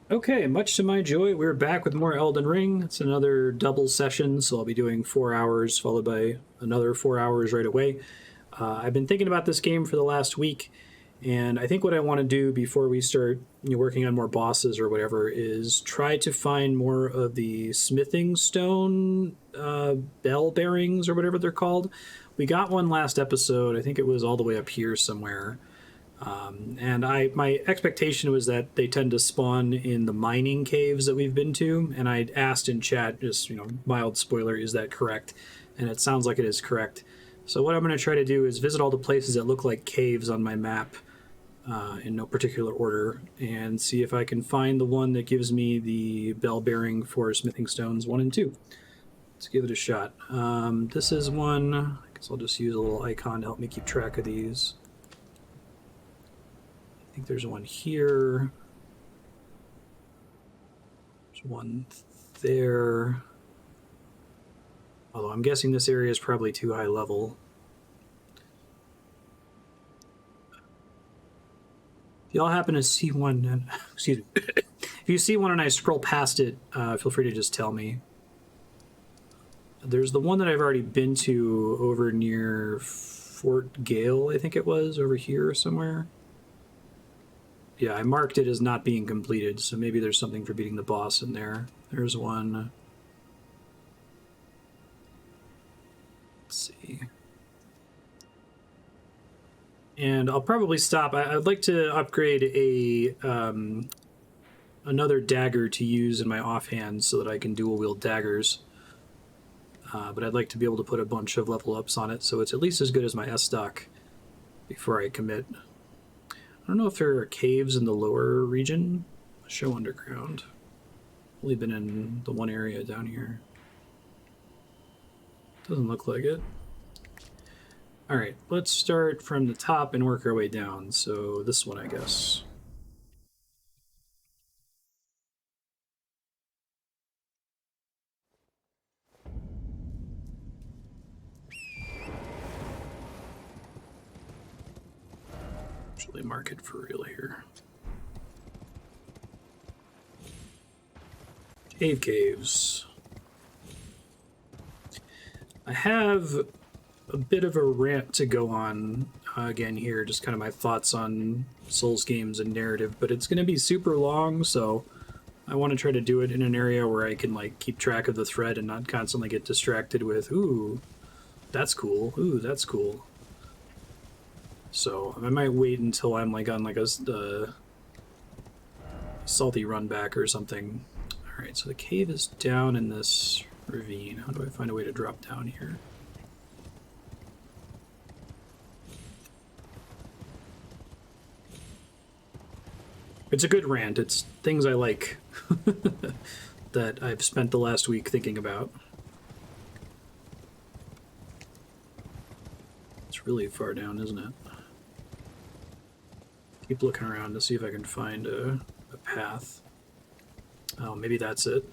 Okay, much to my joy, we're back with more Elden Ring. It's another double session, so I'll be doing 4 hours followed by another 4 hours right away. I've been thinking about this game for the last week, and I think what I want to do before we start working on more bosses or whatever is try to find more of the smithing stone bell bearings or whatever they're called. We got one last episode. I think it was all the way up here somewhere. And my expectation was that they tend to spawn in the mining caves that we've been to, and I asked in chat, just mild spoiler, is that correct? And it sounds like it is correct. So what I'm going to try to do is visit all the places that look like caves on my map, in no particular order, and see if I can find the one that gives me the bell bearing for smithing stones 1 and 2. Let's give it a shot. This is one. I guess I'll just use a little icon to help me keep track of these. I think there's one here. There's one there. Although I'm guessing this area is probably too high level. If y'all happen to see one, and excuse me, if you see one and I scroll past it, feel free to just tell me. There's the one that I've already been to over near Fort Gale, I think it was, over here somewhere. Yeah, I marked it as not being completed, so maybe there's something for beating the boss in there. There's one. Let's see. And I'll probably stop. I'd like to upgrade another dagger to use in my offhand so that I can dual wield daggers. But I'd like to be able to put a bunch of level ups on it so it's at least as good as my S-Stock before I commit. I don't know if there are caves in the lower region. Show underground. Only been in the one area down here. Doesn't look like it. Alright, let's start from the top and work our way down. So this one, I guess. Actually mark it for real here. Caves. I have a bit of a rant to go on again here, just kind of my thoughts on Souls games and narrative, but it's going to be super long, so I want to try to do it in an area where I can keep track of the thread and not constantly get distracted with, ooh, that's cool, ooh, that's cool. So I might wait until I'm on a salty run back or something. Alright, so the cave is down in this ravine. How do I find a way to drop down here? It's a good rant. It's things I like that I've spent the last week thinking about. It's really far down, isn't it? Keep looking around to see if I can find a path. Oh, maybe that's it.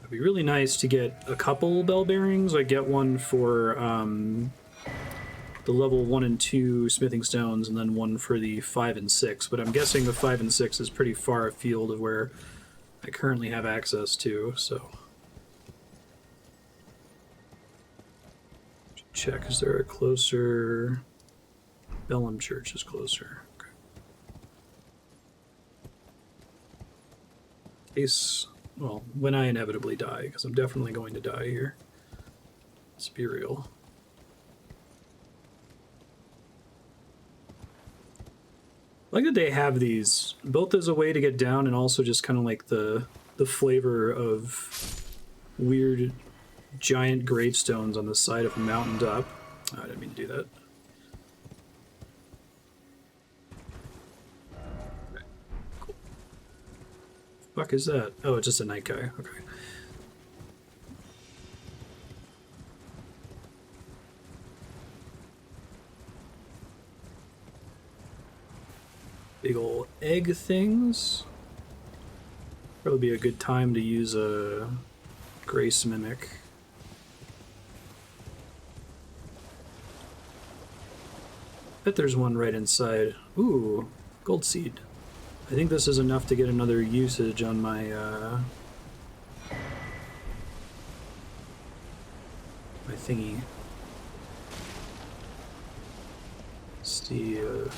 It'd be really nice to get a couple bell bearings. I get one for the level 1 and 2 smithing stones, and then one for the 5 and 6. But I'm guessing the 5 and 6 is pretty far afield of where I currently have access to, so. Check, is there a closer? Bellum Church is closer. Okay. Case, well, when I inevitably die, because I'm definitely going to die here. Let's be real. I like that they have these both as a way to get down and also just kind of like the flavor of weird giant gravestones on the side of a mountain top. Oh, I didn't mean to do that. Okay, cool. Fuck is that? Oh, it's just a night guy. Okay. Big ol' egg things. Probably be a good time to use a Grace Mimic. Bet there's one right inside. Ooh, gold seed. I think this is enough to get another usage on my my thingy. It's the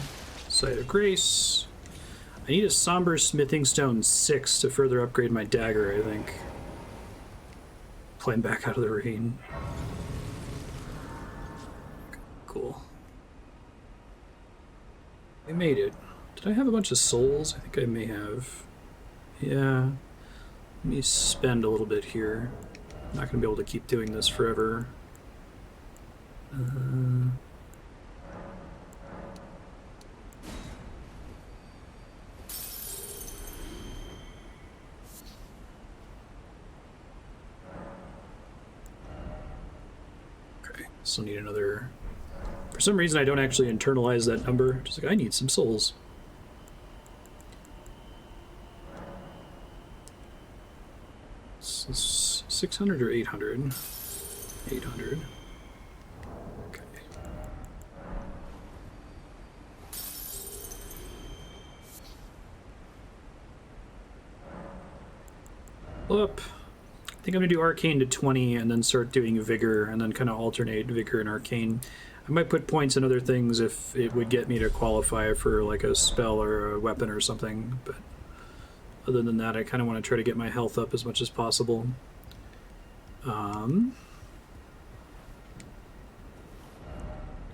Site of Grace. I need a Somber Smithing Stone 6 to further upgrade my dagger, I think. Playing back out of the rain. Cool. I made it. Did I have a bunch of souls? I think I may have. Yeah. Let me spend a little bit here. I'm not going to be able to keep doing this forever. Okay, still need another. For some reason, I don't actually internalize that number. Just like, I need some souls. This is 600 or 800? 800. Okay. Up. I think I'm going to do Arcane to 20 and then start doing Vigor and then kind of alternate Vigor and Arcane. I might put points in other things if it would get me to qualify for like a spell or a weapon or something, but other than that, I kind of want to try to get my health up as much as possible.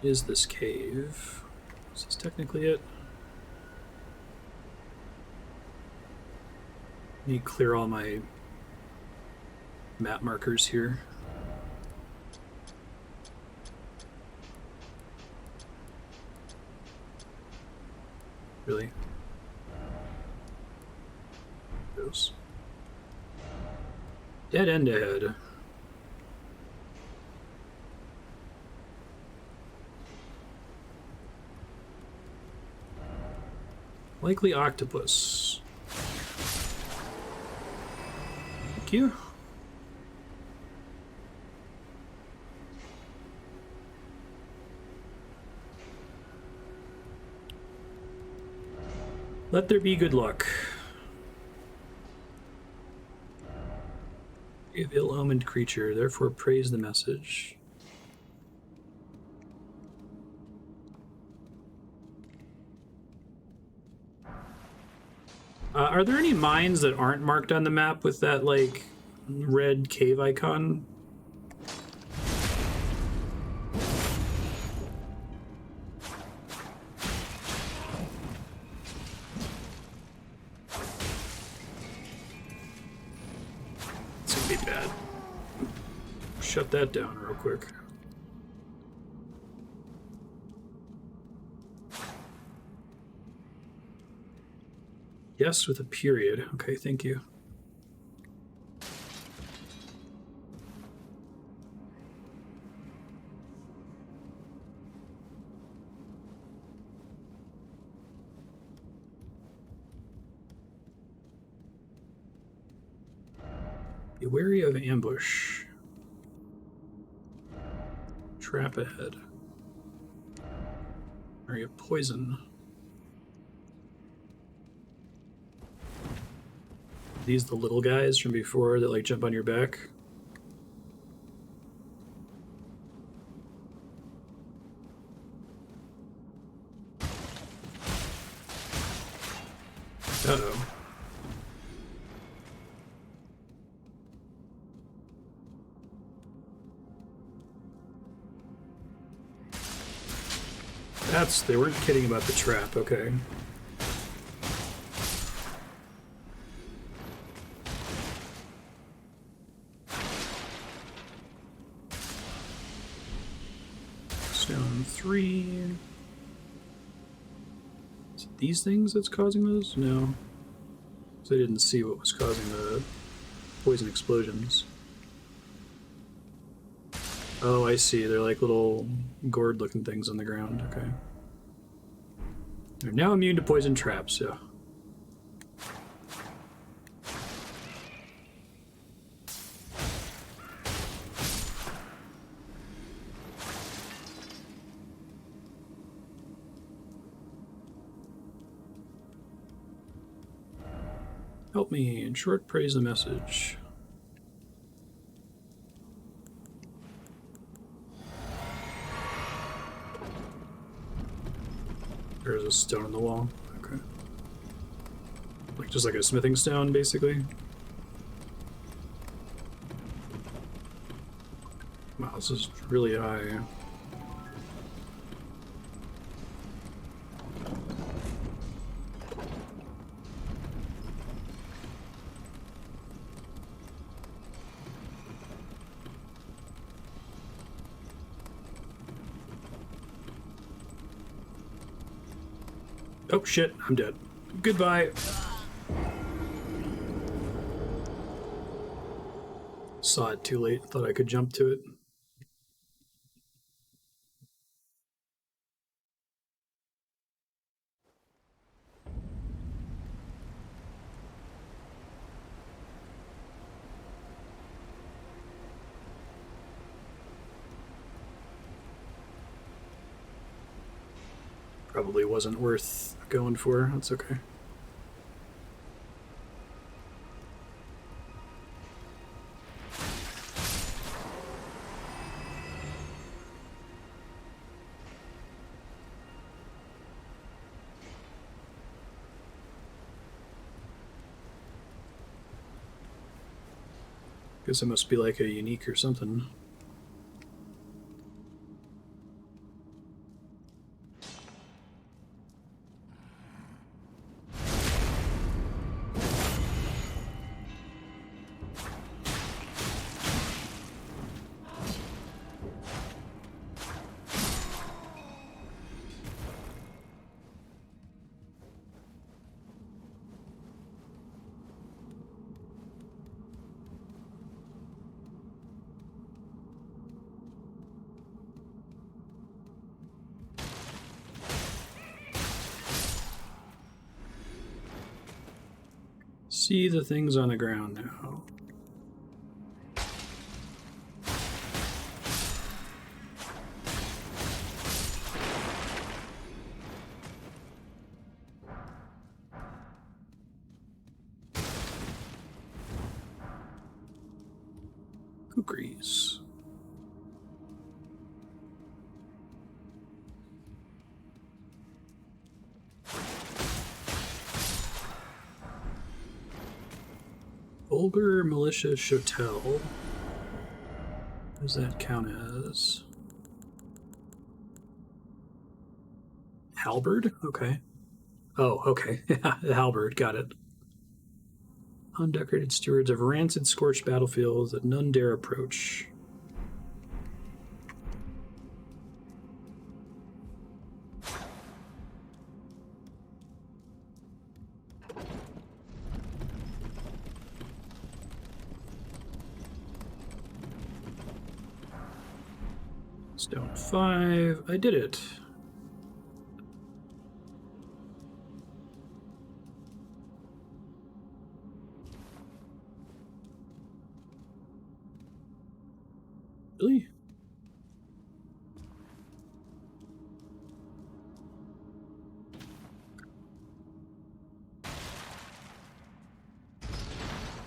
Is this cave? Is this technically it? Let me clear all my map markers here. Really? Those. Dead end ahead. Likely octopus. Thank you. Let there be good luck. Give ill-omened creature, therefore praise the message. Are there any mines that aren't marked on the map with that, like, red cave icon? It's gonna be bad. Shut that down real quick. Yes, with a period. Okay, thank you. Be wary of ambush. Trap ahead. Area of poison. These the little guys from before that like jump on your back? Uh-oh. They weren't kidding about the trap, okay. Stone 3. Is it these things that's causing those? No. So I didn't see what was causing the poison explosions. Oh, I see. They're like little gourd-looking things on the ground. Okay. They're now immune to poison traps, yeah. Help me. In short, praise the message. There's a stone on the wall. Okay. Like just like a smithing stone, basically. Wow, this is really high. Oh shit, I'm dead. Goodbye. Saw it too late, thought I could jump to it. Probably wasn't worth going for. That's okay. Guess it must be like a unique or something. See the things on the ground now. Kukris. Vulgar Militia Chotel. What does that count as? Halberd? Okay. Oh, okay. Halberd, got it. Undecorated stewards of rancid, scorched battlefields that none dare approach. Stone 5. I did it. Really?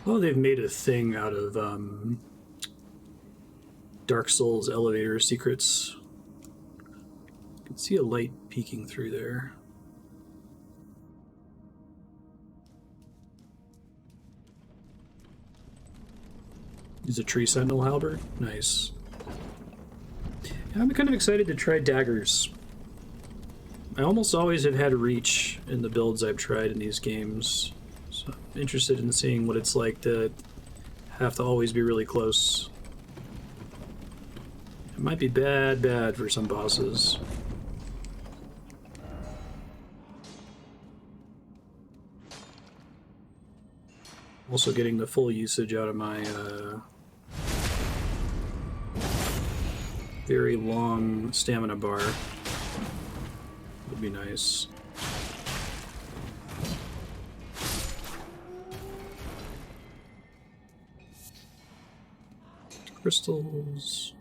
Oh, they've made a thing out of Dark Souls elevator secrets. You can see a light peeking through there. Use a tree sentinel halberd. Nice. I'm kind of excited to try daggers. I almost always have had reach in the builds I've tried in these games, so I'm interested in seeing what it's like to have to always be really close. It might be bad for some bosses. Also getting the full usage out of my very long stamina bar would be nice. Crystals.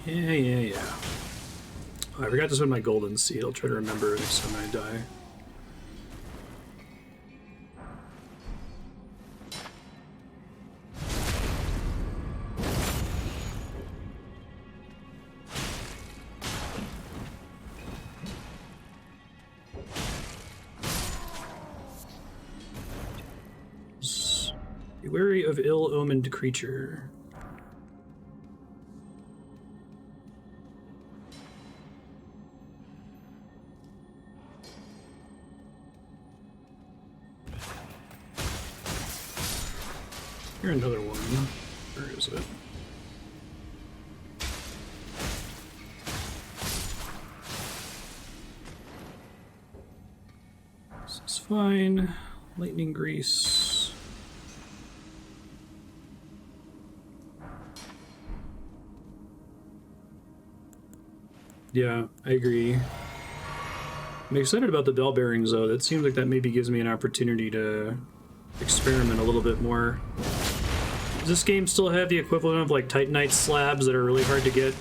Yeah. Oh, I forgot to spend my golden seed. I'll try to remember next time I die. Be wary of ill-omened creature. Here's another one. Where is it? This is fine. Lightning grease. Yeah, I agree. I'm excited about the bell bearings, though. That seems like that maybe gives me an opportunity to experiment a little bit more. Does this game still have the equivalent of like Titanite slabs that are really hard to get?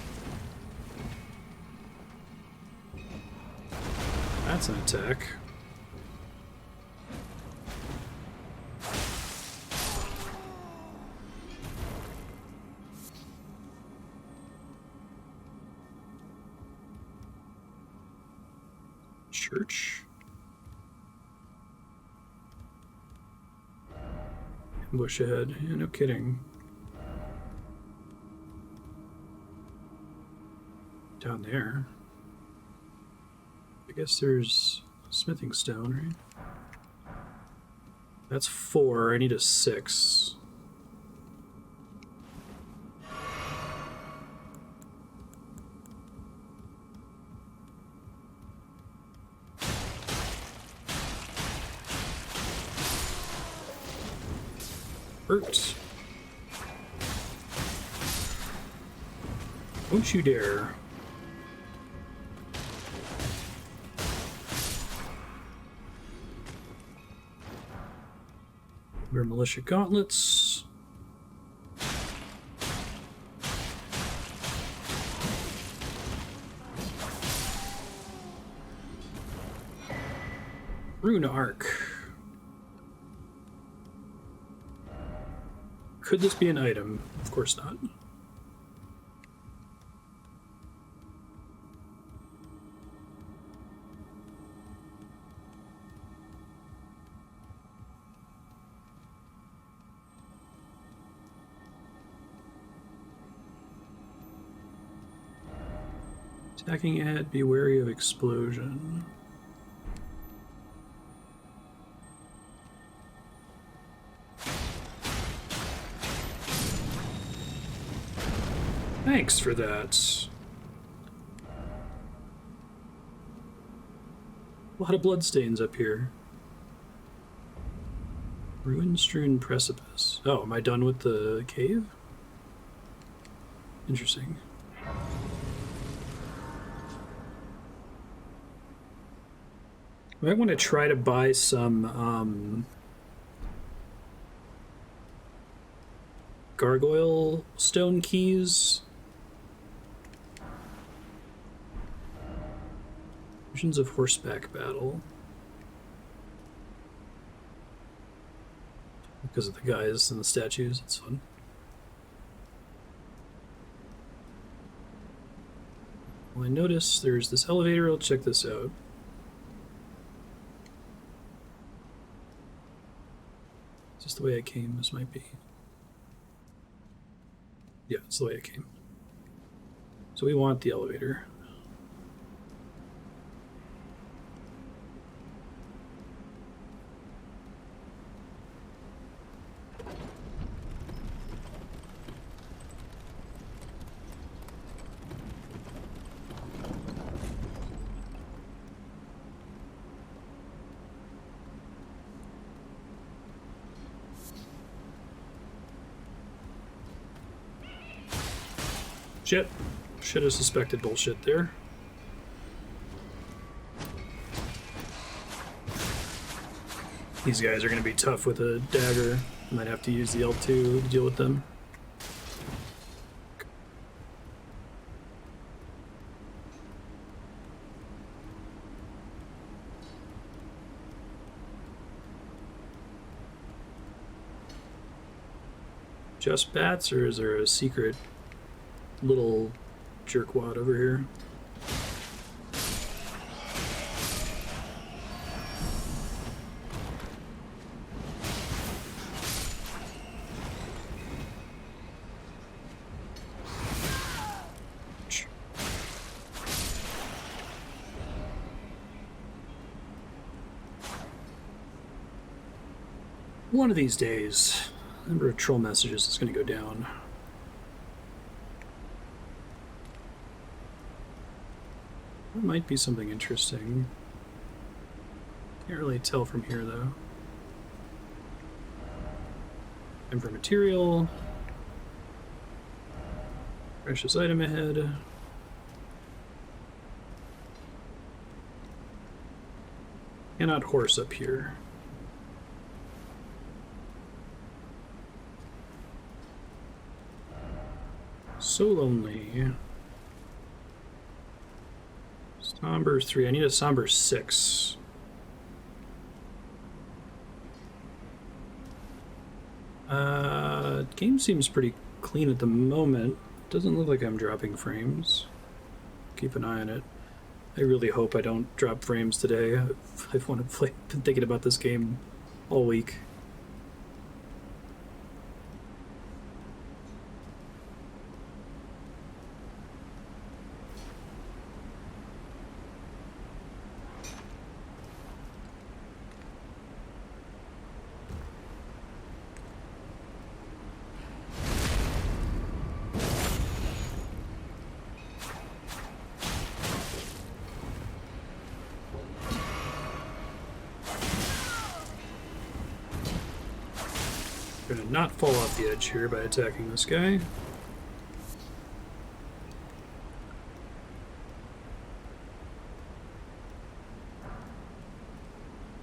That's an attack. Church. Ambush ahead. Yeah, no kidding. Down there. I guess there's a smithing stone, right? That's 4. I need a 6. Hurt. Don't you dare. We're militia gauntlets. Rune arc. Could this be an item? Of course not. Attacking at, be wary of explosion. Thanks for that. A lot of bloodstains up here. Ruin-Strewn Precipice. Oh, am I done with the cave? Interesting. I might want to try to buy some gargoyle stone keys. Visions of horseback battle. Because of the guys and the statues, it's fun. Well, I noticed there's this elevator. I'll check this out. Is this the way I came? This might be. Yeah, it's the way I came. So we want the elevator. Shit. Should have suspected bullshit there. These guys are going to be tough with a dagger. Might have to use the L2 to deal with them. just bats, or is there a secret little jerkwad over here? One of these days, the number of troll messages is going to go down. That might be something interesting. Can't really tell from here, though. And for material. Precious item ahead. Cannot horse up here. So lonely. Somber 3. I need a somber 6. Game seems pretty clean at the moment. Doesn't look like I'm dropping frames. Keep an eye on it. I really hope I don't drop frames today. I've been thinking about this game all week. Gonna not fall off the edge here by attacking this guy.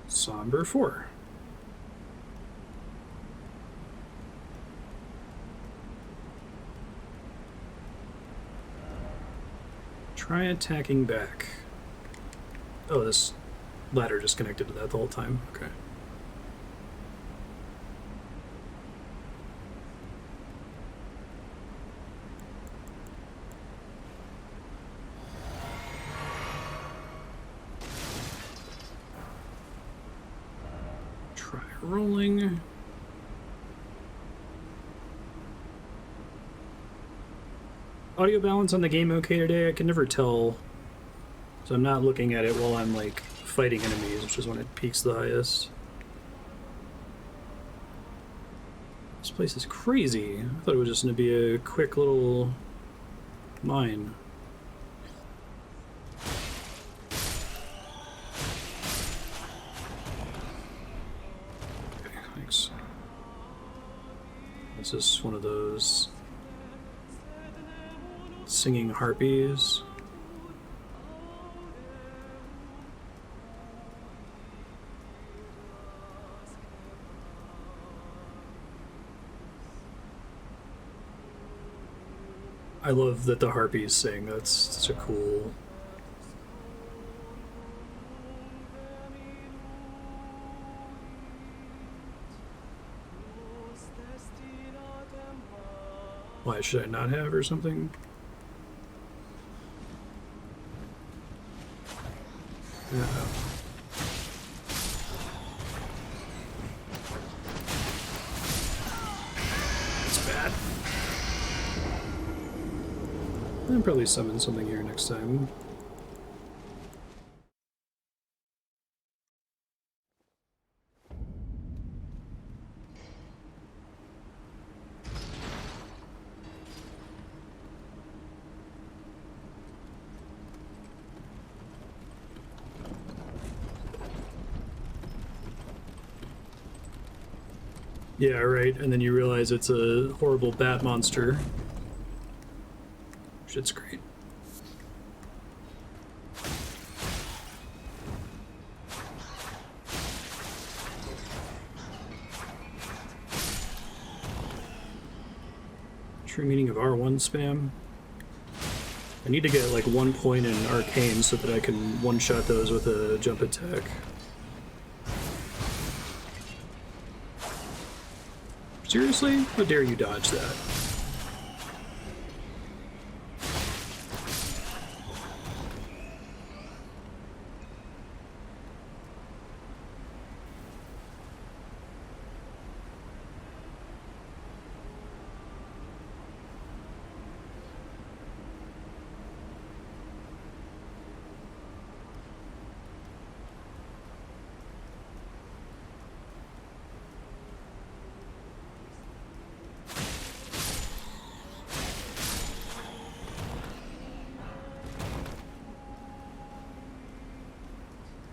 Somber 4. Try attacking back. Oh, this ladder just connected to that the whole time. Okay. Rolling. Audio balance on the game okay today? I can never tell. So I'm not looking at it while I'm like fighting enemies, which is when it peaks the highest. This place is crazy. I thought it was just going to be a quick little mine. This is one of those singing harpies. I love that the harpies sing. That's such a cool... Why should I not have or something? Yeah. That's bad. I'll probably summon something here next time. Yeah, right, and then you realize it's a horrible bat monster. Shit's great. True meaning of R1 spam. I need to get like 1 point in Arcane so that I can one-shot those with a jump attack. For Seriously? How dare you dodge that?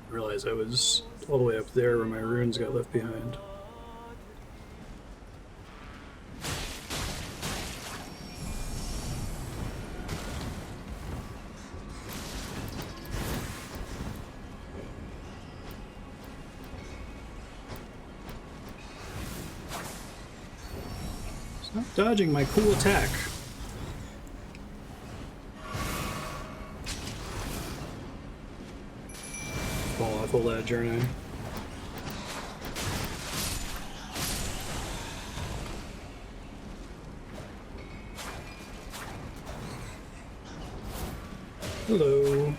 I realized I was all the way up there where my runes got left behind. Stop dodging my cool attack. Full edge, aren't I? Hello.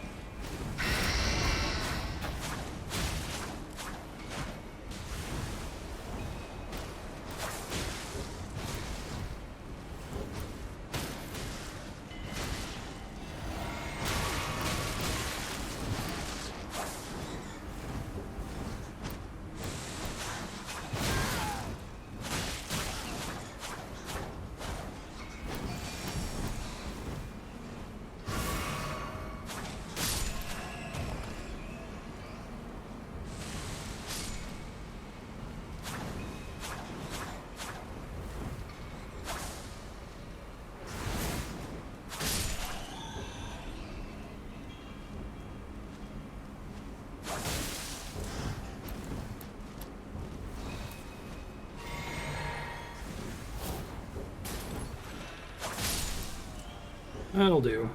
That'll do.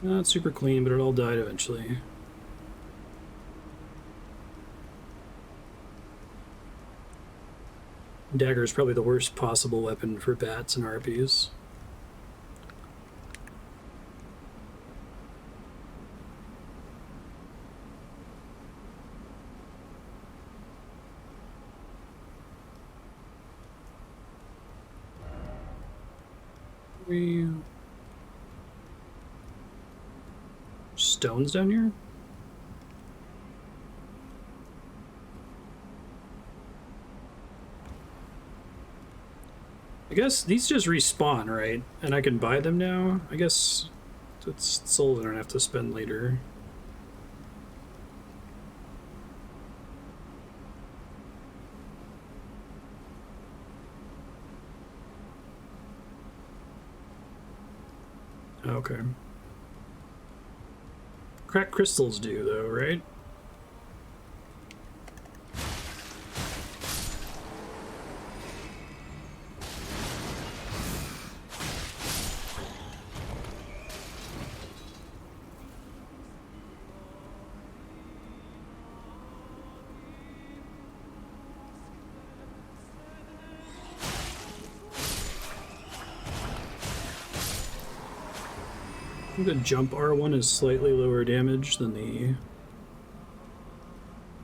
Not super clean, but it all died eventually. Dagger is probably the worst possible weapon for bats and harpies. Stones down here? I guess these just respawn, right? And I can buy them now? I guess it's souls I don't have to spend later. Okay. Cracked crystals do, though, right? I think the jump R1 is slightly lower damage than the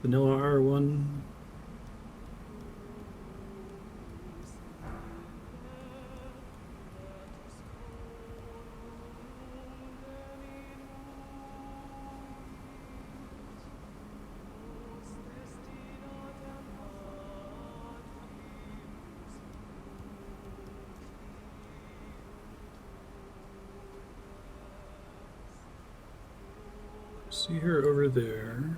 vanilla R1. See her over there.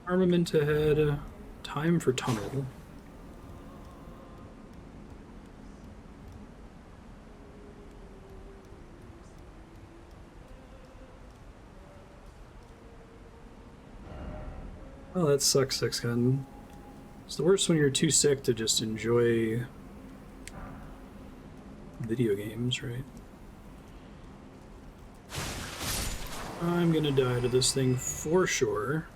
Armament ahead. Time for tunnel. Oh, that sucks, Six Gun. It's the worst when you're too sick to just enjoy Video games, right? I'm gonna die to this thing for sure.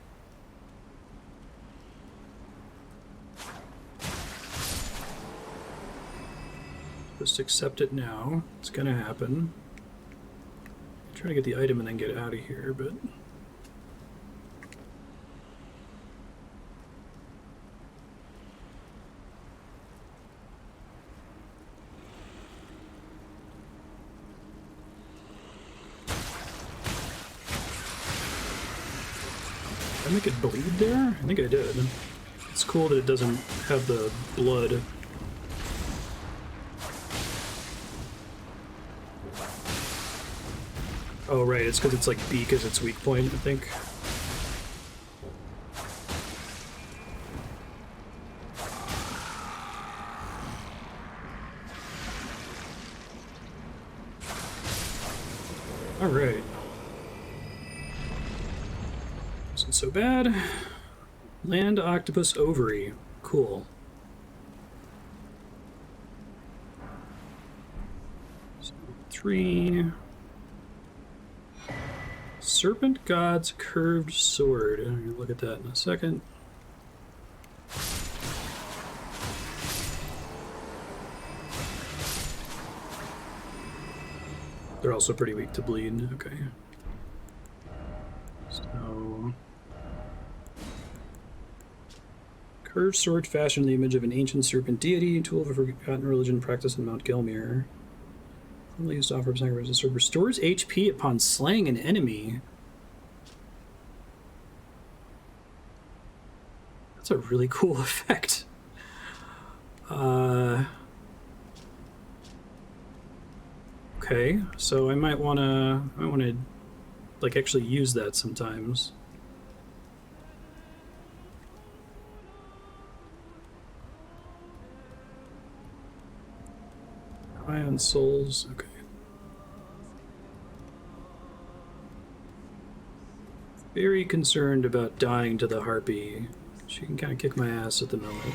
Just accept it now. It's gonna happen. I'm trying to get the item and then get out of here, but... Did I make it bleed there? I think I did. It's cool that it doesn't have the blood. Oh, right, it's because it's like beak is its weak point, I think. Alright. Isn't so bad. Land octopus ovary. Cool. So 3... Serpent God's Curved Sword. I'm going to look at that in a second. They're also pretty weak to bleed. Okay. So... Curved sword fashioned in the image of an ancient serpent deity, tool of a forgotten religion practiced in Mount Gelmir. Only used to offer sacrifice. The sword restores HP upon slaying an enemy. That's a really cool effect. Okay, so I might wanna like actually use that sometimes. High on souls, okay. Very concerned about dying to the harpy. She can kind of kick my ass at the moment.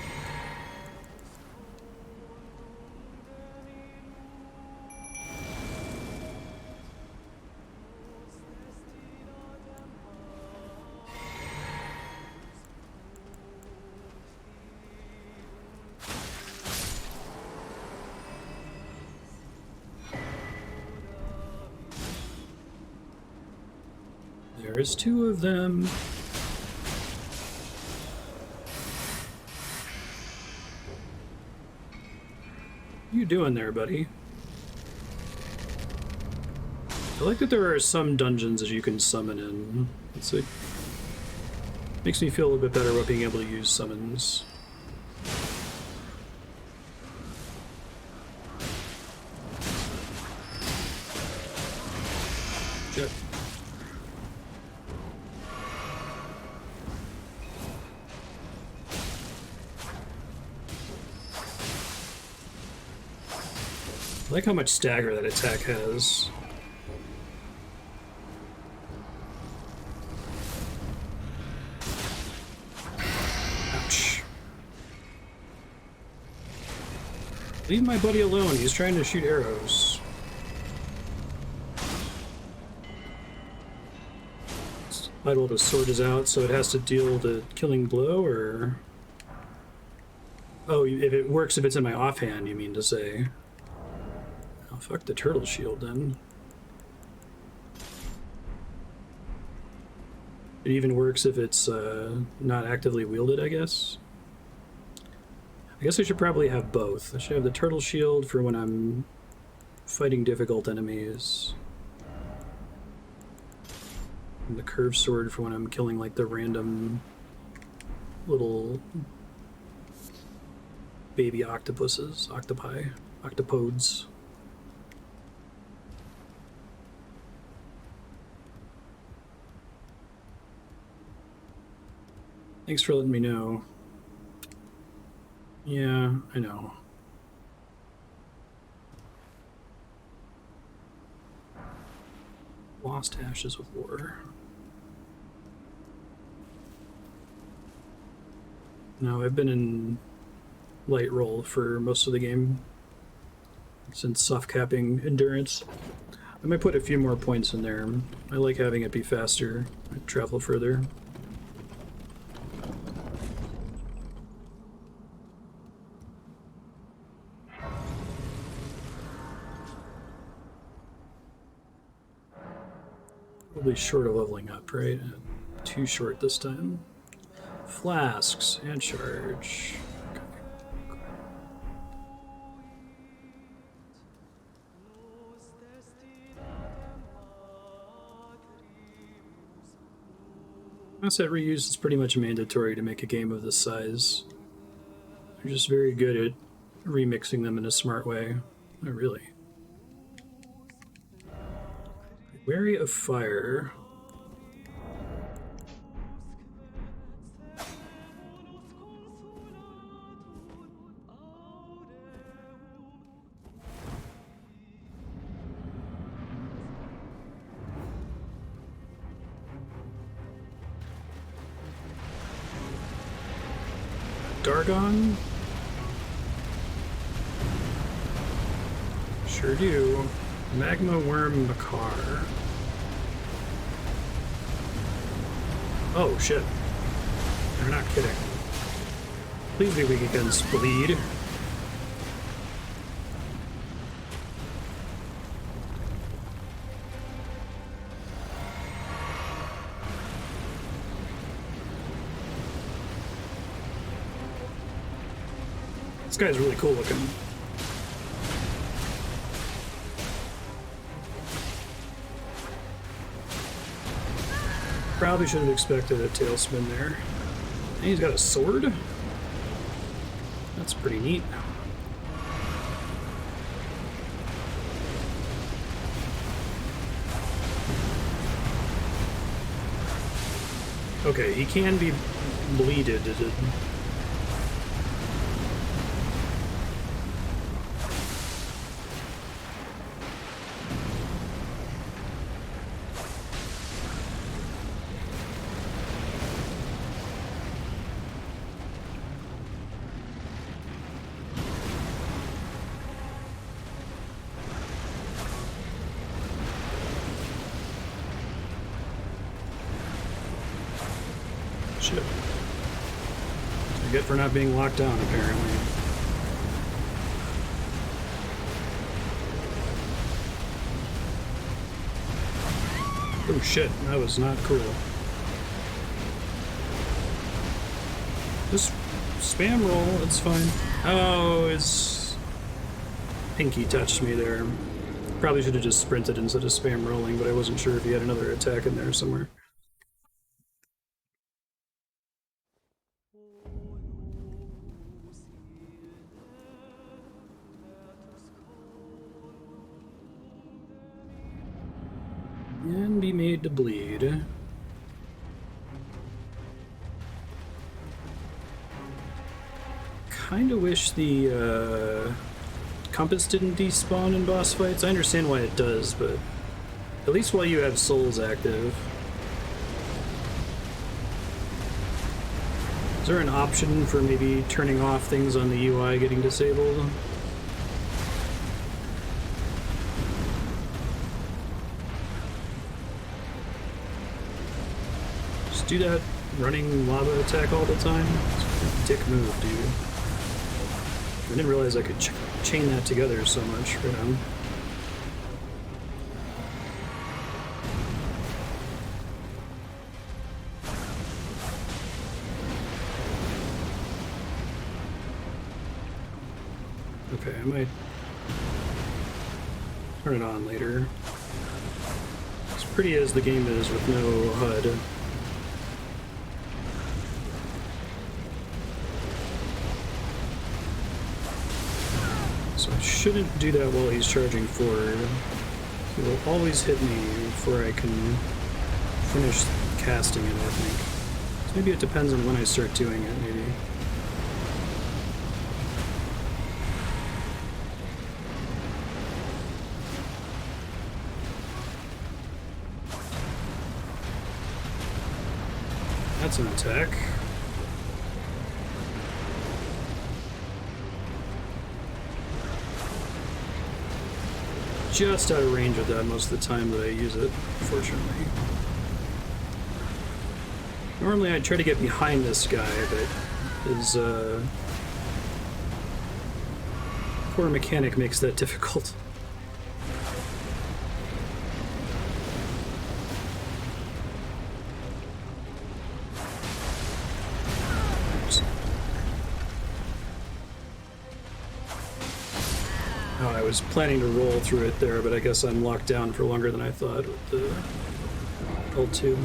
There's 2 of them. What are you doing there, buddy? I like that there are some dungeons that you can summon in. It's like makes me feel a little bit better about being able to use summons. Shit. I like how much stagger that attack has. Ouch. Leave my buddy alone, he's trying to shoot arrows. Vital the sword is out, so it has to deal the killing blow, or... Oh, if it works if it's in my offhand, you mean to say. Oh, fuck the turtle shield, then. It even works if it's not actively wielded, I guess. I guess I should probably have both. I should have the turtle shield for when I'm fighting difficult enemies. And the curved sword for when I'm killing, like, the random little baby octopuses, octopodes. Thanks for letting me know. Yeah, I know. Lost Ashes of War. No, I've been in light roll for most of the game. since soft capping endurance. I might put a few more points in there. I like having it be faster, travel further. Probably short of leveling up, right? Too short this time. Flasks and charge. Asset reuse is pretty much mandatory to make a game of this size. They're just very good at remixing them in a smart way. Oh, really. Wary of fire. Dargon? Sure do. Magma, Wyrm, Makar. Oh, shit. They're not kidding. Please be weak against bleed. This guy's really cool looking. Probably should have expected a tailspin there. And he's got a sword? That's pretty neat. Okay, he can be bleeded. Shit. I get for not being locked down, apparently. Oh shit, that was not cool. Just spam roll, it's fine. Oh, his pinky touched me there. Probably should have just sprinted instead of spam rolling, but I wasn't sure if he had another attack in there somewhere. And be made to bleed. Kinda wish the compass didn't despawn in boss fights. I understand why it does, but at least while you have souls active. Is there an option for maybe turning off things on the UI getting disabled? Do that running lava attack all the time? It's a dick move, dude. I didn't realize I could chain that together so much right now. Okay, I might turn it on later. As pretty as the game is with no HUD. So I shouldn't do that while he's charging forward. He will always hit me before I can finish casting it, I think. So maybe it depends on when I start doing it, maybe. That's an attack. just out of range of that most of the time that I use it, fortunately. Normally I'd try to get behind this guy, but his poor mechanic makes that difficult. Oh, I was planning to roll through it there, but I guess I'm locked down for longer than I thought with the L2.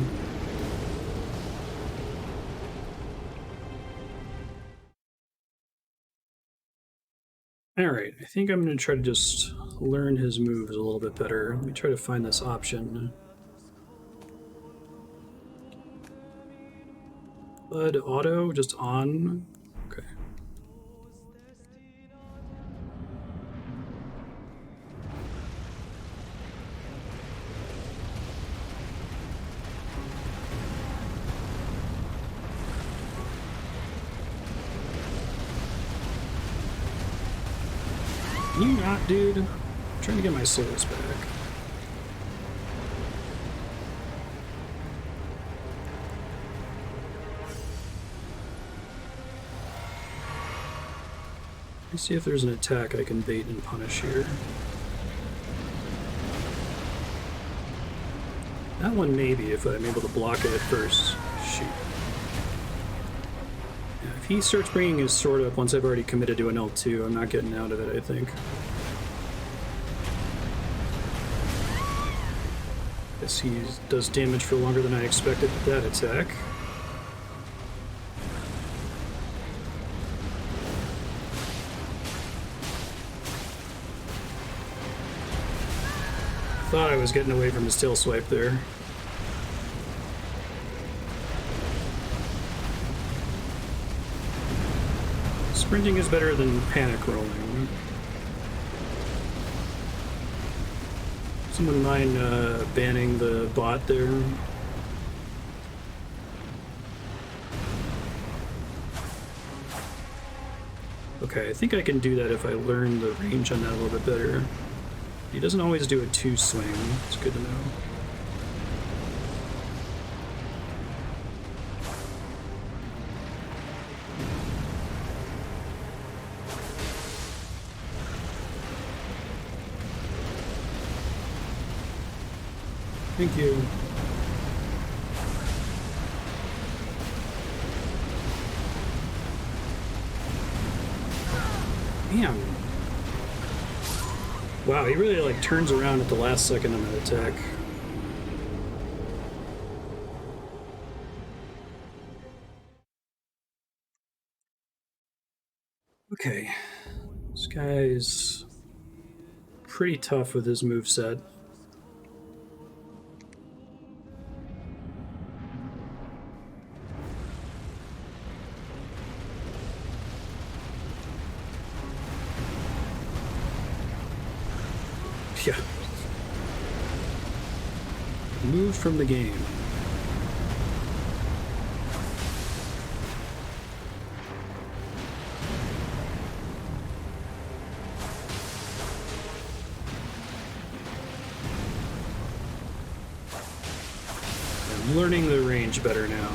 Alright, I think I'm going to try to just learn his moves a little bit better. Let me try to find this option. Bud auto, just on. Okay. Can you not, dude? I'm trying to get my souls back. Let's see if there's an attack I can bait and punish here. That one maybe, if I'm able to block it at first. Shoot. Yeah, if he starts bringing his sword up once I've already committed to an L2, I'm not getting out of it, I think. Guess he does damage for longer than I expected with that attack. Thought I was getting away from his tail swipe there. Sprinting is better than panic rolling. Someone mind banning the bot there? Okay, I think I can do that if I learn the range on that a little bit better. He doesn't always do a 2 swing. It's good to know. Thank you. Damn. Wow, he really like turns around at the last second on that attack. Okay. This guy's pretty tough with his moveset. Yeah. Moved from the game. I'm learning the range better now.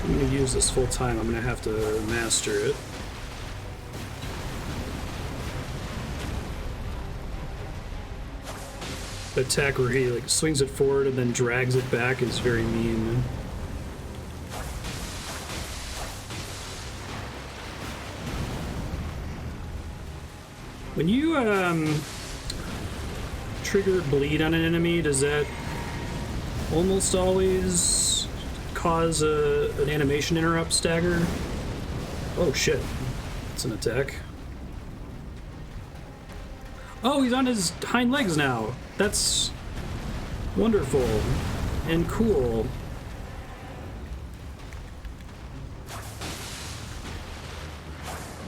I'm going to use this full time. I'm going to have to master it. The attack where he like swings it forward and then drags it back is very mean. When you trigger bleed on an enemy, does that almost always cause an animation interrupt stagger? Oh shit, it's an attack. Oh, he's on his hind legs now. That's wonderful and cool.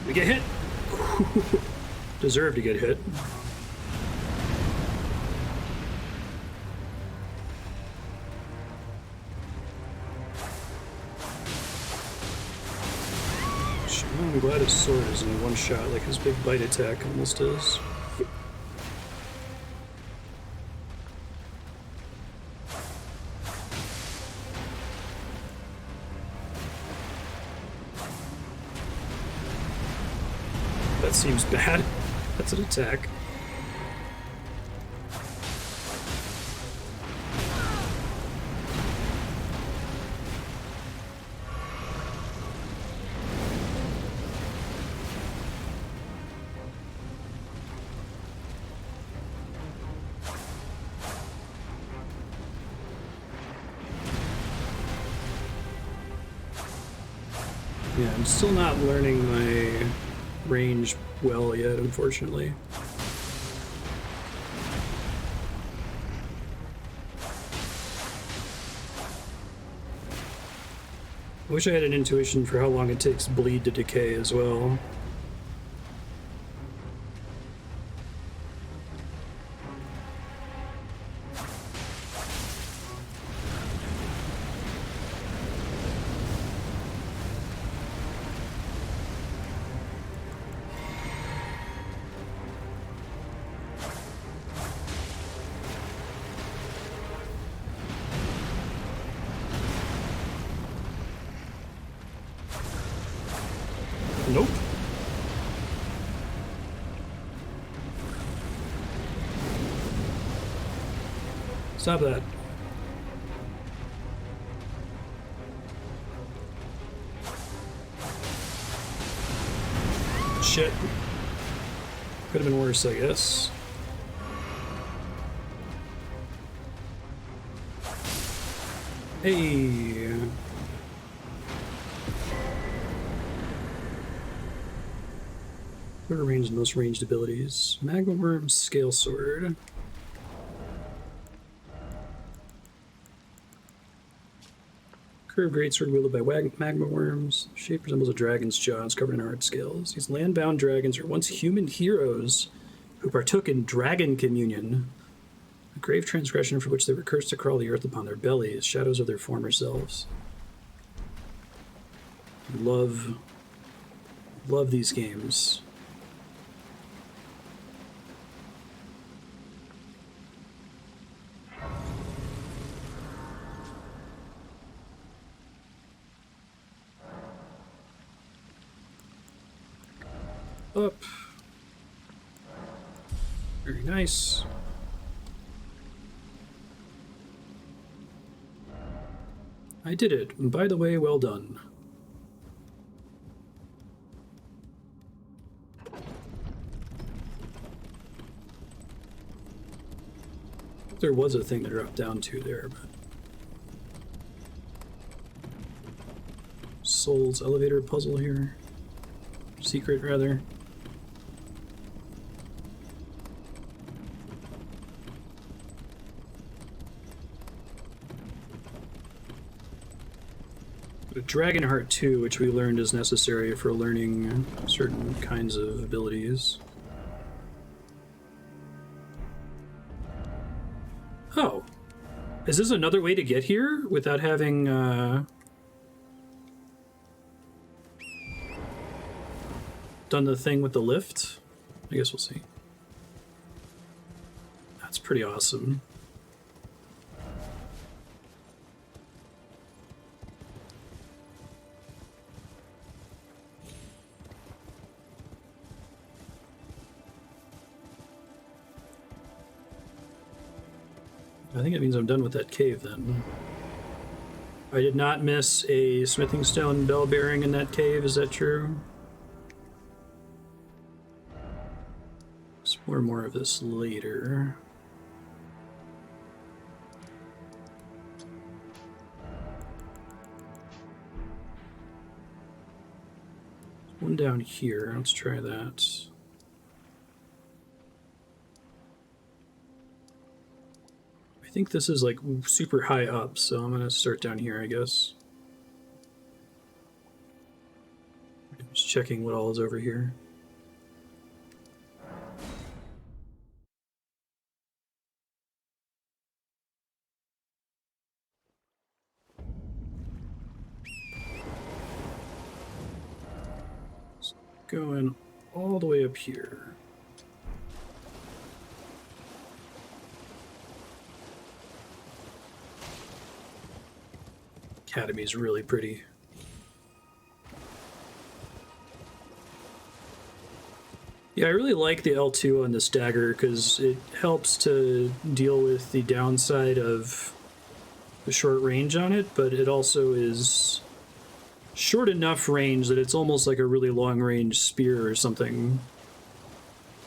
We get hit. Deserve to get hit. I'm glad his sword isn't one shot like his big bite attack almost is. That seems bad. That's an attack. Yeah, I'm still not learning my range well yet, unfortunately. I wish I had an intuition for how long it takes bleed to decay as well. Nope. Stop that. Shit. Could have been worse, I guess. Hey. What are ranged and most ranged abilities? Magma Wyrm, Scale Sword. Curved Greatsword wielded by Magma Wyrms. Shape resembles a dragon's jaw and is covered in hard scales. These land-bound dragons are once human heroes who partook in Dragon Communion, a grave transgression for which they were cursed to crawl the earth upon their bellies, shadows of their former selves. Love these games. Up. Very nice. I did it. And by the way, well done. There was a thing to drop down to there, but... Soul's elevator puzzle here. Secret, rather. Dragon Heart 2, which we learned is necessary for learning certain kinds of abilities. Oh. Is this another way to get here without having, done the thing with the lift? I guess we'll see. That's pretty awesome. I think it means I'm done with that cave then. I did not miss a smithing stone bell bearing in that cave, is that true? Explore more of this later. One down here, let's try that. I think this is like super high up, so I'm gonna start down here, I guess. Just checking what all is over here. going all the way up here. Academy's really pretty. Yeah, I really like the L2 on this dagger because it helps to deal with the downside of the short range on it, but it also is short enough range that it's almost like a really long range spear or something,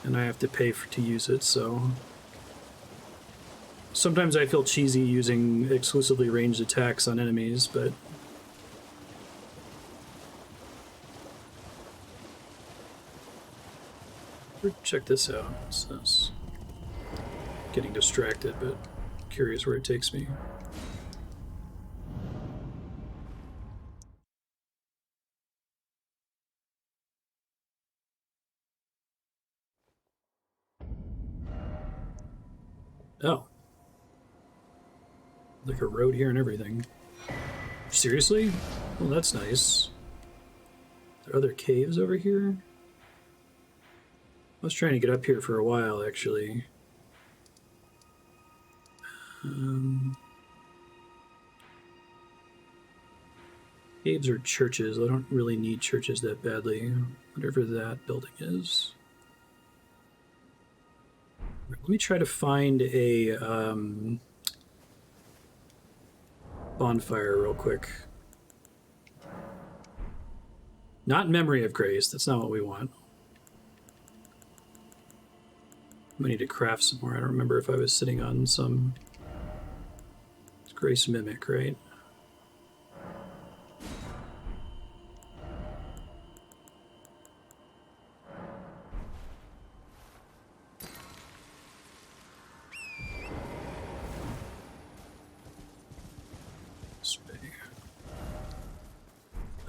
and I have to pay to use it, so sometimes I feel cheesy using exclusively ranged attacks on enemies, but check this out. It's getting distracted, but curious where it takes me. Oh. Like a road here and everything. Seriously? Well, that's nice. Are there other caves over here? I was trying to get up here for a while, actually. Caves or churches? I don't really need churches that badly. Whatever that building is. Let me try to find a bonfire real quick. Not in memory of Grace. That's not what we want. I need to craft some more. I don't remember if I was sitting on some... It's Grace Mimic, right?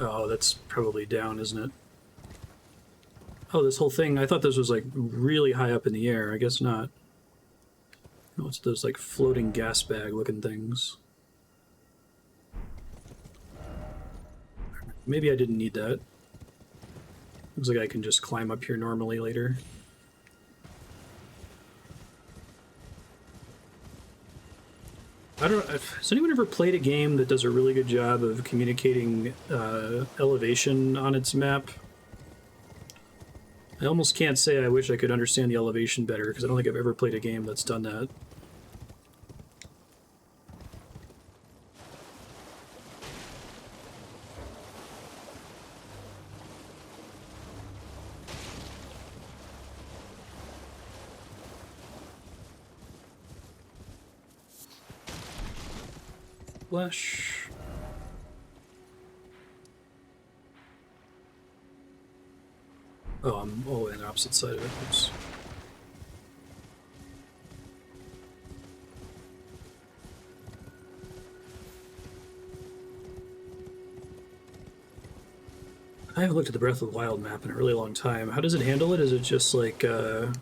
Oh, that's probably down, isn't it? Oh, this whole thing, I thought this was like really high up in the air. I guess not. No, it's those like floating gas bag looking things. Maybe I didn't need that. Looks like I can just climb up here normally later. I don't know, has anyone ever played a game that does a really good job of communicating elevation on its map? I almost can't say I wish I could understand the elevation better, because I don't think I've ever played a game that's done that. Flesh. Oh, I'm all the way on the opposite side of it. Oops. I haven't looked at the Breath of the Wild map in a really long time. How does it handle it? Is it just like the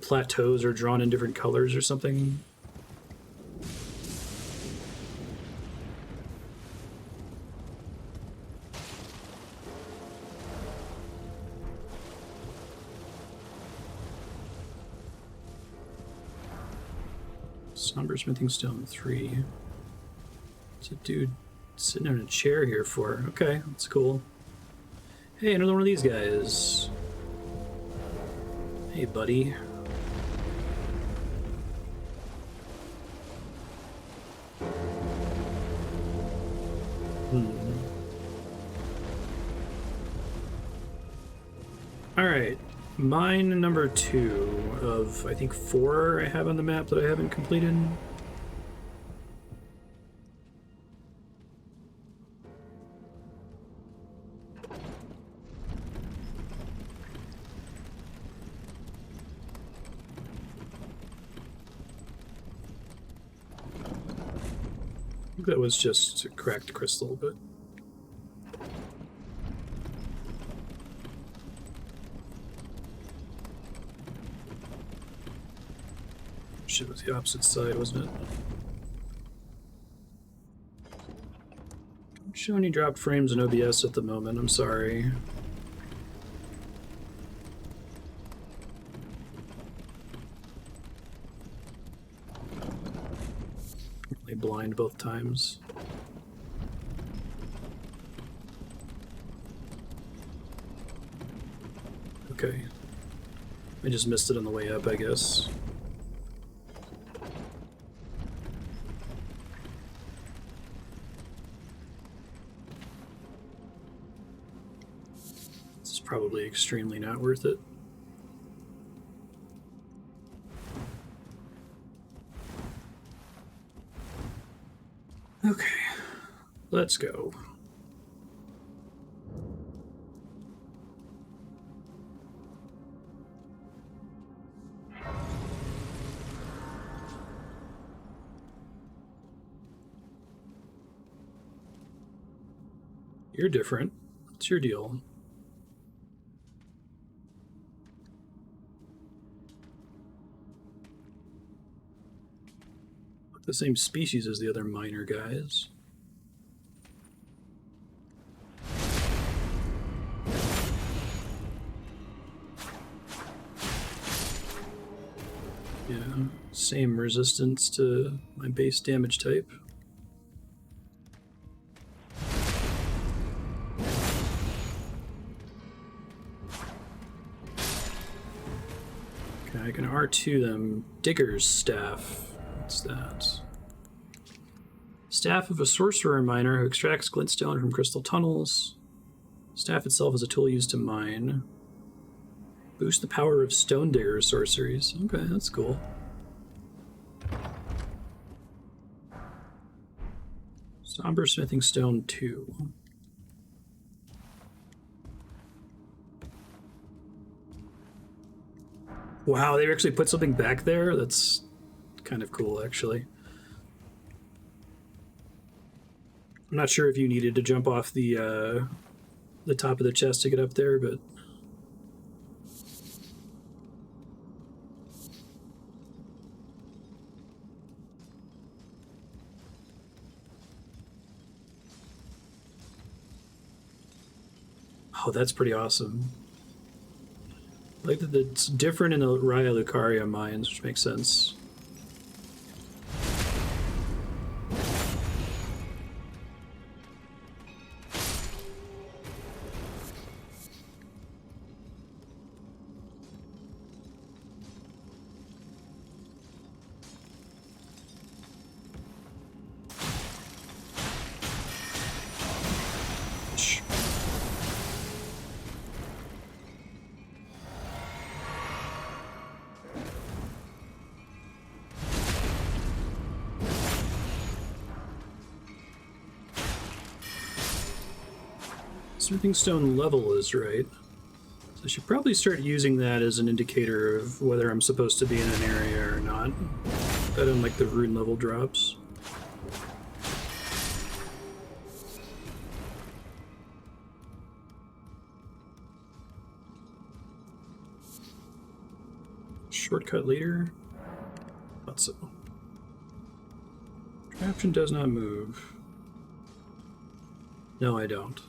plateaus are drawn in different colors or something? Somber Smithing Stone 3. What's a dude sitting in a chair here for? Okay, that's cool. Hey, another one of these guys. Hey, buddy. Alright. Mine number 2 of, I think, 4 I have on the map that I haven't completed. I think that was just a cracked crystal, but... Shit, was the opposite side, wasn't it? Showing you dropped frames in OBS at the moment, I'm sorry. They blind both times. Okay. I just missed it on the way up, I guess. This is probably extremely not worth it. Okay, let's go. You're different. What's your deal? The same species as the other minor guys. Yeah, same resistance to my base damage type. Okay, I can R2 them. Digger's Staff. What's that? Staff of a sorcerer miner who extracts glintstone from crystal tunnels. Staff itself is a tool used to mine. Boost the power of stone digger sorceries. Okay, that's cool. Somber smithing stone 2. Wow, they actually put something back there? That's kind of cool, actually. I'm not sure if you needed to jump off the top of the chest to get up there, but... Oh, that's pretty awesome. I like that it's different in the Raya Lucaria mines, which makes sense. Smithing stone level is right. So I should probably start using that as an indicator of whether I'm supposed to be in an area or not. I don't like the rune level drops. Shortcut later? Thought so. Contraption does not move. No, I don't.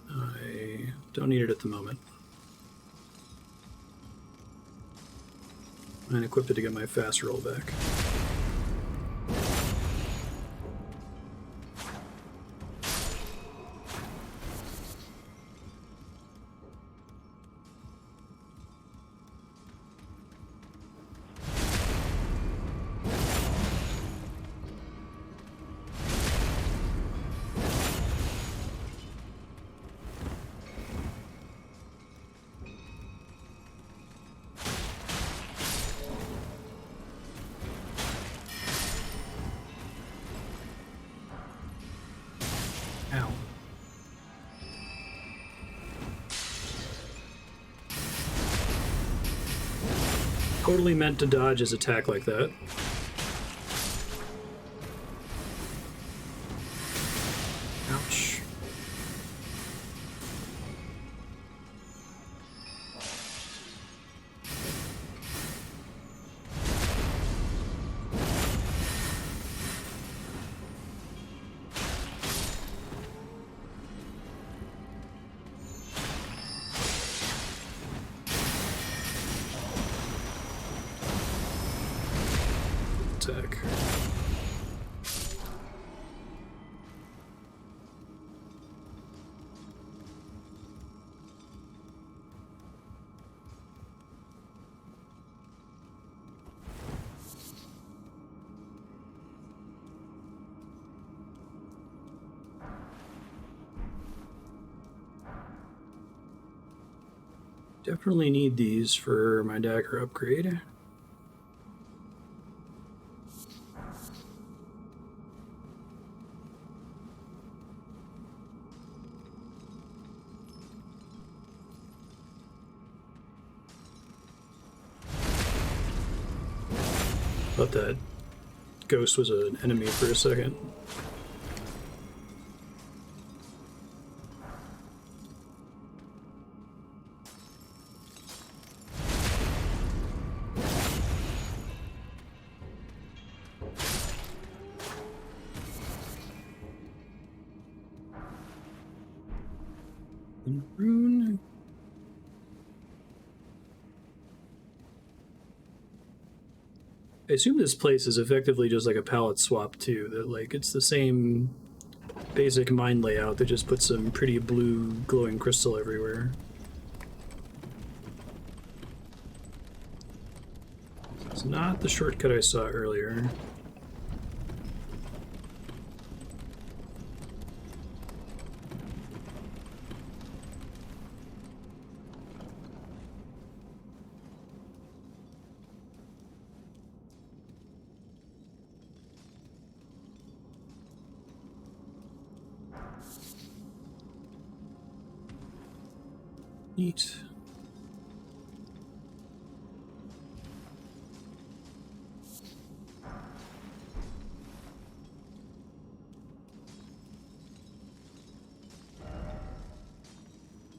I don't need it at the moment. And equip it to get my fast roll back. Totally meant to dodge his attack like that. Ouch. deck. Definitely need these for my dagger upgrade. Thought that ghost was an enemy for a second. Rune. I assume this place is effectively just like a palette swap too, that like it's the same basic mine layout that just puts some pretty blue glowing crystal everywhere. It's not the shortcut I saw earlier. Neat.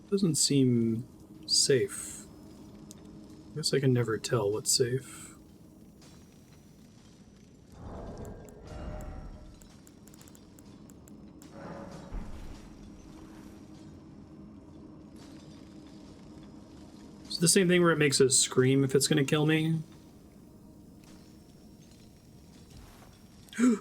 Doesn't seem safe. I guess I can never tell what's safe. The same thing where it makes us scream if it's going to kill me. This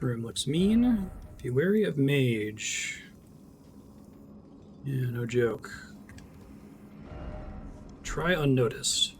room looks mean. Be wary of mage. Yeah, no joke. Try unnoticed.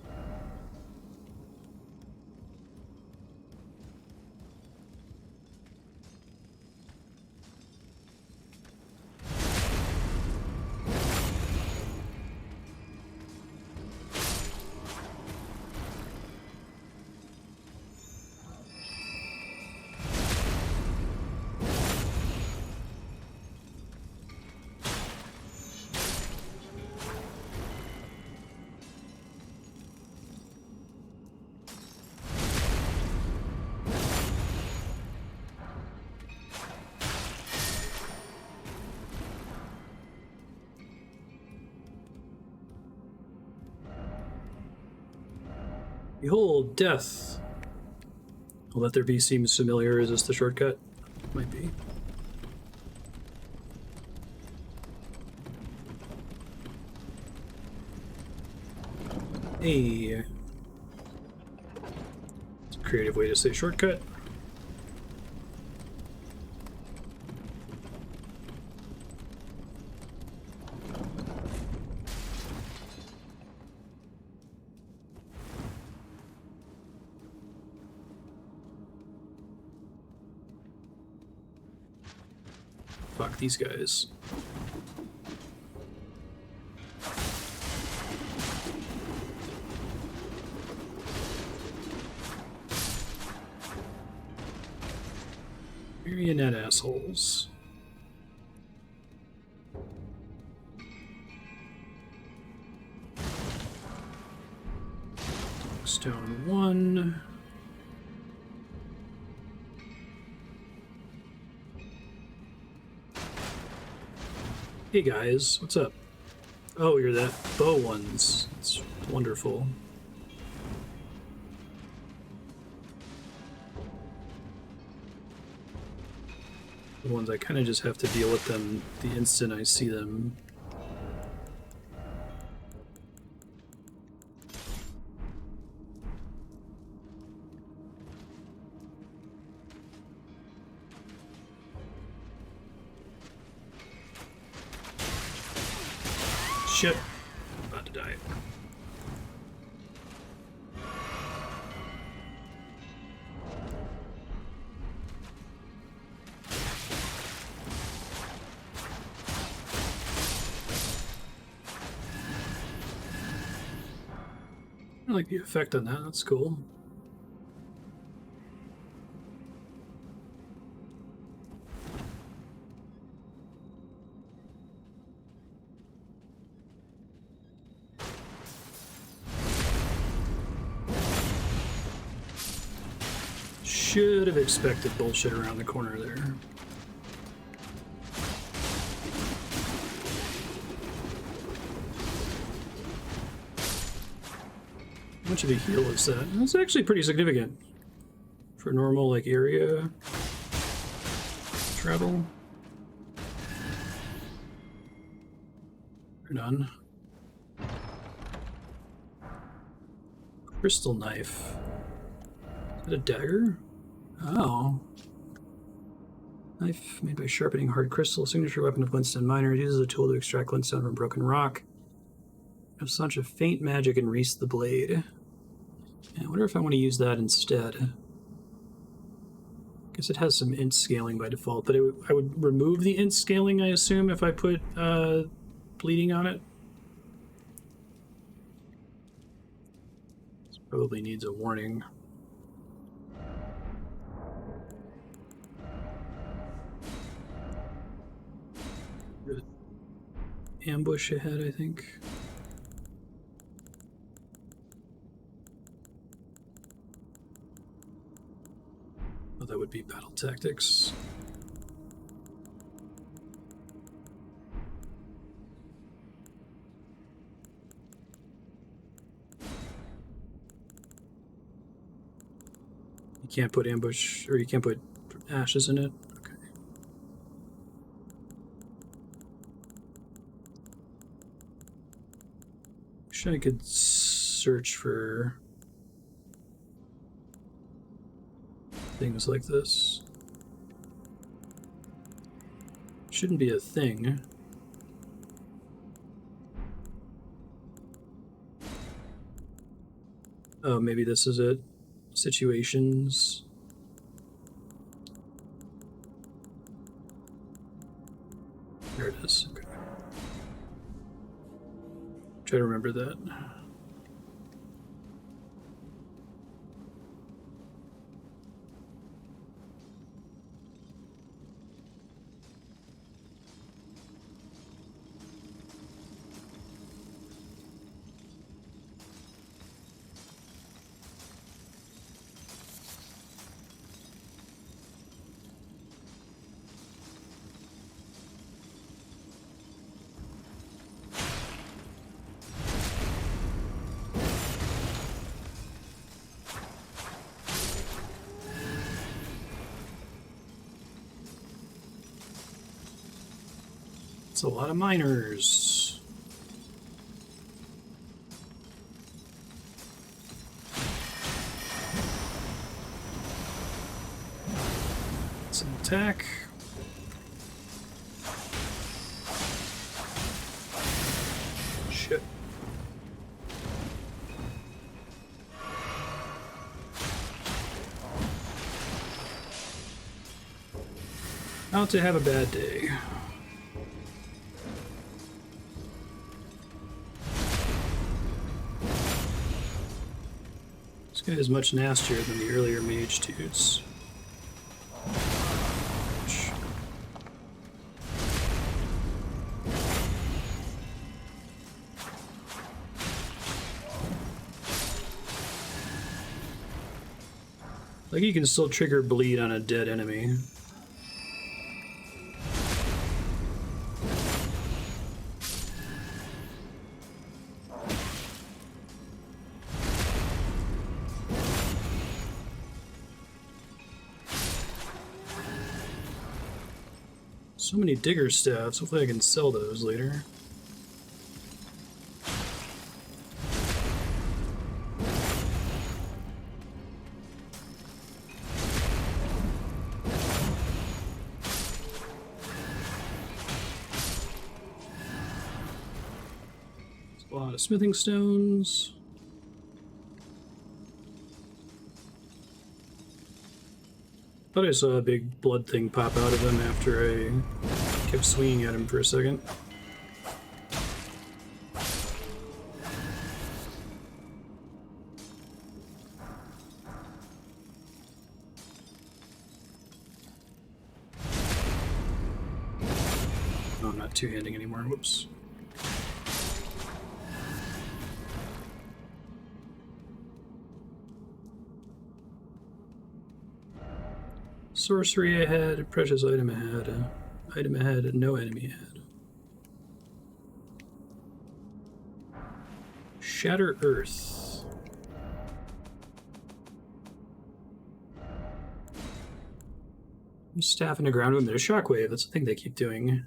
Behold, death. Will let there be seems familiar. Is this the shortcut? Might be. Hey. It's a creative way to say shortcut. Fuck these guys. Marionette assholes. Stone 1. Hey guys, what's up? Oh, you're that bow ones. It's wonderful. The ones I kind of just have to deal with them the instant I see them. Shit. About to die. I like the effect on that, that's cool. Should have expected bullshit around the corner there. How much of a heal is that? That's actually pretty significant for normal like area travel. Or none. Crystal knife. Is that a dagger? Oh. Knife made by sharpening hard crystal. Signature weapon of glintstone miners. Uses a tool to extract glintstone from broken rock. Have such a faint magic and Reese the blade. Yeah, I wonder if I want to use that instead. Guess it has some int scaling by default, but I would remove the int scaling, I assume, if I put bleeding on it. This probably needs a warning. Ambush ahead, I think. Oh, that would be battle tactics. You can't put ambush, or you can't put ashes in it. I could search for things like this. Shouldn't be a thing. Oh, maybe this is it. Situations. There it is. Okay. Try to remember that. It's a lot of miners. Some attack. Shit. Out to have a bad day. This guy is much nastier than the earlier mage dudes. Like you can still trigger bleed on a dead enemy. So many digger staffs. Hopefully I can sell those later. A lot of smithing stones. Thought I saw a big blood thing pop out of him after I kept swinging at him for a second. Oh, I'm not two-handing anymore. Whoops. Sorcery ahead, precious item ahead, item ahead, no enemy ahead. Shatter Earth. Staff in the ground with a shockwave, that's the thing they keep doing.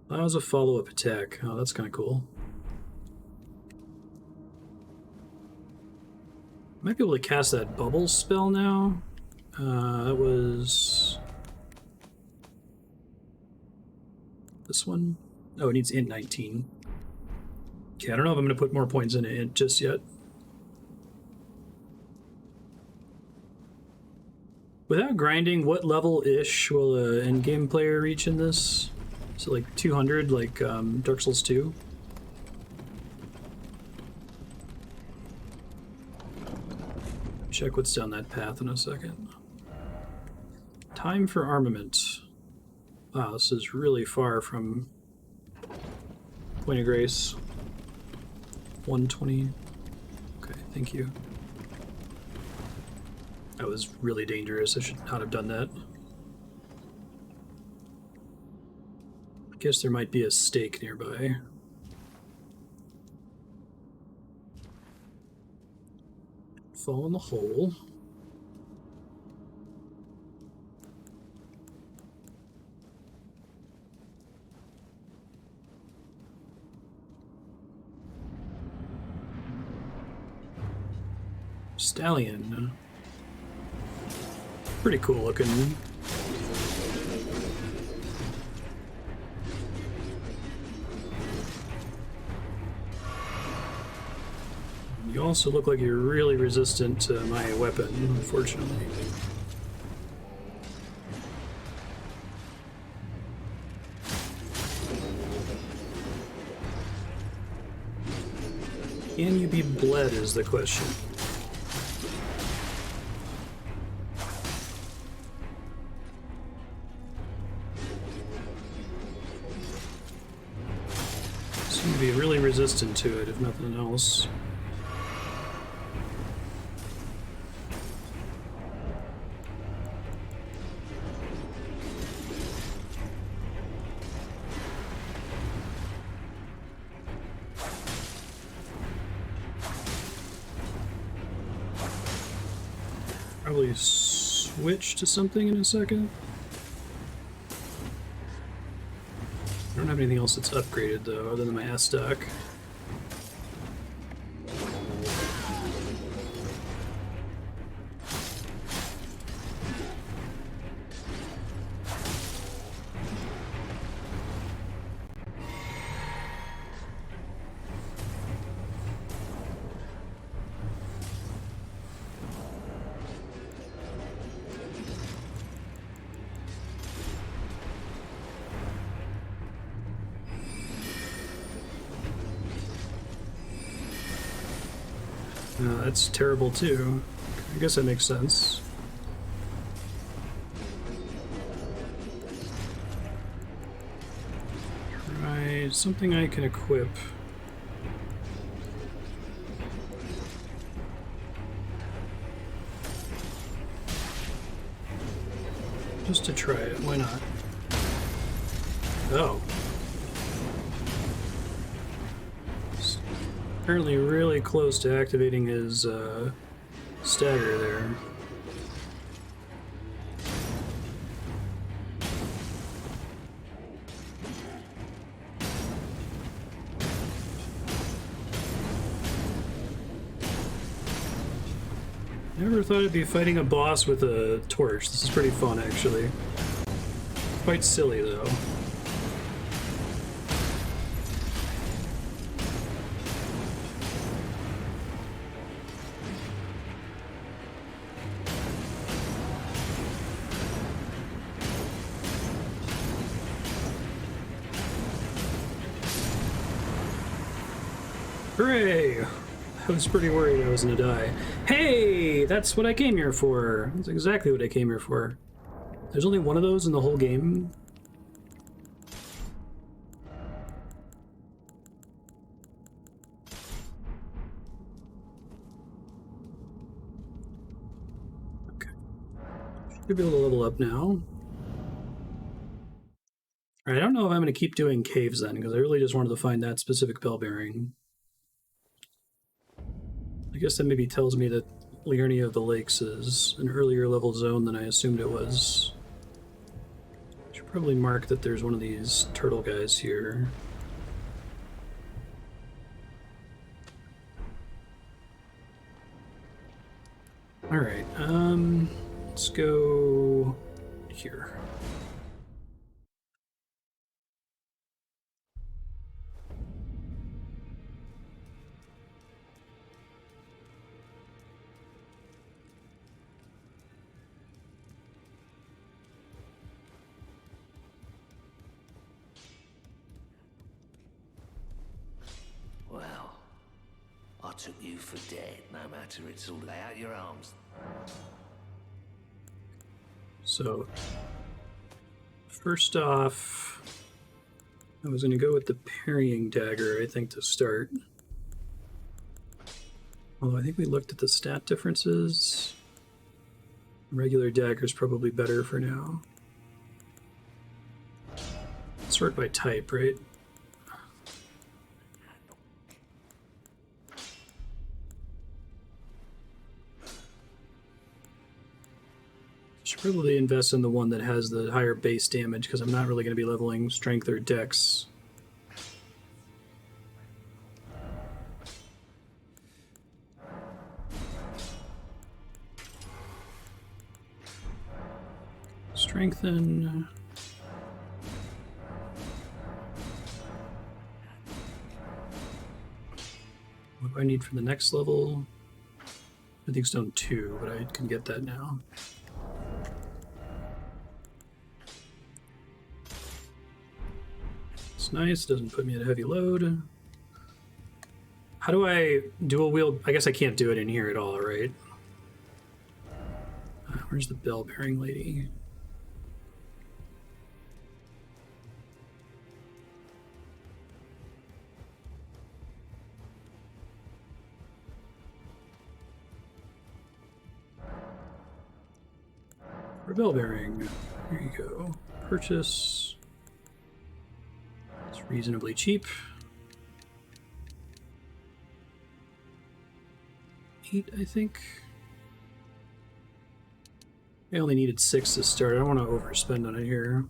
Allows a follow-up attack. Oh, that's kind of cool. Might be able to cast that bubble spell now. That was this one. Oh, it needs int 19. Okay, I don't know if I'm going to put more points in int just yet. Without grinding, what level-ish will an endgame player reach in this? Is it like 200, like Dark Souls 2? Check what's down that path in a second. Time for armament. Wow, this is really far from Point of Grace. 120. Okay, thank you. That was really dangerous. I should not have done that. I guess there might be a stake nearby. Fall in the hole. Stallion. Pretty cool looking. You also look like you're really resistant to my weapon, unfortunately. Can you be bled is the question. Seem to be really resistant to it, if nothing else. Probably switch to something in a second. I don't have anything else that's upgraded though, other than my S-Stock. That's terrible too. I guess that makes sense. Right, something I can equip. Just to try it, why not? Oh. Apparently really close to activating his stagger there. Never thought I'd be fighting a boss with a torch. This is pretty fun, actually. Quite silly, though. Hooray! I was pretty worried I was gonna die. Hey! That's what I came here for! That's exactly what I came here for. There's only one of those in the whole game. Okay. Should be able to level up now. Alright, I don't know if I'm gonna keep doing caves then, because I really just wanted to find that specific bell bearing. I guess that maybe tells me that Liurnia of the Lakes is an earlier level zone than I assumed it was. I should probably mark that there's one of these turtle guys here. Alright, let's go here. I took you for dead, no matter it's all lay out your arms. So, first off, I was going to go with the parrying dagger, I think, to start. Although I think we looked at the stat differences. Regular dagger's probably better for now. Sort by type, right? Should probably invest in the one that has the higher base damage, because I'm not really going to be leveling strength or dex. Strengthen. What do I need for the next level? I think stone 2, but I can get that now. It's nice, doesn't put me at a heavy load. How do I dual wield? I guess I can't do it in here at all, right? Where's the bell bearing lady? For bell bearing, here you go. Purchase. It's reasonably cheap. 8, I think. I only needed 6 to start. I don't want to overspend on it here.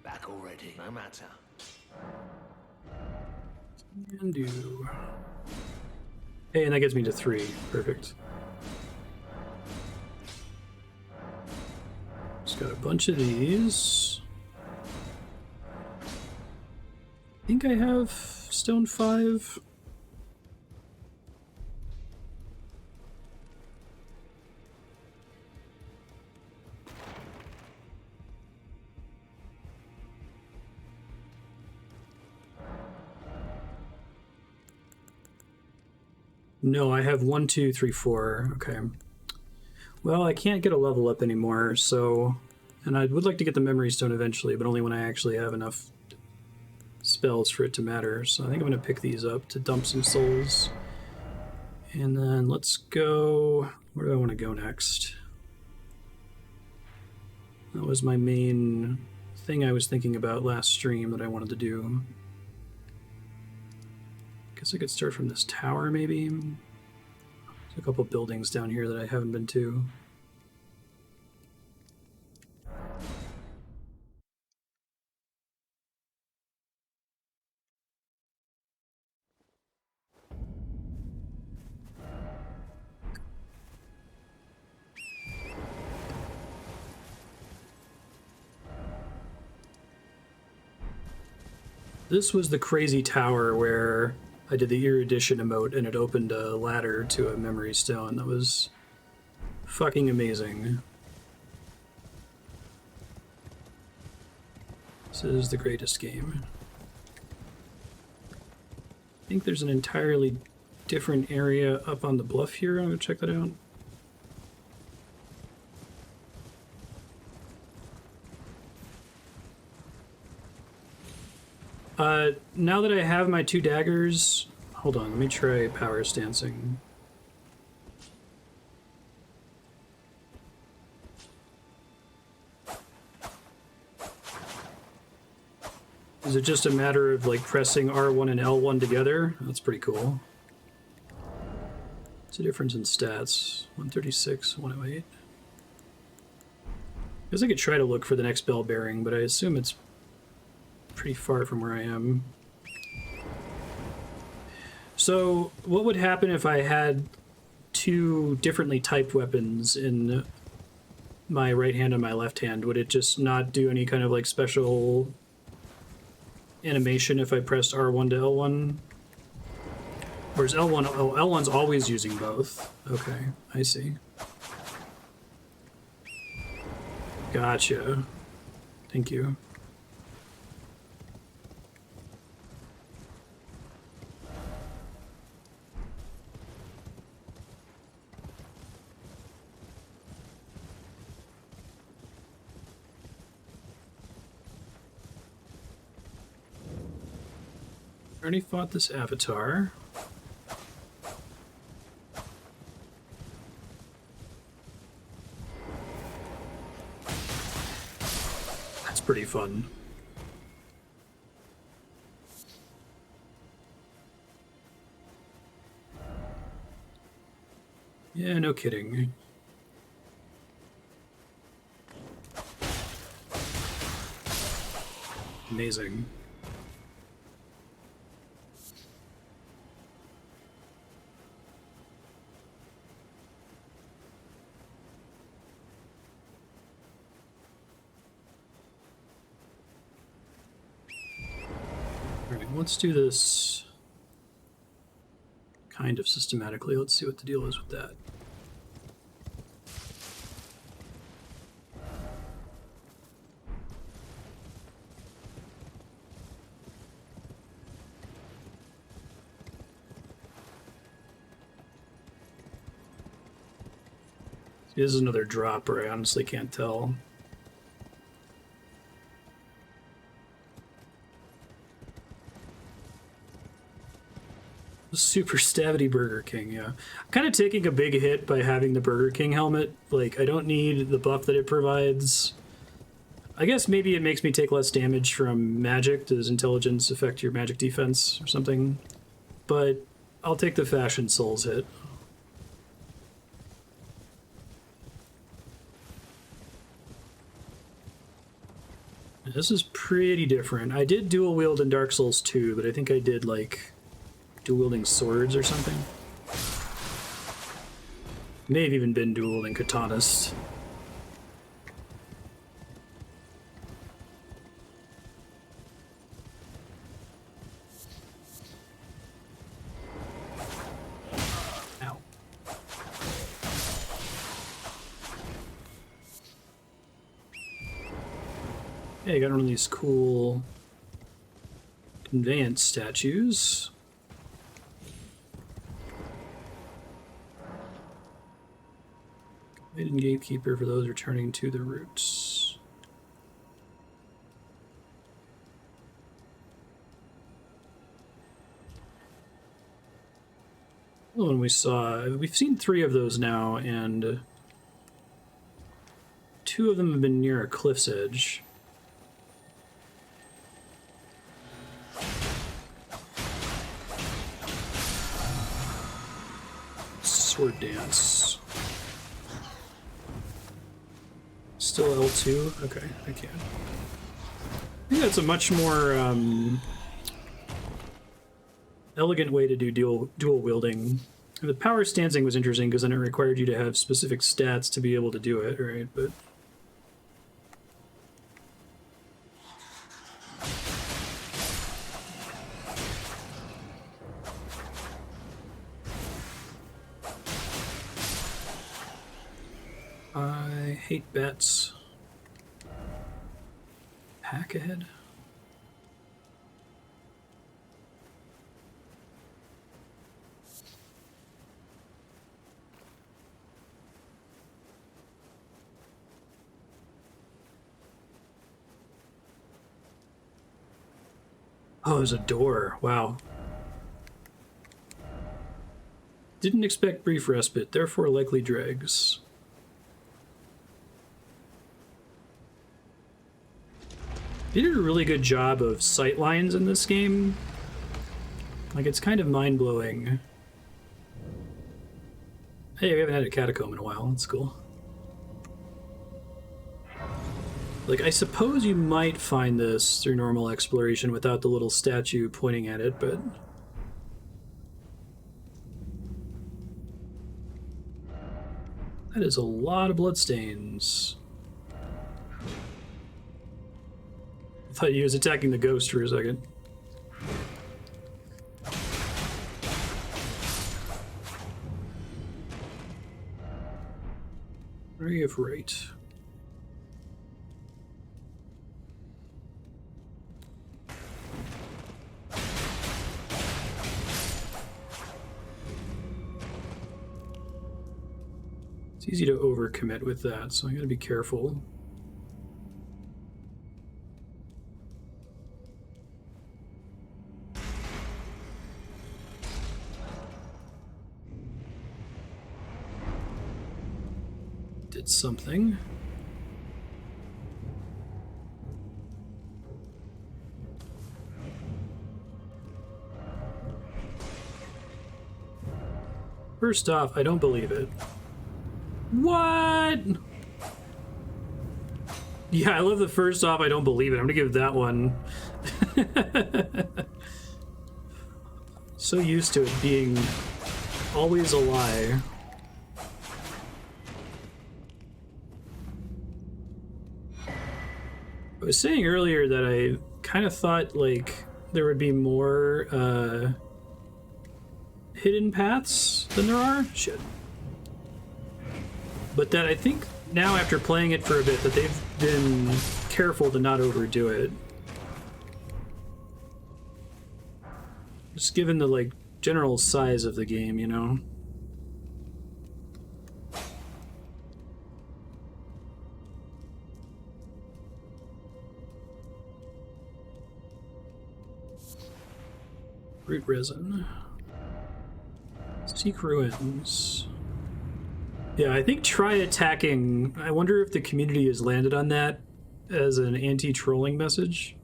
Back already, no matter. And do. Hey, and that gets me to 3. Perfect. Just got a bunch of these. I think I have stone 5. No, I have 1, 2, 3, 4. Okay. Well, I can't get a level up anymore, so... And I would like to get the Memory Stone eventually, but only when I actually have enough spells for it to matter. So I think I'm going to pick these up to dump some souls. And then let's go... Where do I want to go next? That was my main thing I was thinking about last stream that I wanted to do. Guess I could start from this tower, maybe. There's a couple buildings down here that I haven't been to. This was the crazy tower where I did the erudition emote and it opened a ladder to a memory stone. That was fucking amazing. This is the greatest game. I think there's an entirely different area up on the bluff here. I'm gonna check that out. Now that I have my 2 daggers, hold on, let me try power stancing. Is it just a matter of like pressing R1 and L1 together? That's pretty cool. What's the difference in stats? 136, 108. I guess I could try to look for the next bell bearing, but I assume it's pretty far from where I am. So what would happen if I had 2 differently typed weapons in my right hand and my left hand? Would it just not do any kind of like special animation if I pressed R1 to L1? Or is L1... Oh, L1's always using both. Okay, I see. Gotcha. Thank you. Already fought this avatar. That's pretty fun. Yeah, no kidding. Amazing. Let's do this kind of systematically. Let's see what the deal is with that. See, this is another dropper. I honestly can't tell. Super stabby Burger King, yeah. I'm kind of taking a big hit by having the Burger King helmet. Like, I don't need the buff that it provides. I guess maybe it makes me take less damage from magic. Does intelligence affect your magic defense or something? But I'll take the Fashion Souls hit. This is pretty different. I did dual wield in Dark Souls 2, but I think I did, like, dual-wielding swords or something. May have even been dual-wielding katanas. Ow. Hey, I got one of these cool conveyance statues. Hidden Gatekeeper for those returning to the roots. The one we saw, we've seen 3 of those now, and 2 of them have been near a cliff's edge. Sword dance. Still L2? Okay, I can. I think that's a much more elegant way to do dual wielding. The power stancing was interesting because then it required you to have specific stats to be able to do it, right? But Hate bats. Pack ahead. Oh, there's a door. Wow. Didn't expect brief respite, therefore likely dregs. They did a really good job of sight lines in this game. Like, it's kind of mind-blowing. Hey, we haven't had a catacomb in a while. That's cool. Like, I suppose you might find this through normal exploration without the little statue pointing at it, but... that is a lot of bloodstains. I thought he was attacking the ghost for a second. Ray of Right. It's easy to overcommit with that, so I gotta be careful. Did something. First off, I don't believe it. What? Yeah, I love the first off, I don't believe it. I'm gonna give that one. So used to it being always a lie. I was saying earlier that I kind of thought, like, there would be more, hidden paths than there are. Shit. But that I think now, after playing it for a bit, that they've been careful to not overdo it. Just given the, like, general size of the game, you know? Root resin. Seek ruins. Yeah, I think try attacking. I wonder if the community has landed on that as an anti-trolling message.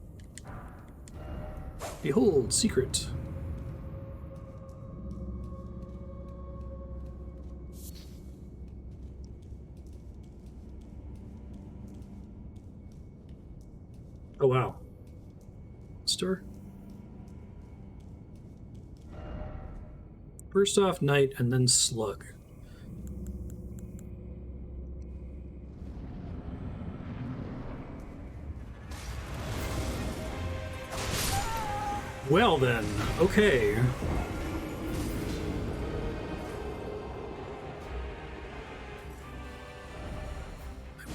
Behold, secret. Oh, wow. Store. First off, knight, and then slug. Well then, okay. I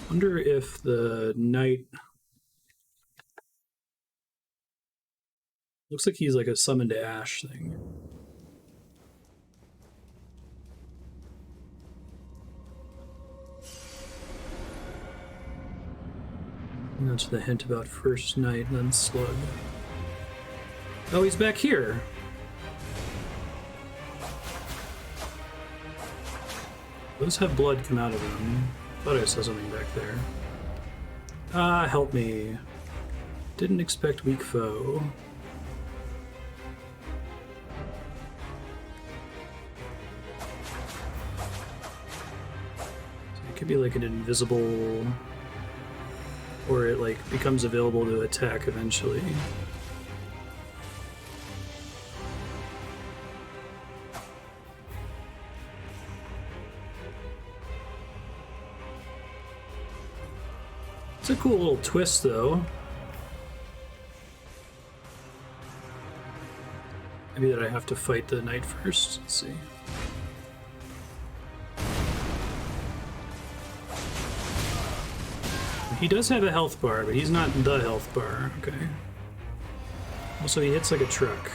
wonder if the knight... looks like he's like a summon to ash thing. And that's the hint about first knight and then slug. Oh, he's back here. Those have blood come out of them. Thought I saw something back there. Ah, help me. Didn't expect weak foe. So it could be like an invisible... or it like becomes available to attack eventually. It's a cool little twist, though. Maybe that I have to fight the knight first. Let's see. He does have a health bar, but he's not the health bar. Okay. Also, he hits like a truck.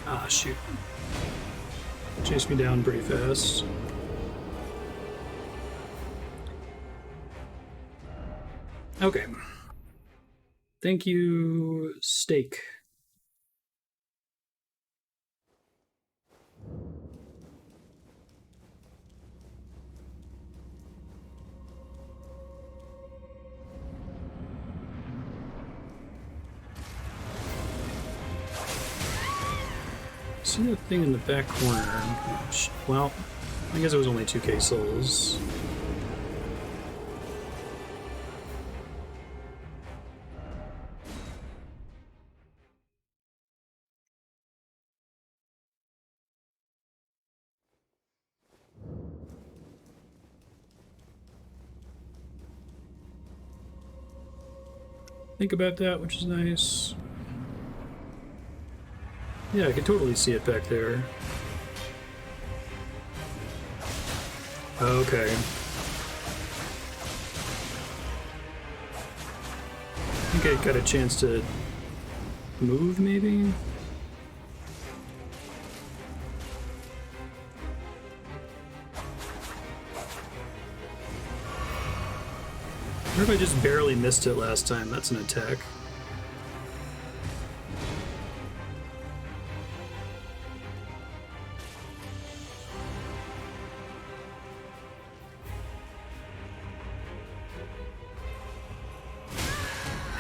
Ah, shoot. Chased me down pretty fast. Okay. Thank you, steak. See that thing in the back corner? Well, I guess it was only 2k souls. Think about that, which is nice. Yeah, I can totally see it back there. Okay. I think I got a chance to move, maybe? I wonder if I just barely missed it last time. That's an attack.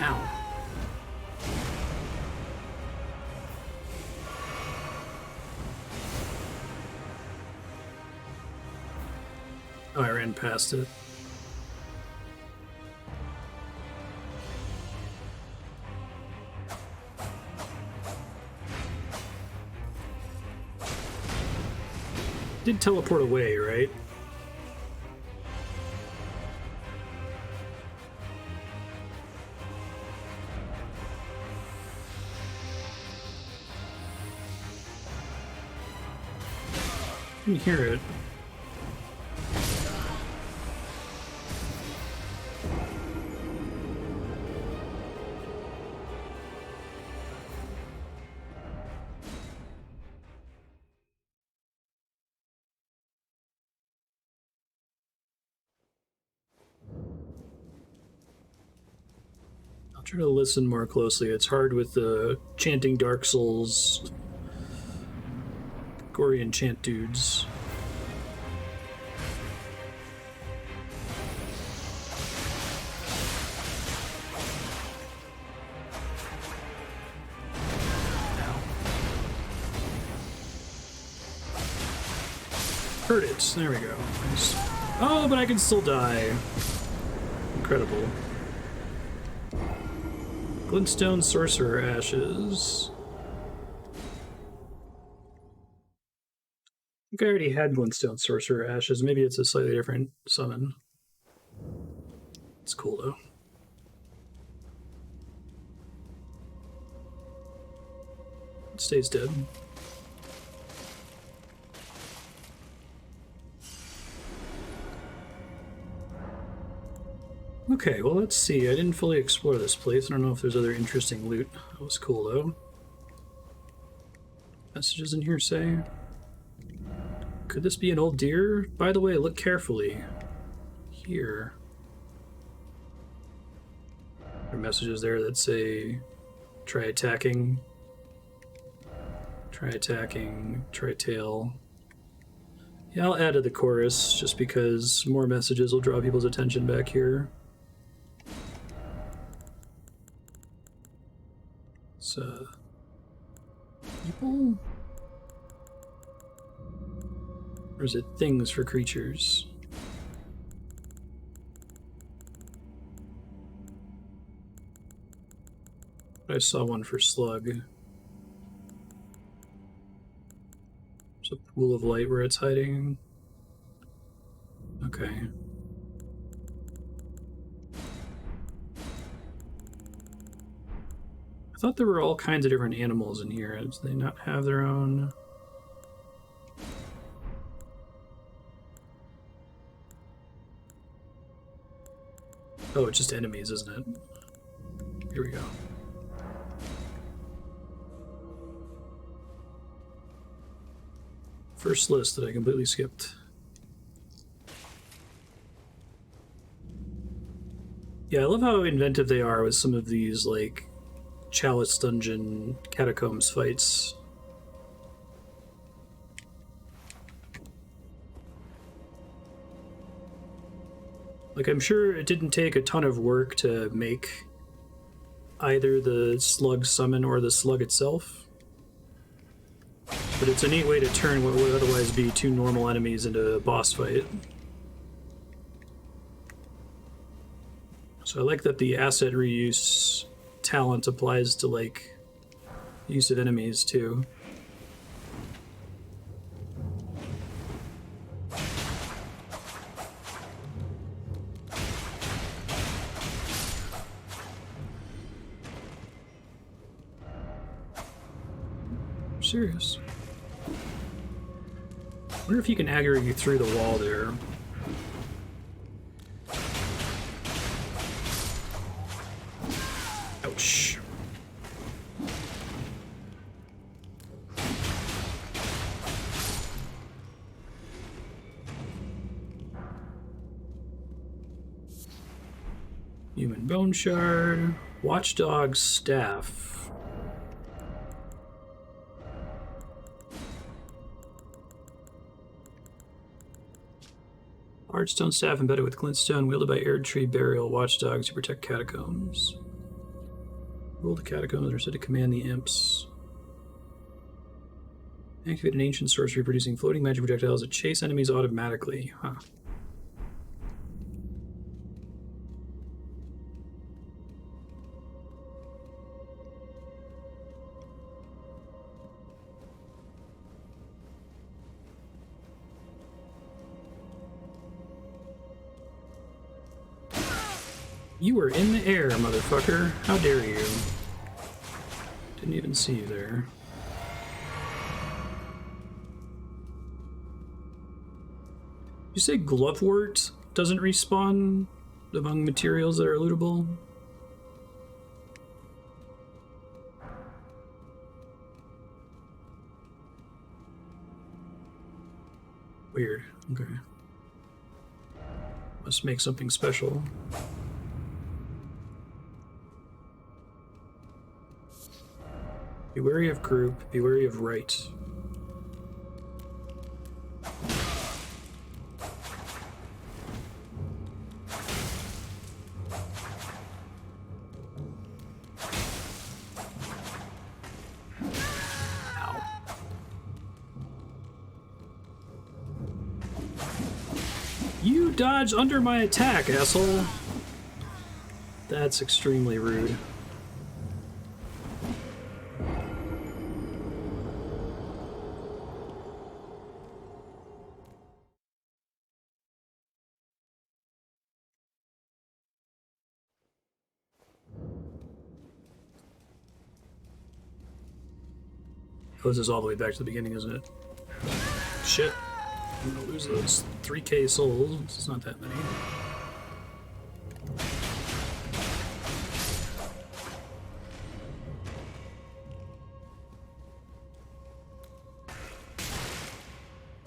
Ow. Oh, I ran past it. Did teleport away, right? I can hear it. I'll try to listen more closely. It's hard with the chanting Dark Souls Corian chant dudes. Ow. Heard it. There we go. Nice. Oh, but I can still die. Incredible. Glintstone Sorcerer Ashes. I think I already had Glintstone Sorcerer Ashes. Maybe it's a slightly different summon. It's cool though. It stays dead. Okay, well, let's see. I didn't fully explore this place. I don't know if there's other interesting loot. That was cool, though. Messages in here say... Could this be an old deer? By the way, look carefully. Here. There are messages there that say... Try attacking. Try attacking. Try tail. Yeah, I'll add to the chorus, just because more messages will draw people's attention back here. People? Or is it things for creatures? I saw one for slug. There's a pool of light where it's hiding. thought there were all kinds of different animals in here. Do they not have their own? Oh, it's just enemies, isn't it? Here we go. First list that I completely skipped. Yeah, I love how inventive they are with some of these, like, Chalice Dungeon Catacombs fights. Like, I'm sure it didn't take a ton of work to make either the slug summon or the slug itself. But it's a neat way to turn what would otherwise be two normal enemies into a boss fight. So I like that the asset reuse talent applies to, like, use of enemies too. Serious. Wonder if you can aggro you through the wall there. Ouch. Human bone shard. Watchdog staff. Hardstone staff embedded with glintstone, wielded by Erdtree burial watchdogs to protect catacombs. Rule the catacombs are said to command the imps. Activate an ancient sorcery producing floating magic projectiles that chase enemies automatically. Huh. You were in the air, motherfucker. How dare you? Didn't even see you there. You say glovewort doesn't respawn among materials that are lootable? Weird. Okay. Must make something special. Be wary of group, be wary of right. Ow. You dodged under my attack, asshole. That's extremely rude. Oh, this is all the way back to the beginning, isn't it? Shit. I'm gonna lose those 3k souls. It's not that many.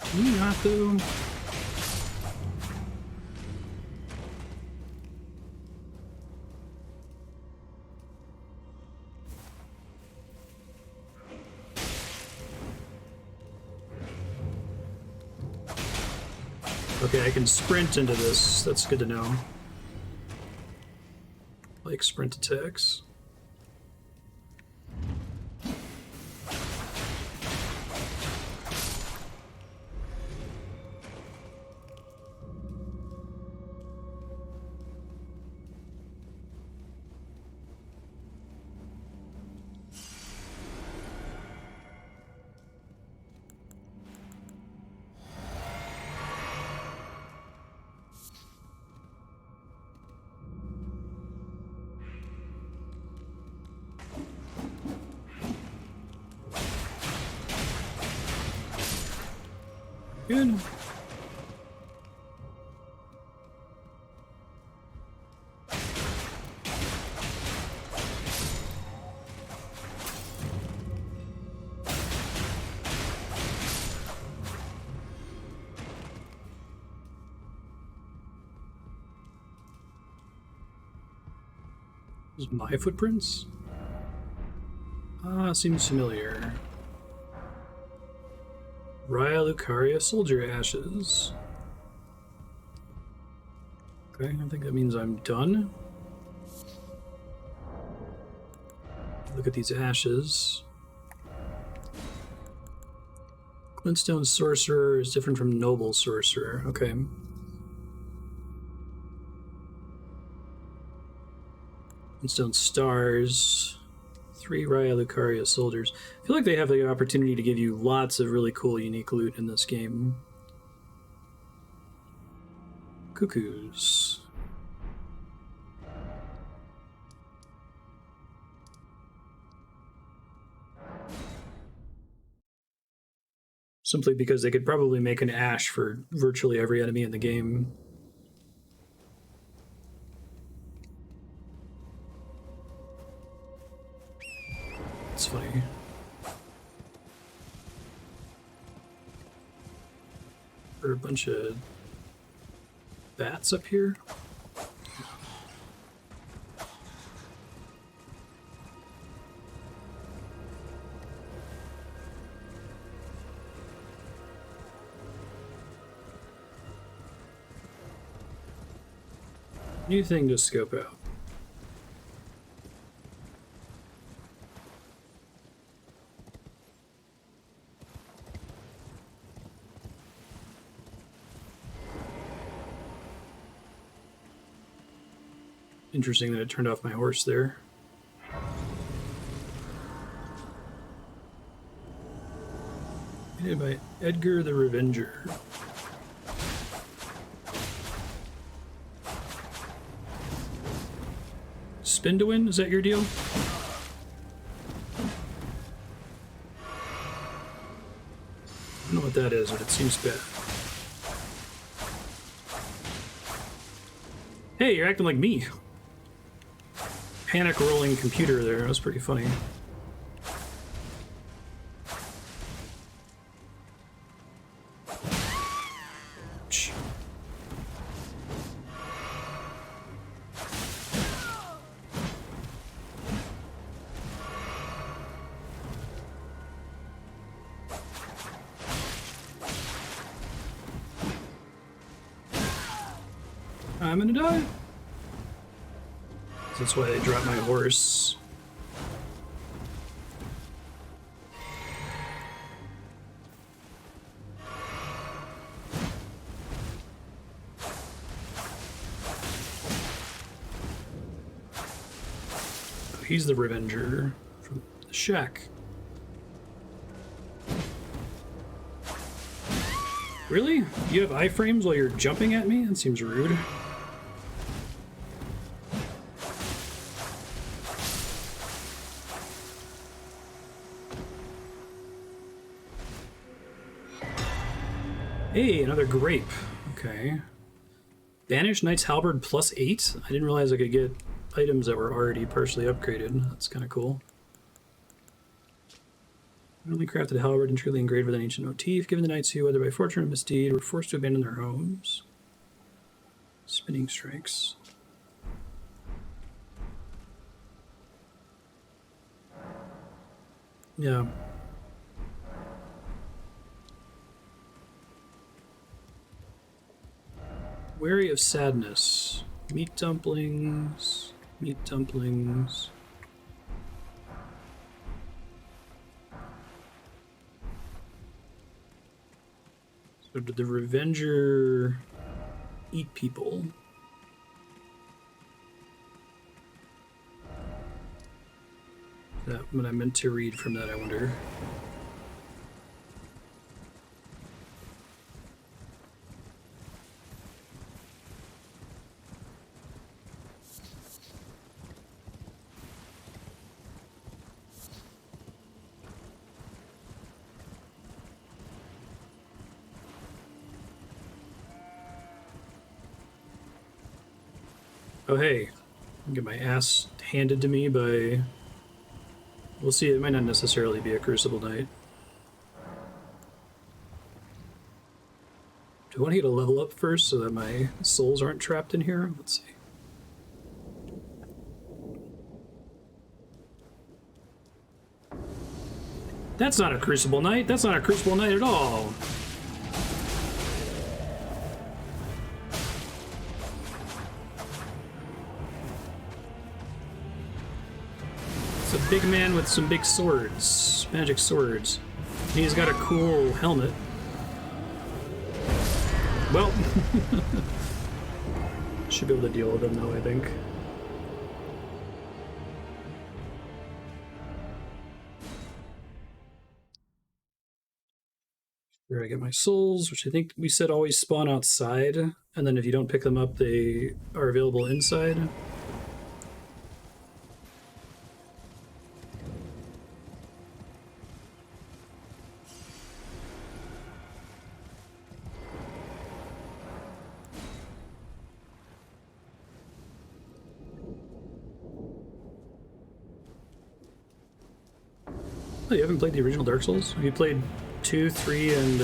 Can you not, though? Okay, I can sprint into this. That's good to know. Like sprint attacks. Good. Those my footprints? Ah, seems familiar. Raya Lucaria soldier ashes. Okay, I think that means I'm done. Look at these ashes. Glintstone sorcerer is different from noble sorcerer. Okay. Glintstone stars. 3 Raya Lucaria soldiers. I feel like they have the opportunity to give you lots of really cool, unique loot in this game. Cuckoos. Simply because they could probably make an ash for virtually every enemy in the game. It's funny. There are a bunch of bats up here. New thing to scope out. Interesting that it turned off my horse there. Made by Edgar the Revenger. Spin to win? Is that your deal? I don't know what that is, but it seems bad. Hey, you're acting like me. Panic rolling computer there. That was pretty funny. I'm gonna die. That's why they dropped my horse. Oh, he's the Revenger from the shack. Really? You have iframes while you're jumping at me? That seems rude. Hey, another grape. Okay. Banished Knight's Halberd +8? I didn't realize I could get items that were already partially upgraded. That's kind of cool. Only crafted halberd and truly engraved with an ancient motif, given the knights who, whether by fortune or misdeed, were forced to abandon their homes. Spinning strikes. Yeah. Wary of sadness. Meat dumplings. Meat dumplings. So did the Revenger eat people? Is that what I meant to read from that, I wonder? Oh, hey. Get my ass handed to me by... We'll see, it might not necessarily be a Crucible Knight. Do I want to get a level up first so that my souls aren't trapped in here? Let's see. That's not a Crucible Knight. That's not a Crucible Knight at all. It's a big man with some big swords. Magic swords. He's got a cool helmet. Well, should be able to deal with him though, I think. Where I get my souls, which I think we said always spawn outside, and then if you don't pick them up, they are available inside. Oh, you haven't played the original Dark Souls? Have you played 2, 3, and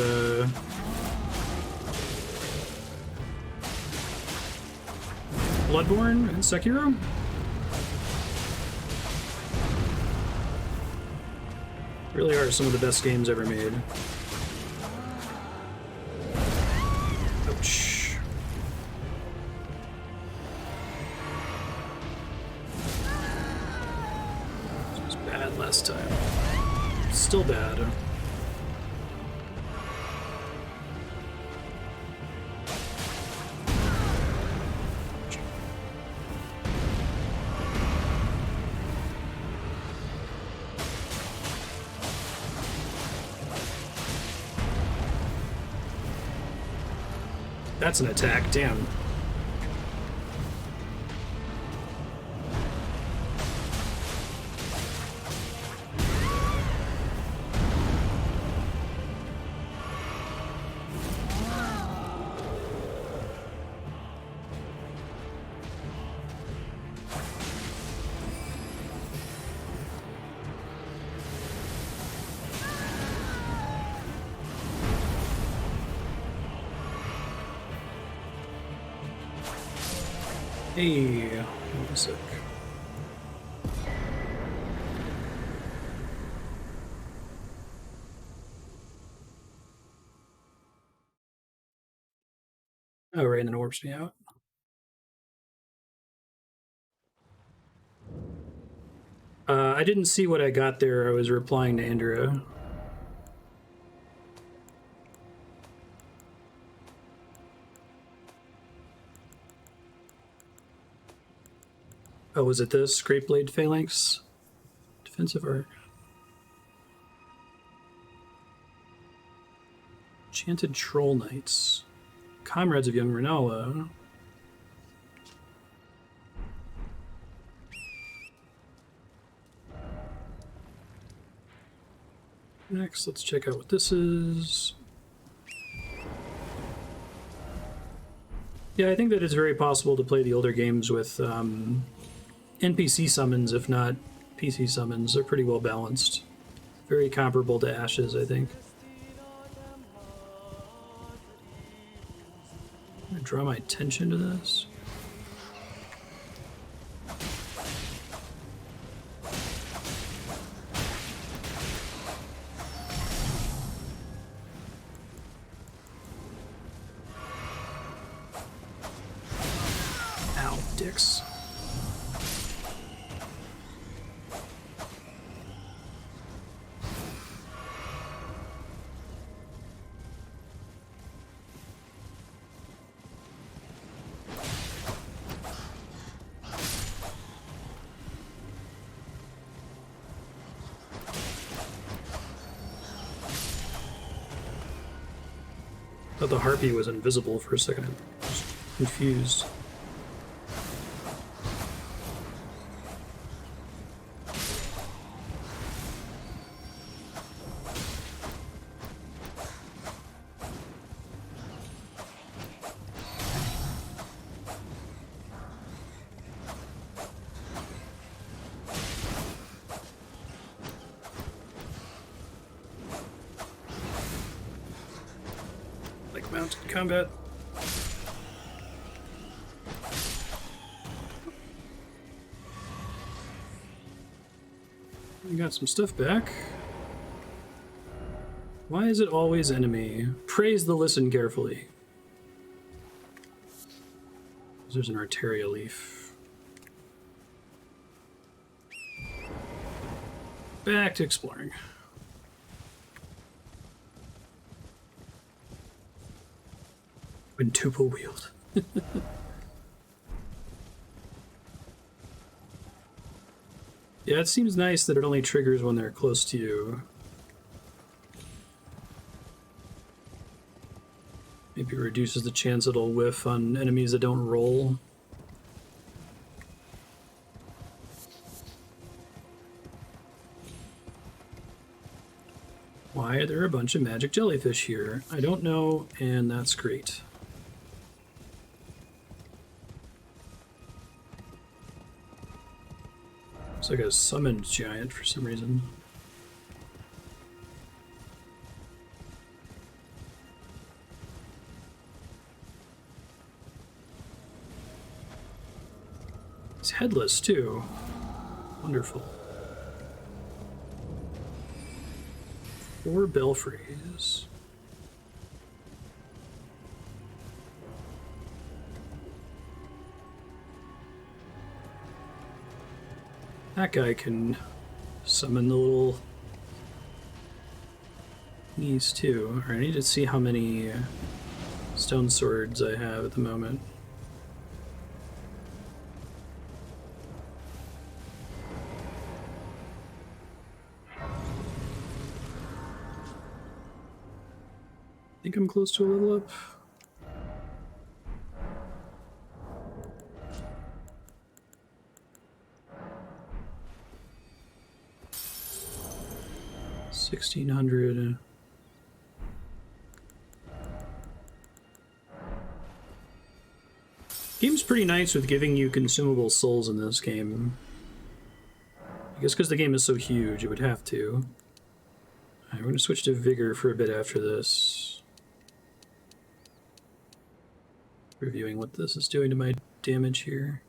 Bloodborne and Sekiro? Really are some of the best games ever made. Ouch. This was bad last time. Still bad. That's an attack, damn. Hey, one sec. Oh, right, and then it warps me out. I didn't see what I got there. I was replying to Andrea. Oh, was it this? Great Blade Phalanx? Defensive arc. Enchanted Troll Knights. Comrades of Young Renala. Next, let's check out what this is. Yeah, I think that it's very possible to play the older games with NPC summons, if not PC summons. They're pretty well balanced. Very comparable to Ashes, I think. I'm gonna draw my attention to this. Ow, dicks. Thought the harpy was invisible for a second. I was confused. Mount combat. We got some stuff back. Why is it always enemy? Praise the listen carefully. There's an Arteria leaf. Back to exploring. Quintuple wield. Yeah, it seems nice that it only triggers when they're close to you. Maybe reduces the chance it'll whiff on enemies that don't roll. Why are there a bunch of magic jellyfish here? I don't know, and that's great. It's like a summoned giant for some reason. He's headless too. Wonderful. 4 Belfries. That guy can summon the little thingies too. Alright, I need to see how many stone swords I have at the moment. I think I'm close to a level up. $1,600. Game's pretty nice with giving you consumable souls in this game. I guess because the game is so huge, it would have to. Alright, we're going to switch to Vigor for a bit after this. Reviewing what this is doing to my damage here.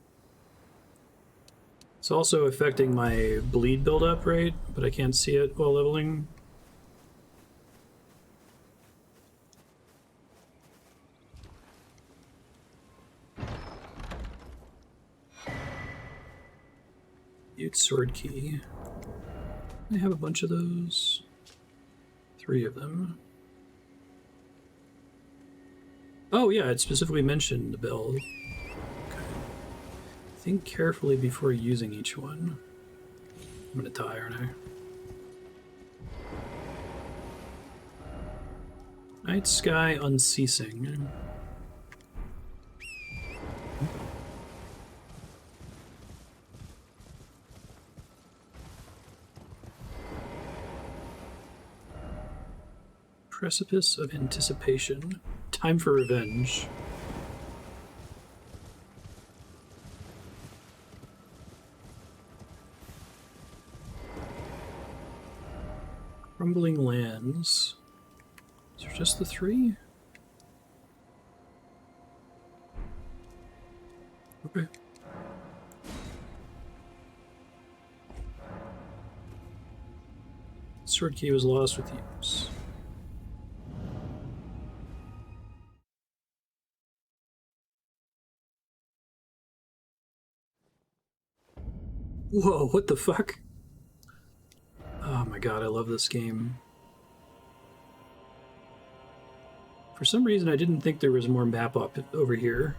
It's also affecting my bleed buildup, right? But I can't see it while leveling. Mute sword key. I have a bunch of those. 3 of them. Oh yeah, it specifically mentioned the bell. Okay. Think carefully before using each one. I'm gonna die, aren't I? Night sky unceasing. Precipice of anticipation. Time for revenge. Crumbling lands. Is there just the 3? Okay. Sword key was lost with use. Whoa, what the fuck? Oh my god, I love this game. For some reason, I didn't think there was more map up over here.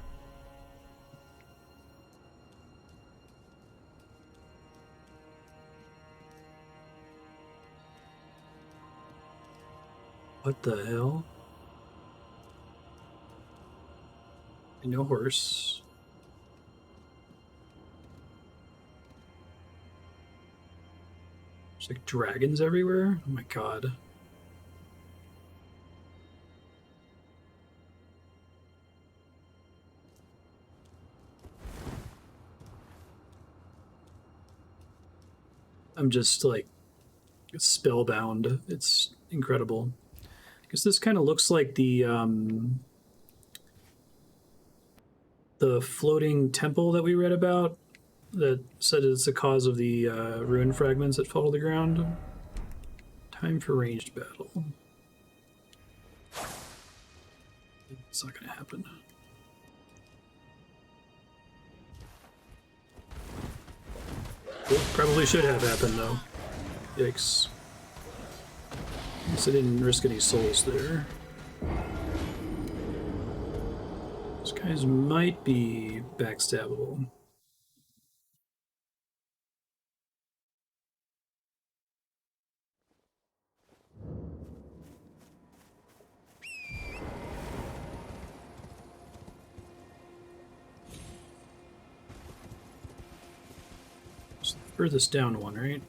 What the hell? No horse. There's like dragons everywhere? Oh my god. I'm just like spellbound. It's incredible. Because this kind of looks like the floating temple that we read about that said it's the cause of the ruin fragments that fall to the ground. Time for ranged battle. It's not going to happen. It probably should have happened, though. Yikes. I guess I didn't risk any souls there. These guys might be backstabbable. It's the furthest down one, right?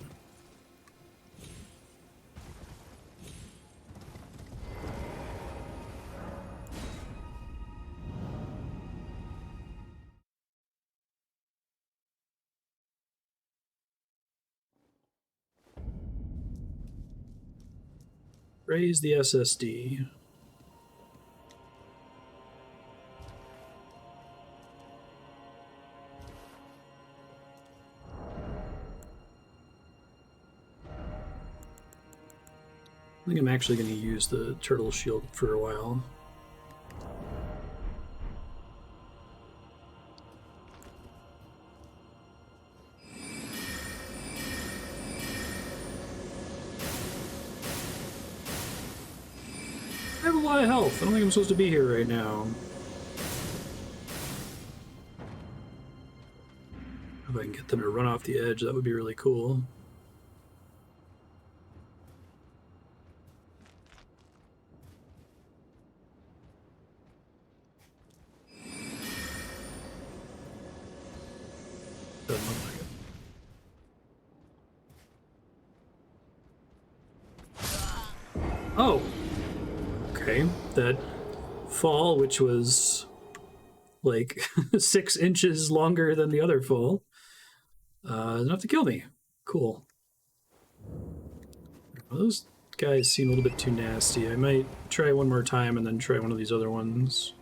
Raise the SSD. I think I'm actually going to use the turtle shield for a while. I have a lot of health. I don't think I'm supposed to be here right now. If I can get them to run off the edge, that would be really cool. Doesn't look like it. Oh! Okay, that fall, which was like 6 inches longer than the other fall, enough to kill me. Cool. Well, those guys seem a little bit too nasty. I might try one more time and then try one of these other ones.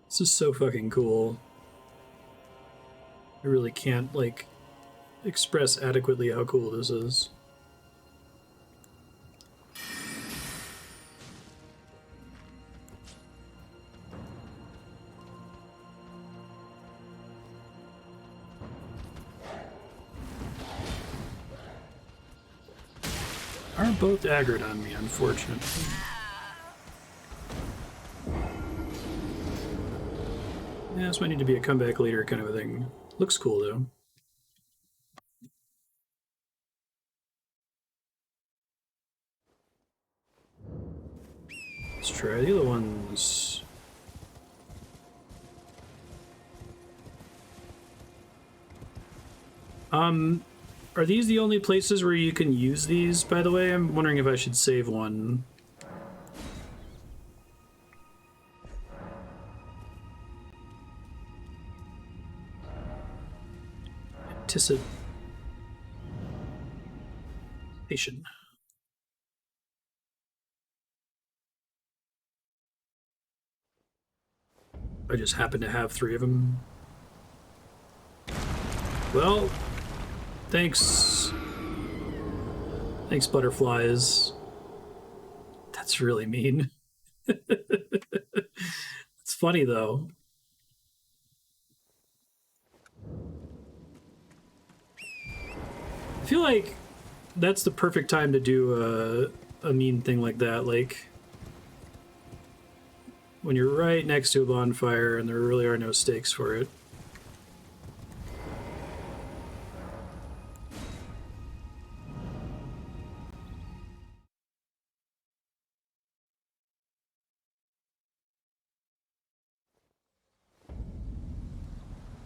This is so fucking cool. I really can't, like, express adequately how cool this is. Are both aggroed on me, unfortunately. Yeah, this might need to be a comeback later kind of a thing. Looks cool, though. Let's try the other ones. Are these the only places where you can use these, by the way? I'm wondering if I should save one. Anticipation. I just happen to have 3 of them. Well, thanks. Thanks, butterflies. That's really mean. It's funny, though. I feel like that's the perfect time to do a mean thing like that. Like, when you're right next to a bonfire and there really are no stakes for it.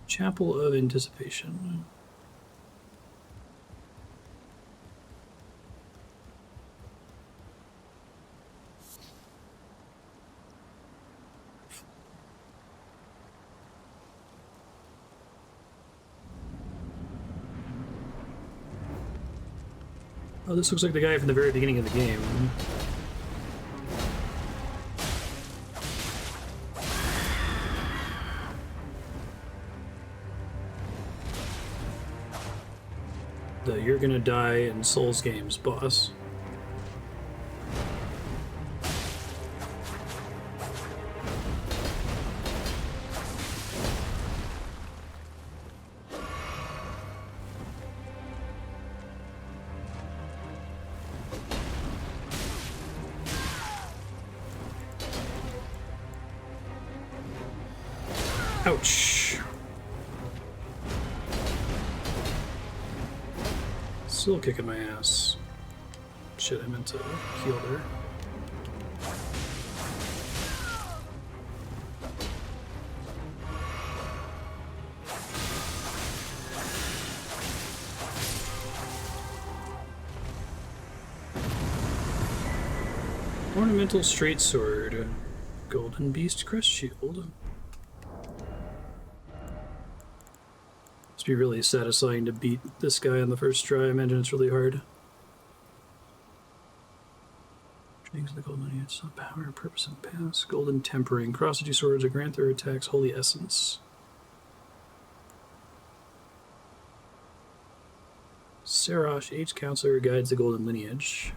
Chapel of Anticipation. Oh, this looks like the guy from the very beginning of the game. The You're Gonna Die in Souls games boss. Ouch. Still kicking my ass. Shit, I meant to heal there. Ornamental straight sword. Golden beast crest shield. Must be really satisfying to beat this guy on the first try. I imagine it's really hard. Trains the golden lineage, power, purpose, and pass. Golden tempering. Cross the two swords to grant their attacks holy essence. Sarash, age counselor, guides the golden lineage.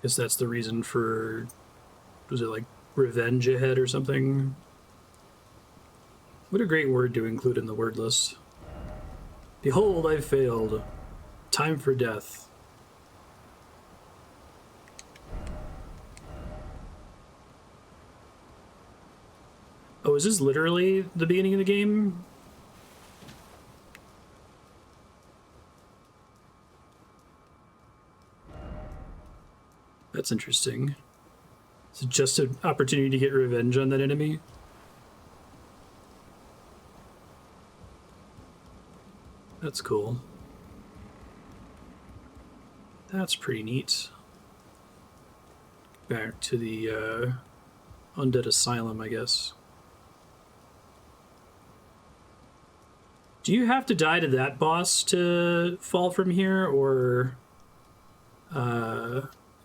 Guess that's the reason for, was it like revenge ahead or something? What a great word to include in the word list. Behold, I've failed. Time for death. Oh, is this literally the beginning of the game? That's interesting. Is it just an opportunity to get revenge on that enemy? That's cool. That's pretty neat. Back to the Undead Asylum, I guess. Do you have to die to that boss to fall from here, or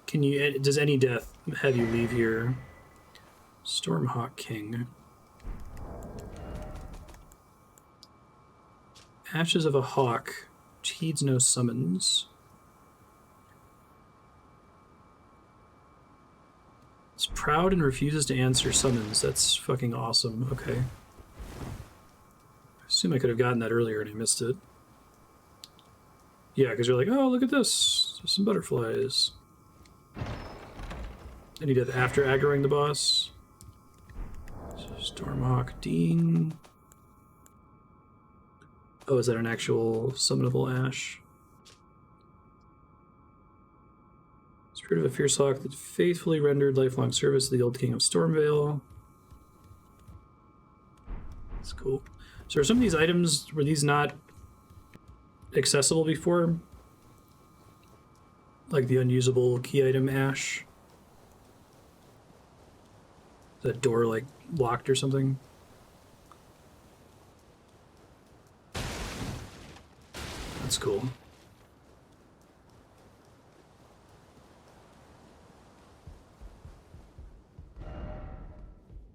can you? Does any death have you leave here? Stormhawk King. Ashes of a Hawk, which heeds no summons. It's proud and refuses to answer summons. That's fucking awesome. Okay. I assume I could have gotten that earlier and I missed it. Yeah, because you're like, oh, look at this. There's some butterflies. Any death after aggroing the boss. Stormhawk Dean. Oh, is that an actual summonable ash? Spirit of a fierce hawk that faithfully rendered lifelong service to the old king of Stormvale. That's cool. So are some of these items, were these not accessible before? Like the unusable key item ash? Is that door like locked or something? That's cool.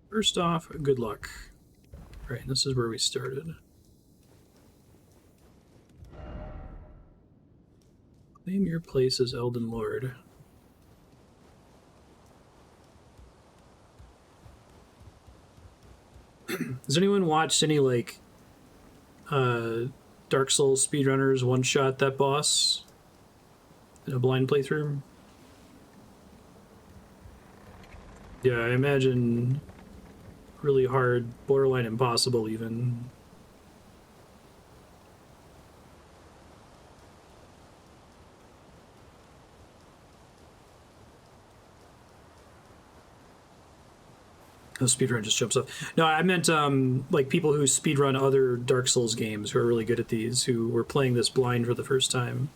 First off, good luck. Right, this is where we started. Claim your place as Elden Lord. Has anyone watched any, like, Dark Souls speedrunners one-shot that boss in a blind playthrough? Yeah, I imagine really hard, borderline impossible even. The speedrun just jumps up. No, I meant like people who speedrun other Dark Souls games who are really good at these, who were playing this blind for the first time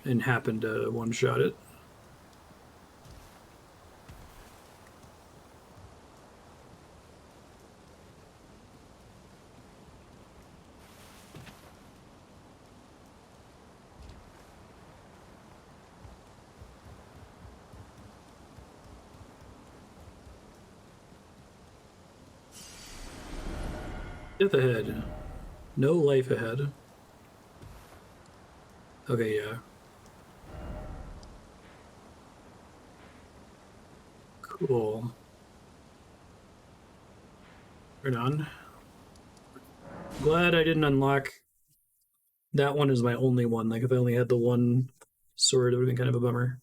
and happened to one-shot it. Death ahead. No life ahead. Okay, yeah. Cool. Right on. Glad I didn't unlock that one as my only one. Like, if I only had the one sword, it would have been kind of a bummer.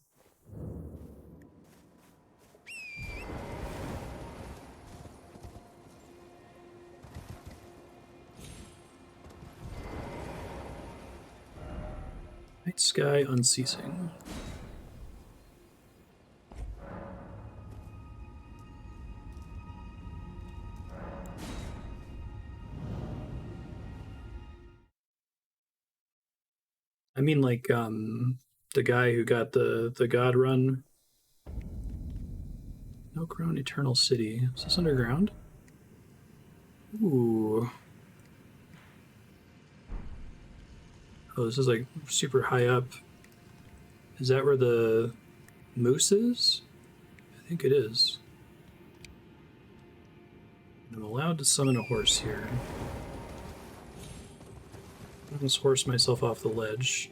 Night sky unceasing. I mean, like, the guy who got the God run. No Crown Eternal City. Is this underground? Ooh. Oh, this is like super high up. Is that where the moose is? I think it is. I'm allowed to summon a horse here. I'll just horse myself off the ledge.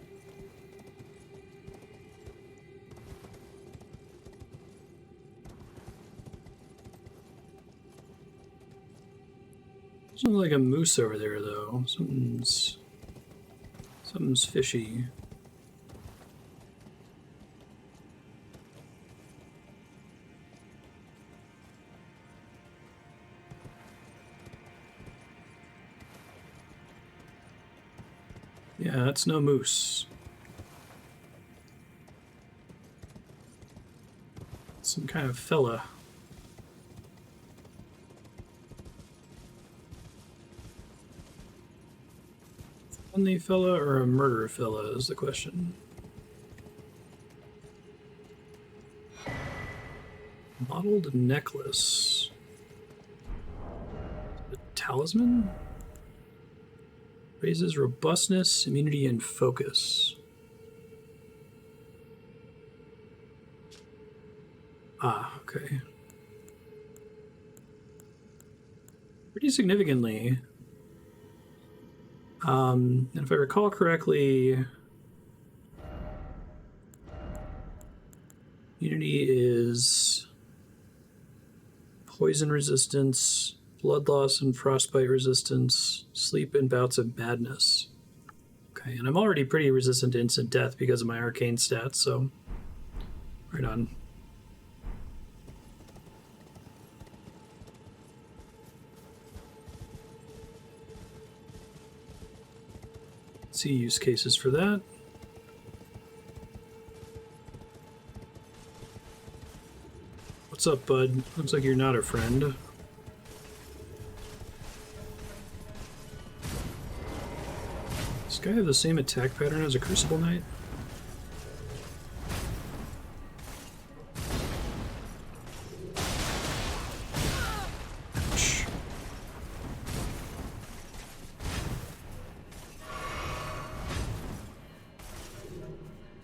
There's not like a moose over there, though. Something's fishy. Yeah, that's no moose. Some kind of fella. Friendly fella or a murder fella is the question. Mottled necklace. A talisman? Raises robustness, immunity, and focus. Ah, okay. Pretty significantly. And if I recall correctly, immunity is poison resistance, blood loss and frostbite resistance, sleep and bouts of madness. Okay, and I'm already pretty resistant to instant death because of my arcane stats, so right on. See use cases for that. What's up, bud? Looks like you're not a friend. Does this guy have the same attack pattern as a Crucible Knight? Ouch.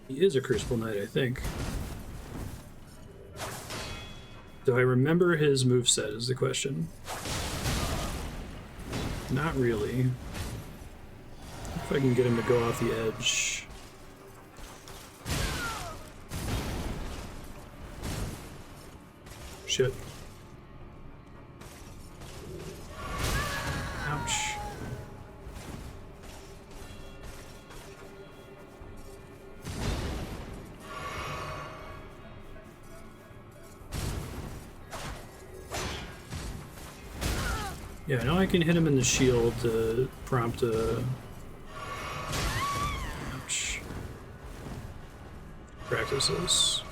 He is a Crucible Knight, I think. Do I remember his moveset is the question. Not really. If I can get him to go off the edge. Shit. Ouch. Yeah, now I can hit him in the shield to prompt a... Ouch. Practice this.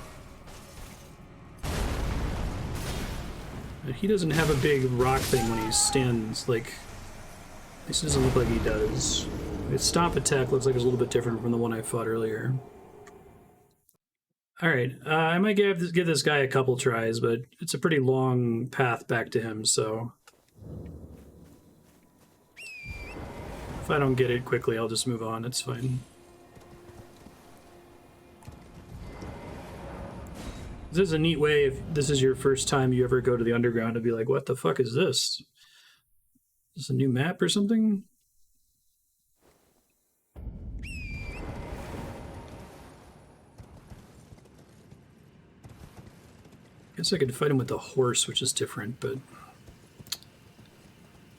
He doesn't have a big rock thing when he stands, like... This doesn't look like he does. His stomp attack looks like it's a little bit different from the one I fought earlier. Alright, I might give this guy a couple tries, but it's a pretty long path back to him, so... If I don't get it quickly, I'll just move on, it's fine. This is a neat way, if this is your first time you ever go to the underground, to be like, what the fuck is this? Is this a new map or something? I guess I could fight him with the horse, which is different, but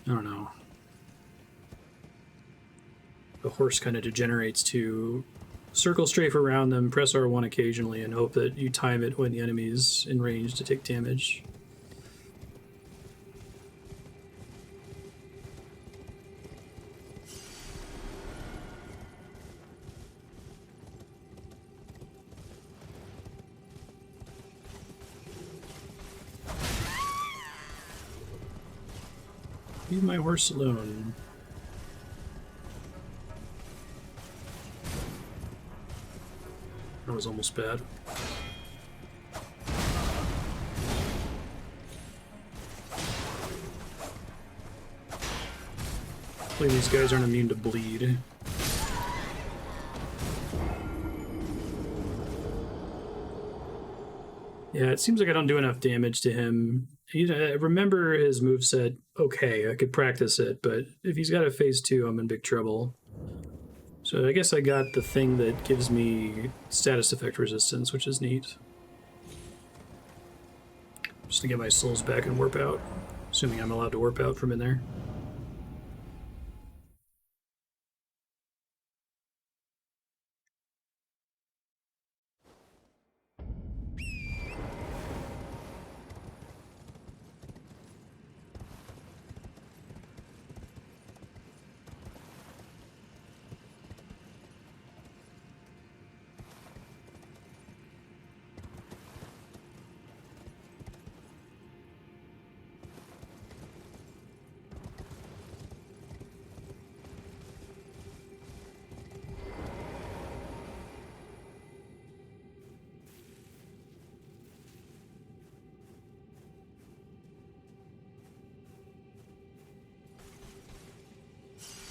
I don't know. The horse kind of degenerates to circle strafe around them, press R1 occasionally, and hope that you time it when the enemy's in range to take damage. Leave my horse alone. That was almost bad. Hopefully these guys aren't immune to bleed. Yeah, it seems like I don't do enough damage to him. I remember his moveset okay, I could practice it, but if he's got a phase 2, I'm in big trouble. So I guess I got the thing that gives me status effect resistance, which is neat. Just to get my souls back and warp out, assuming I'm allowed to warp out from in there.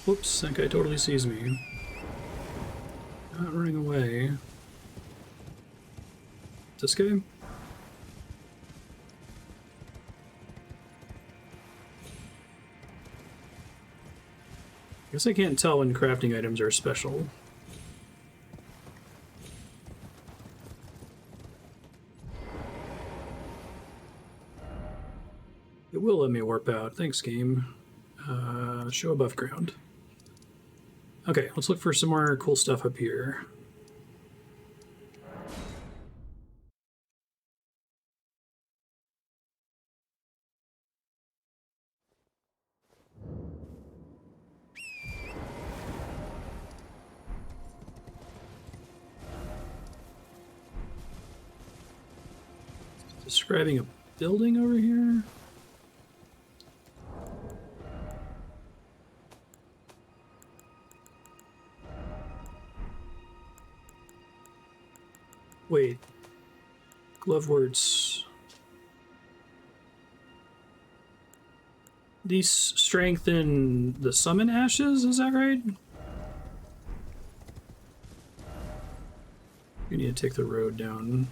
Whoops, that guy totally sees me. Not running away. This guy? Guess I can't tell when crafting items are special. It will let me warp out. Thanks, game. Show above ground. Okay, let's look for some more cool stuff up here. Describing a building over here? Wait, glove words. These strengthen the summon ashes, is that right? You need to take the road down.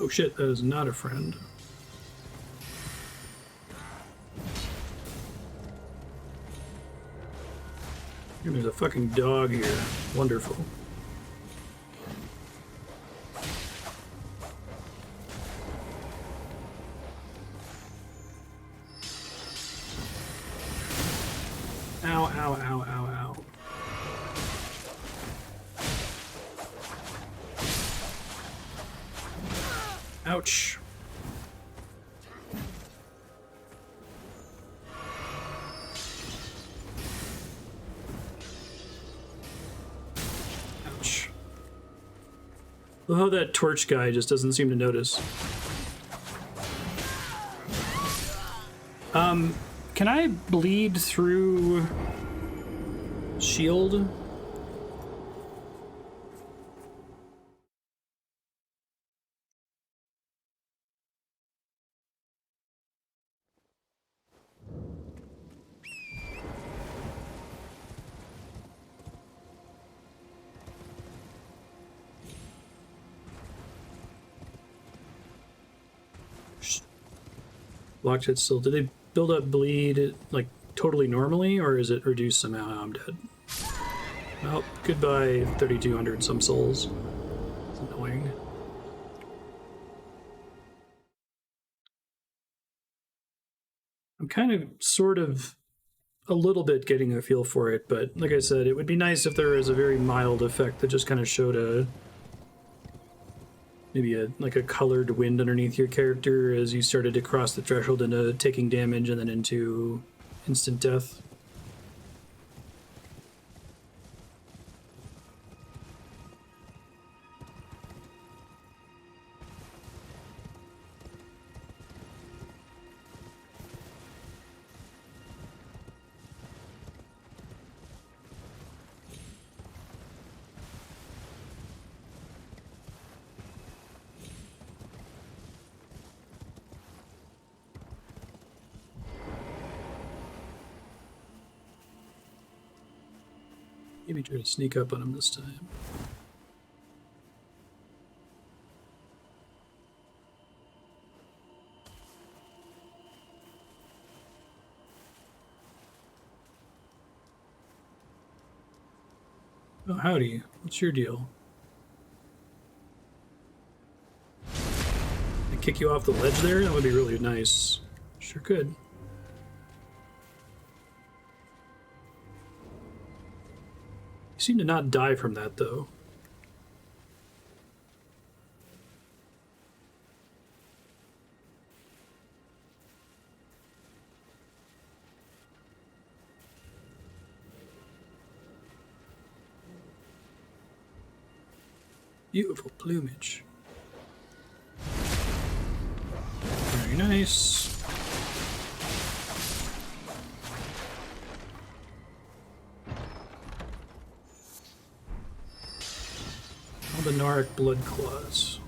Oh shit, that is not a friend. And there's a fucking dog here. Wonderful. Ow, ow, ow, ow, ow. Ouch. Ouch. Oh, that torch guy just doesn't seem to notice. Can I bleed through shield? Locked hit still. Did they build up bleed like totally normally, or is it reduced somehow? I'm dead. Well, goodbye 3,200 some souls. It's annoying. I'm kind of sort of a little bit getting a feel for it, but like I said, it would be nice if there was a very mild effect that just kind of showed a maybe like a colored wind underneath your character as you started to cross the threshold into taking damage and then into instant death. Maybe try to sneak up on him this time. Oh, howdy. What's your deal? I kick you off the ledge there? That would be really nice. Sure could. You seem to not die from that, though. Beautiful plumage. Very nice. Albinaric blood claws.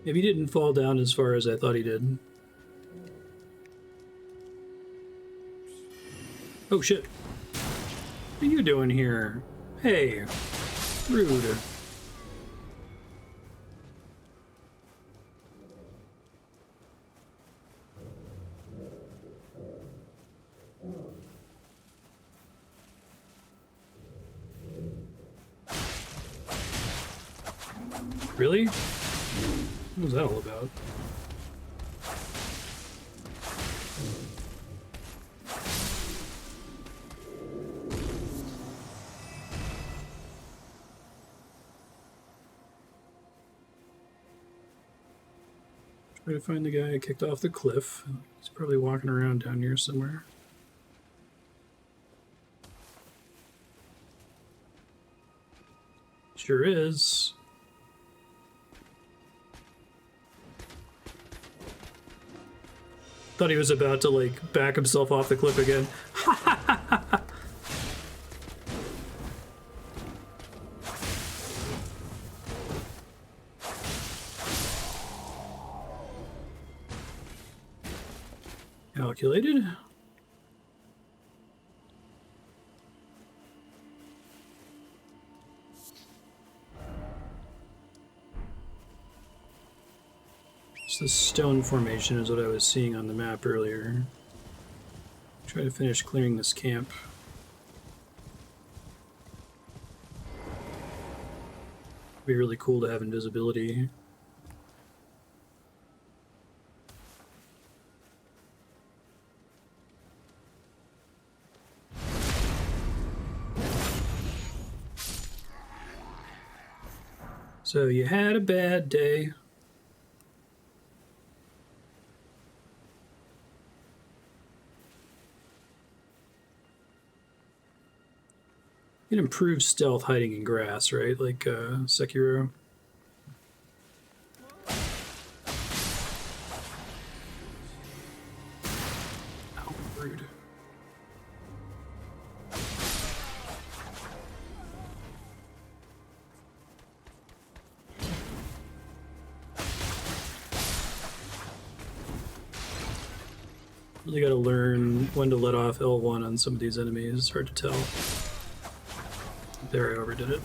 Maybe he didn't fall down as far as I thought he did. Oh shit. What are you doing here? Hey. Rude. Really? What was that all about? Try to find the guy I kicked off the cliff. He's probably walking around down here somewhere. Sure is. Thought he was about to, like, back himself off the cliff again. Calculated. So this stone formation is what I was seeing on the map earlier. Try to finish clearing this camp. Be really cool to have invisibility. So you had a bad day. You can improve stealth hiding in grass, right? Like Sekiro. Oh, rude. Really got to learn when to let off L1 on some of these enemies. It's hard to tell. There, I overdid it.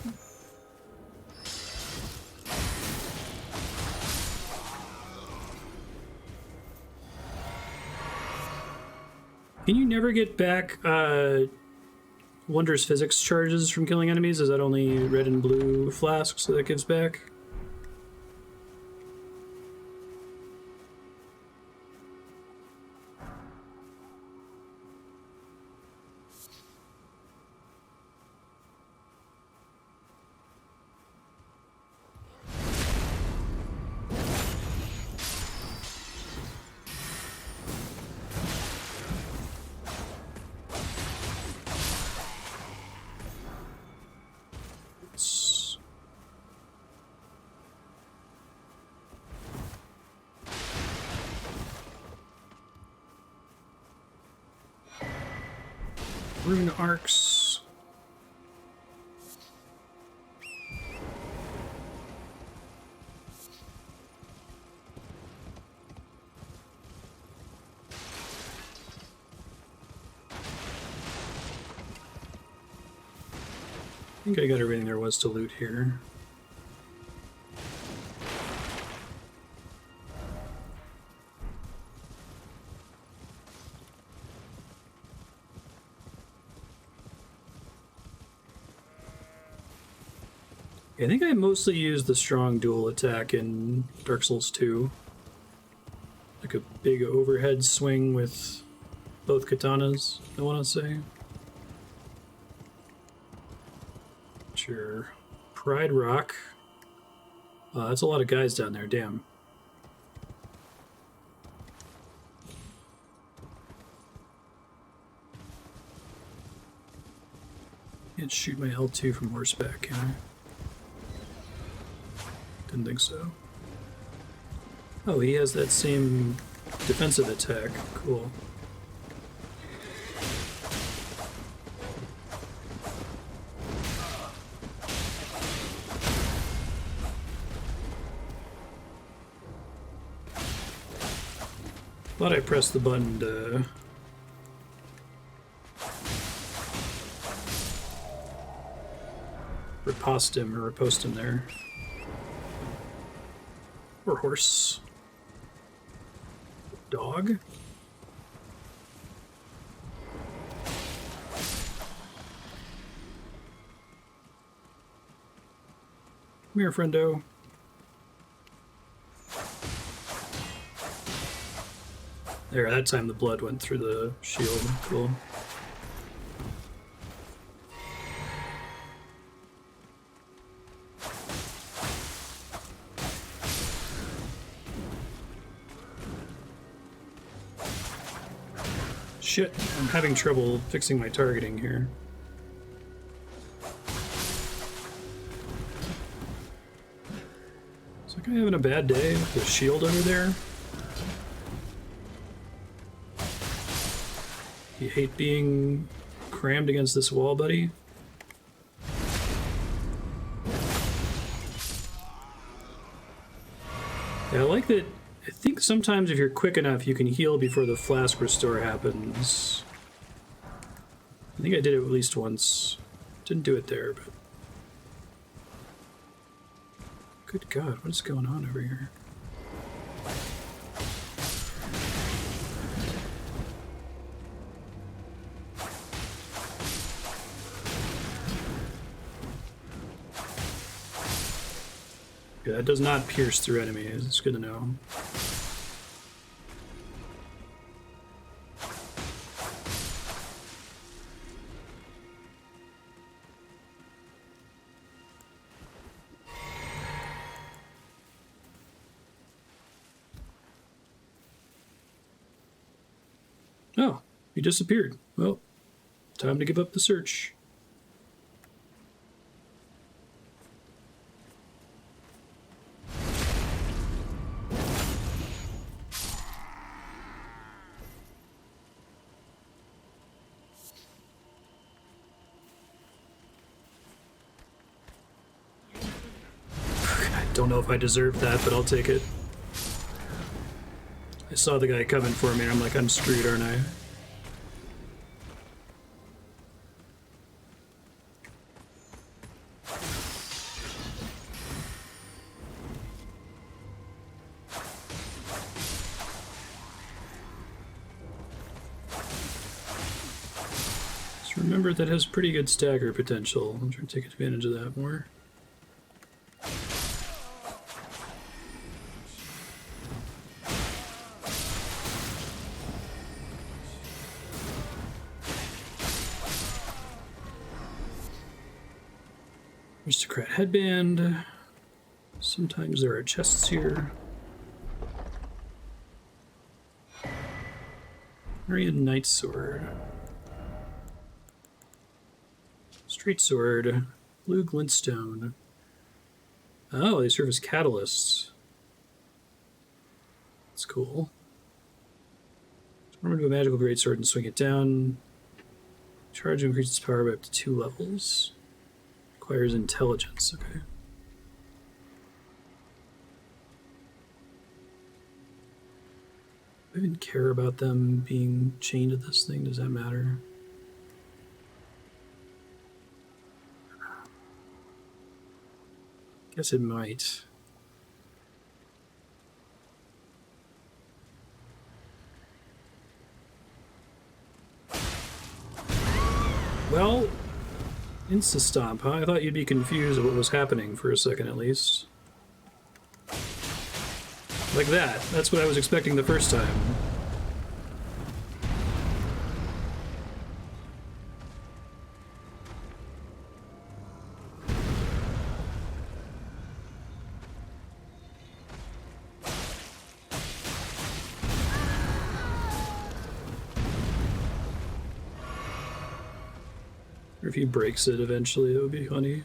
Can you never get back Wondrous Physics charges from killing enemies? Is that only red and blue flasks that gives back? Rune arcs. I think I got everything there was to loot here. I think I mostly used the strong dual attack in Dark Souls 2. Like a big overhead swing with both katanas, I want to say. Sure. Pride Rock. That's a lot of guys down there, damn. Can't shoot my L2 from horseback, can I? Didn't think so. Oh, he has that same defensive attack. Cool. Thought I pressed the button to riposte him or riposte him there. Or horse. Dog. Come here, friendo. There, that time the blood went through the shield. Cool. Shit, I'm having trouble fixing my targeting here. Is that guy having a bad day with the shield over there? You hate being crammed against this wall, buddy? Yeah, I like that. I think sometimes if you're quick enough, you can heal before the flask restore happens. I think I did it at least once. Didn't do it there, but... Good God, what is going on over here? Yeah, that does not pierce through enemies. It's good to know. Oh, he disappeared. Well, time to give up the search. Don't know if I deserved that, but I'll take it. I saw the guy coming for me, and I'm like, I'm screwed, aren't I? Just remember that has pretty good stagger potential. I'm trying to take advantage of that more. Aristocrat headband. Sometimes there are chests here. Carian Knight Sword. Straight Sword. Blue Glintstone. Oh, they serve as catalysts. That's cool. Transform into a magical greatsword and swing it down. Charge increases power by up to 2 levels. Requires intelligence, okay. I even care about them being chained to this thing. Does that matter? Guess it might. Well, Insta-stomp, huh? I thought you'd be confused at what was happening for a second at least. Like that. That's what I was expecting the first time. Or if he breaks it eventually, it would be funny.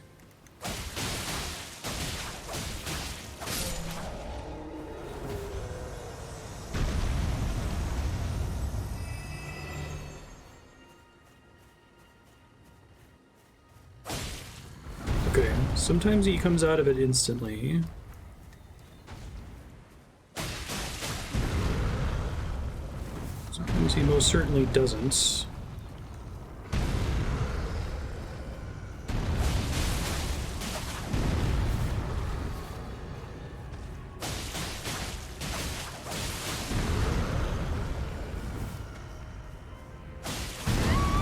Okay, sometimes he comes out of it instantly. Sometimes he most certainly doesn't.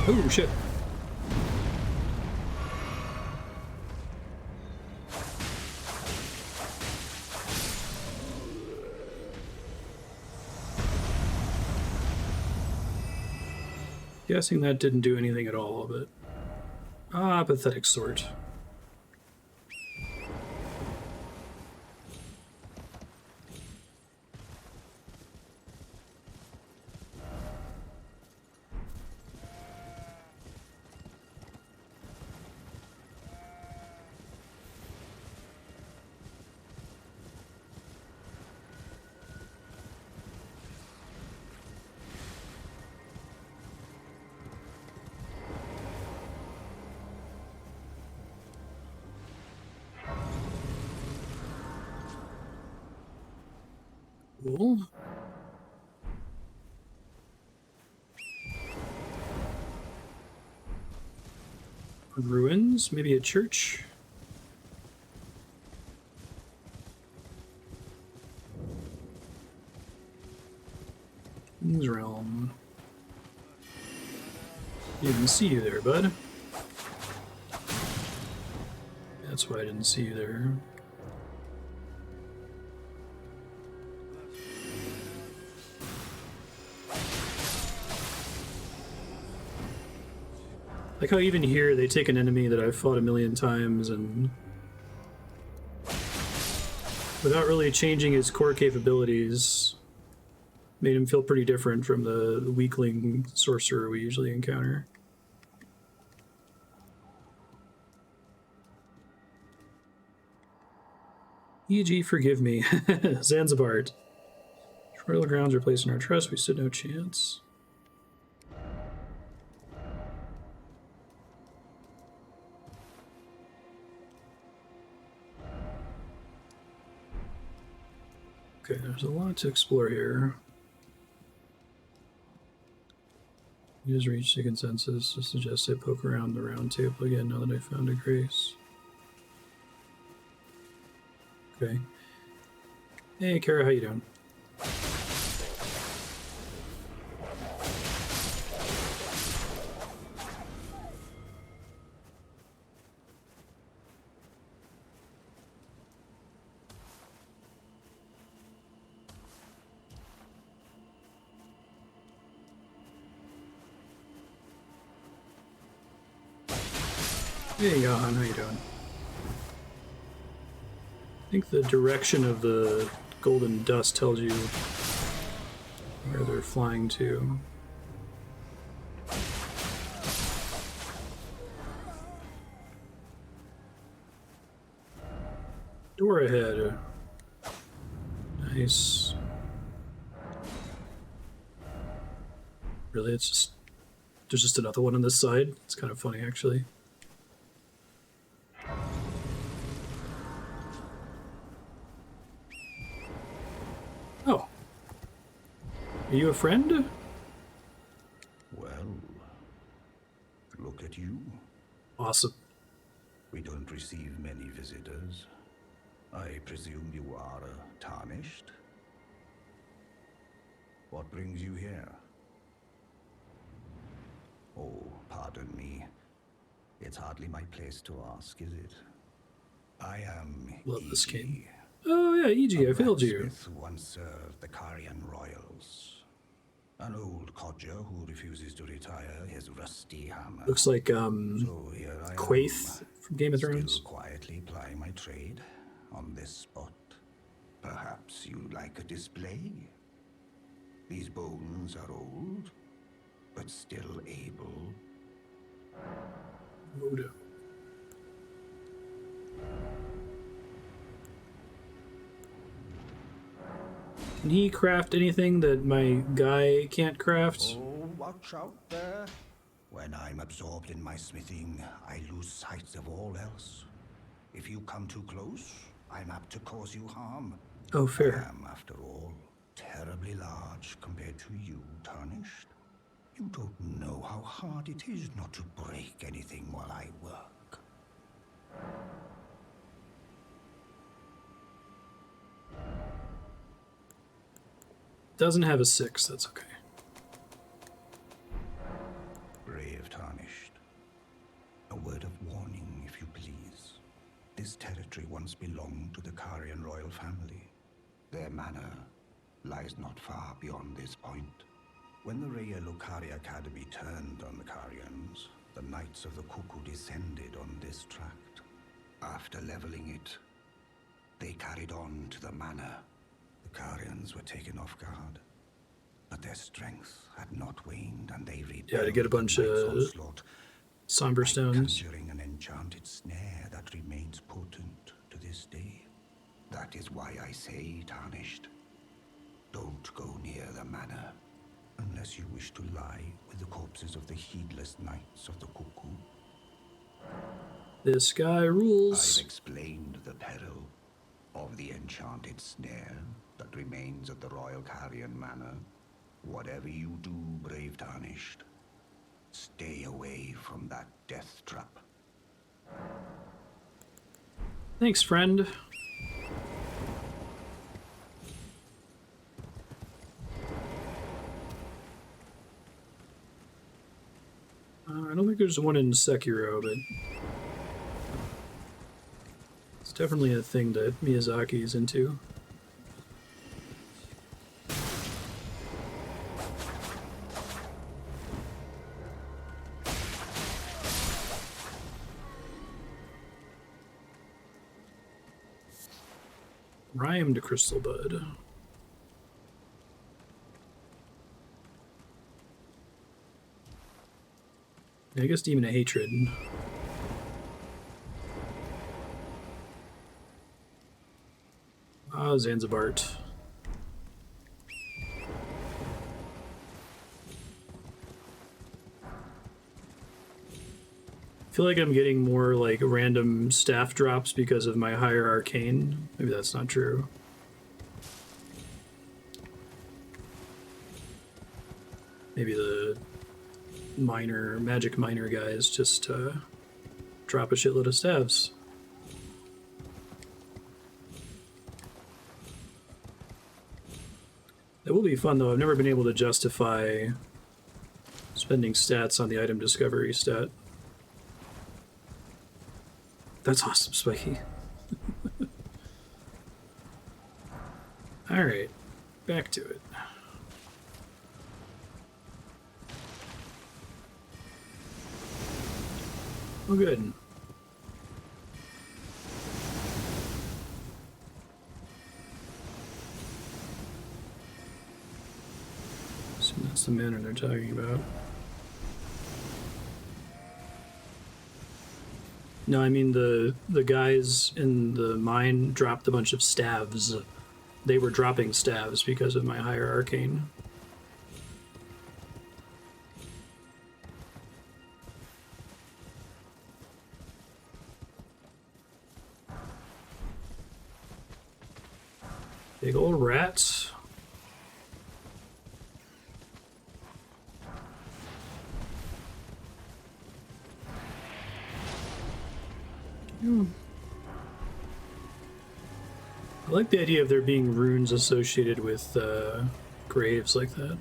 Oh, shit. Guessing that didn't do anything at all, but... Ah, pathetic sort. Cool. Ruins, maybe a church. King's Realm. Didn't see you there, bud. That's why I didn't see you there. Like how even here they take an enemy that I've fought a million times and without really changing his core capabilities, made him feel pretty different from the weakling sorcerer we usually encounter. Iji, forgive me. Zanzibar. Royal grounds are placed in our trust. We stood no chance. Okay, there's a lot to explore here. You just reached a consensus to suggest I poke around the round table again now that I found a grace. Okay. Hey, Kara, how you doing? Hey, Johan, how you doing? I think the direction of the golden dust tells you where they're flying to. Door ahead. Nice. Really, it's just... There's just another one on this side. It's kind of funny, actually. Oh. Are you a friend? Well, look at you. Awesome. We don't receive many visitors. I presume you are tarnished? What brings you here? Oh, pardon me. It's hardly my place to ask, is it? I am Love Iji, this game. Oh yeah, Iji, I failed you. blacksmith who once served the Carian royals. An old codger who refuses to retire his rusty hammer. Looks like So here I Quaith am, from Game of Thrones. still quietly plying my trade on this spot. Perhaps you'd like a display? These bones are old, but still able. Modo. Can he craft anything that my guy can't craft? Oh, watch out there. When I'm absorbed in my smithing, I lose sight of all else. If you come too close, I'm apt to cause you harm. Oh, fair. I am, after all, terribly large compared to you, Tarnished. You don't know how hard it is not to break anything while I work. Doesn't have a 6, that's okay. Brave Tarnished. A word of warning, if you please. This territory once belonged to the Carian royal family. Their manor lies not far beyond this point. When the Raya Lucaria Academy turned on the Carians, the Knights of the Cuckoo descended on this tract. After leveling it, they carried on to the manor. The Carians were taken off guard, but their strength had not waned, and they rebelled. Yeah, to get a bunch of somber stones. Conjuring an enchanted snare that remains potent to this day. That is why I say, Tarnished, don't go near the manor, unless you wish to lie with the corpses of the heedless Knights of the Cuckoo. This guy rules. I've explained the peril of the enchanted snare that remains at the Royal Carian Manor. Whatever you do, brave Tarnished, stay away from that death trap. Thanks, friend. I don't think there's one in Sekiro, but it's definitely a thing that Miyazaki is into. Rhymed Crystal Bud. I guess Demon of Hatred. Ah, Zanzibart. I feel like I'm getting more like random staff drops because of my higher arcane. Maybe that's not true. Maybe the magic minor guys just drop a shitload of staves. That will be fun though. I've never been able to justify spending stats on the item discovery stat. That's awesome, Spiky. Alright, back to it. Oh, good. So that's the manor they're talking about. No, I mean the guys in the mine dropped a bunch of staves. They were dropping staves because of my higher arcane. Big old rats. I like the idea of there being runes associated with graves like that.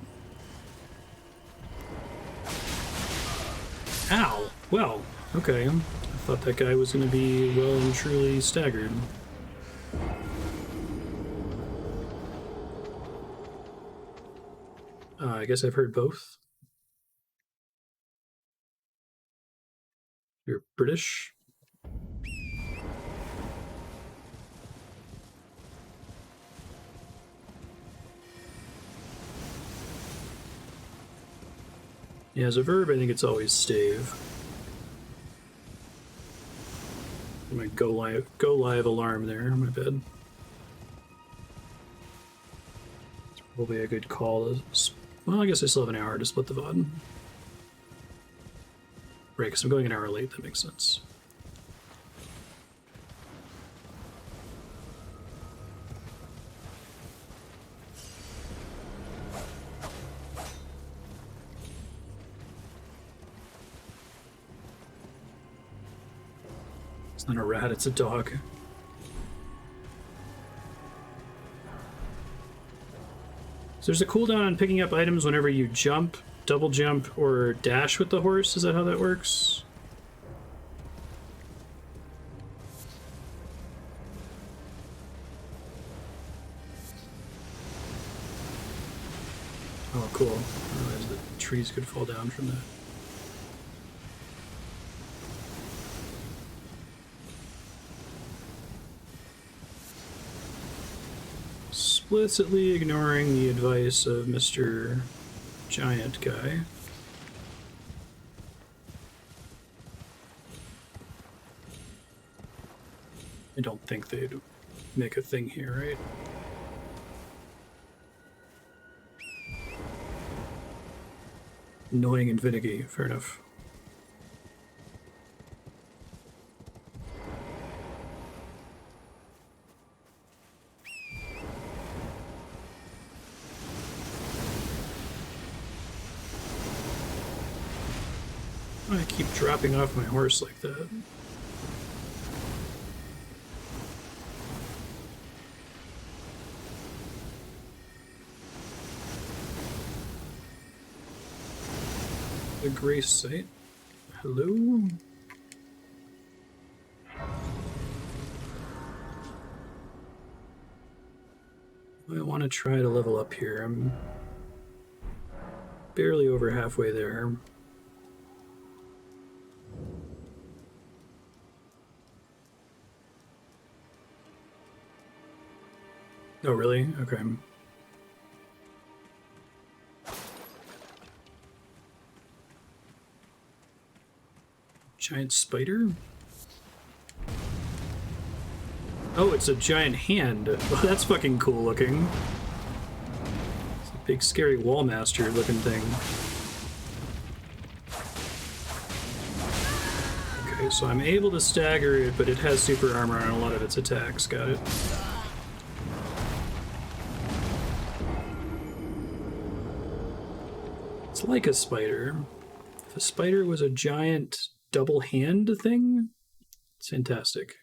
Ow! Well, okay. I thought that guy was going to be well and truly staggered. I guess I've heard both. You're British? Yeah, as a verb, I think it's always stave. My go live alarm there, my bad. It's probably a good call to... Well, I guess I still have an hour to split the VOD. Right, because I'm going an hour late, that makes sense. It's not a rat, it's a dog. So there's a cooldown on picking up items whenever you jump, double jump, or dash with the horse. Is that how that works? Oh, cool. I realized that trees could fall down from that. Explicitly ignoring the advice of Mr. Giant Guy. I don't think they'd make a thing here, right? Annoying and finicky, fair enough. I keep dropping off my horse like that? The grace site. Hello? I want to try to level up here. I'm barely over halfway there. Oh, really? Okay. Giant spider? Oh, it's a giant hand. Oh, that's fucking cool looking. It's a big scary wall master looking thing. Okay, so I'm able to stagger it, but it has super armor on a lot of its attacks. Got it. It's like a spider. If a spider was a giant double hand thing, it's fantastic.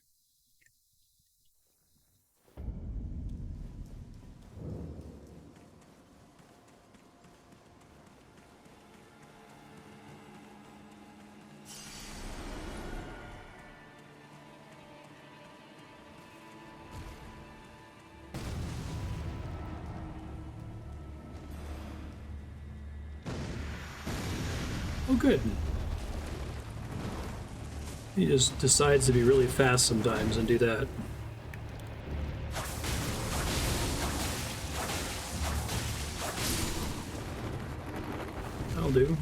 Oh, good. He just decides to be really fast sometimes and do that. That'll do.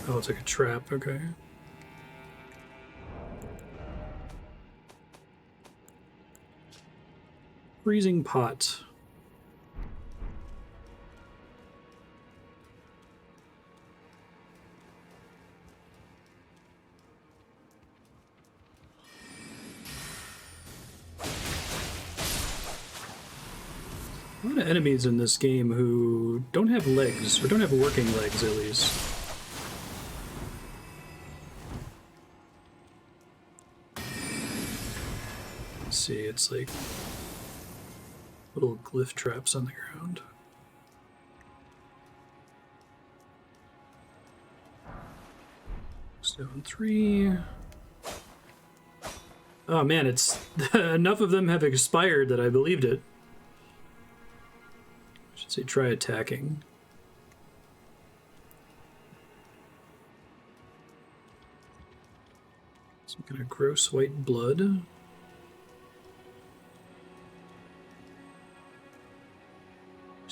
Oh, it's like a trap, okay. Freezing pot. A lot of enemies in this game who don't have legs, or don't have working legs at least. Let's see, it's like little glyph traps on the ground. Stone 3. Oh man, it's enough of them have expired that I believed it. I should say try attacking. Some kind of gross white blood.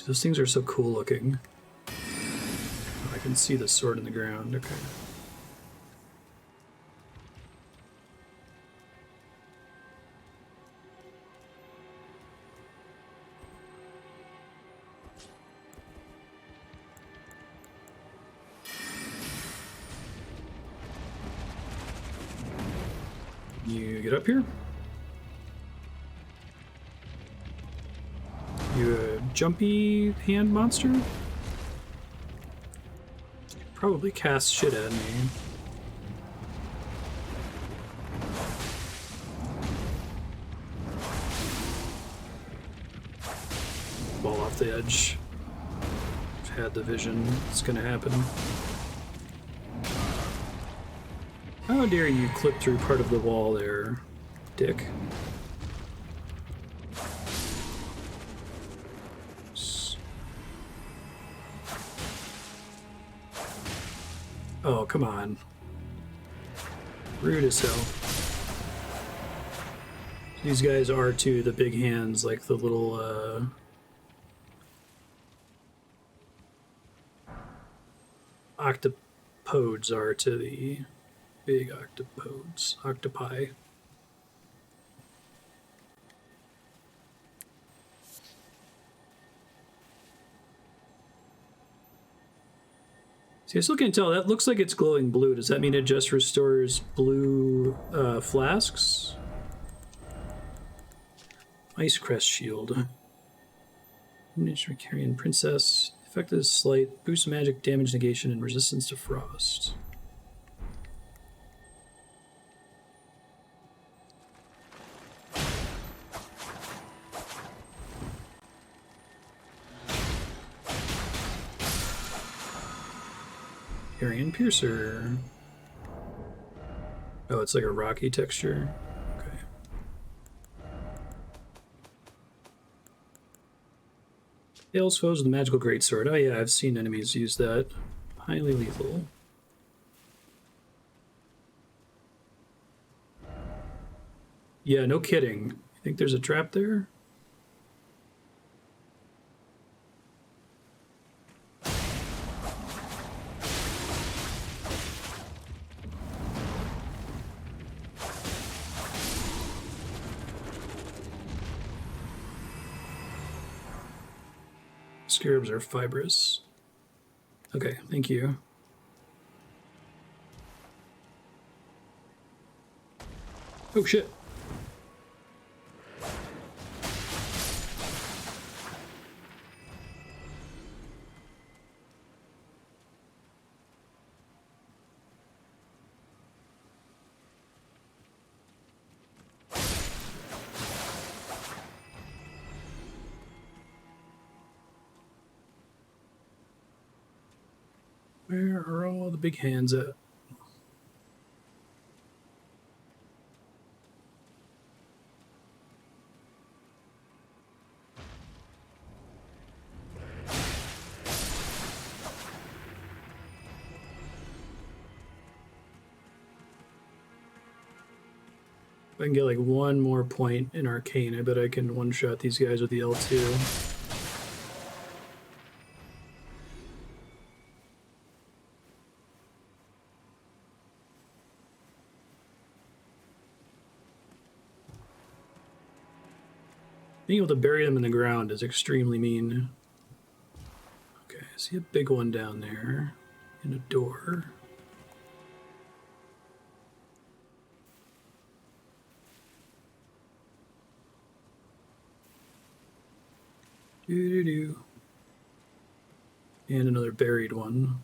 Those things are so cool looking. Oh, I can see the sword in the ground, okay. You get up here? You a jumpy hand monster? Probably cast shit at me. Fall off the edge. I've had the vision. It's gonna happen. How dare you clip through part of the wall there, dick. Oh, come on. Rude as hell. These guys are too, the big hands, like the little, octopodes are to the big octopodes. Octopi. See, I still can't tell. That looks like it's glowing blue. Does that mean it just restores blue flasks? Ice Crest Shield. Carian Princess. Effective Slight. Boost magic damage negation and resistance to frost. Carian Piercer. Oh, it's like a rocky texture. Okay. Tails foes with the magical greatsword. Oh yeah, I've seen enemies use that. Highly lethal. Yeah, no kidding. You think there's a trap there? Scarabs are fibrous. Okay, thank you. Oh shit. Where are all the big hands at? If I can get like one more point in Arcane, I bet I can one-shot these guys with the L2. Being able to bury them in the ground is extremely mean. Okay, I see a big one down there in a door. Doo-doo-doo. And another buried one.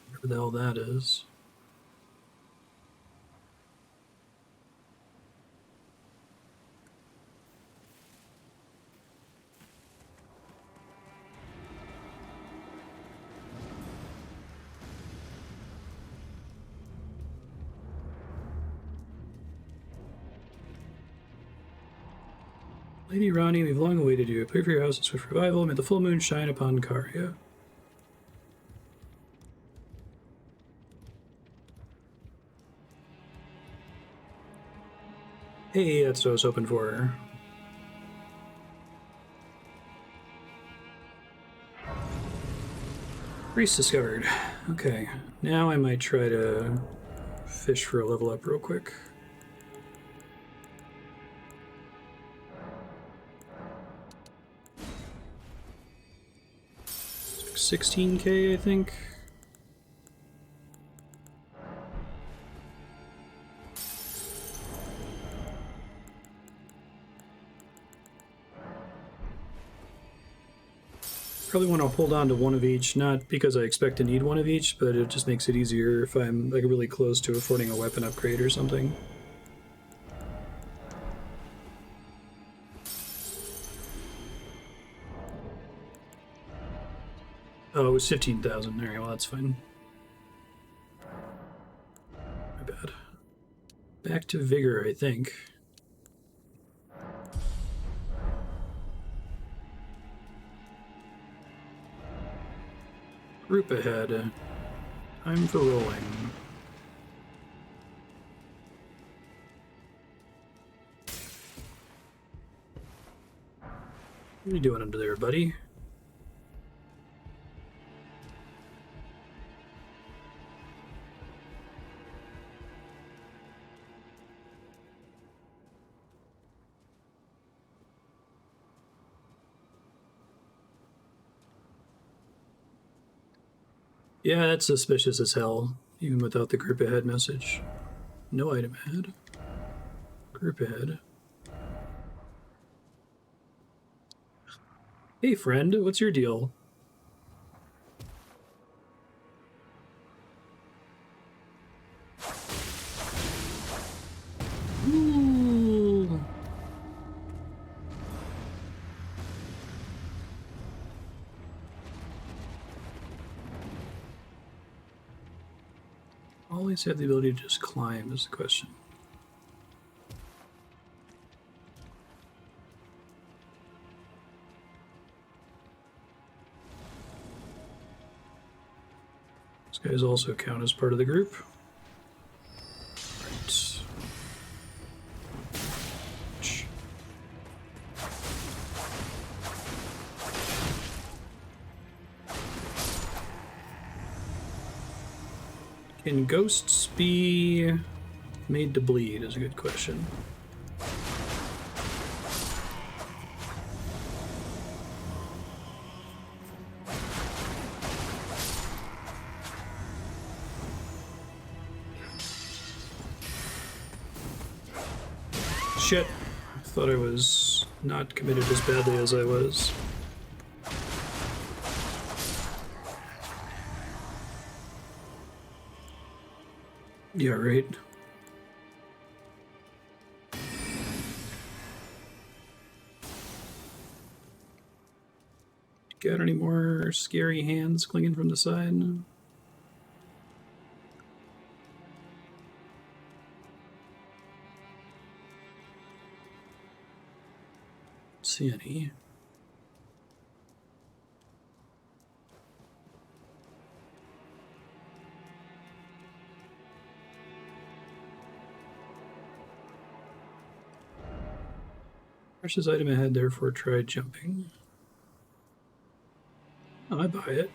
Whatever the hell that is. Lady Ranni, we've long awaited you. Pray for your house in swift revival. May the full moon shine upon Caria. Hey, that's what I was hoping for. Priest discovered. Okay, now I might try to fish for a level up real quick. 16k, I think. Probably want to hold on to one of each, not because I expect to need one of each, but it just makes it easier if I'm like really close to affording a weapon upgrade or something. Oh, it was 15,000. Alright, well that's fine. My bad. Back to Vigor, I think. Group ahead. Time for rolling. What are you doing under there, buddy? Yeah, that's suspicious as hell, even without the group ahead message. No item ahead. Group ahead. Hey friend, what's your deal? Ooh. Always have the ability to just climb is the question. These guys also count as part of the group. Right. Can ghosts be made to bleed is a good question. Shit. I thought I was not committed as badly as I was. Yeah, right. Got any more scary hands clinging from the side? Don't see any. Precious item ahead, therefore try jumping. Oh, I buy it.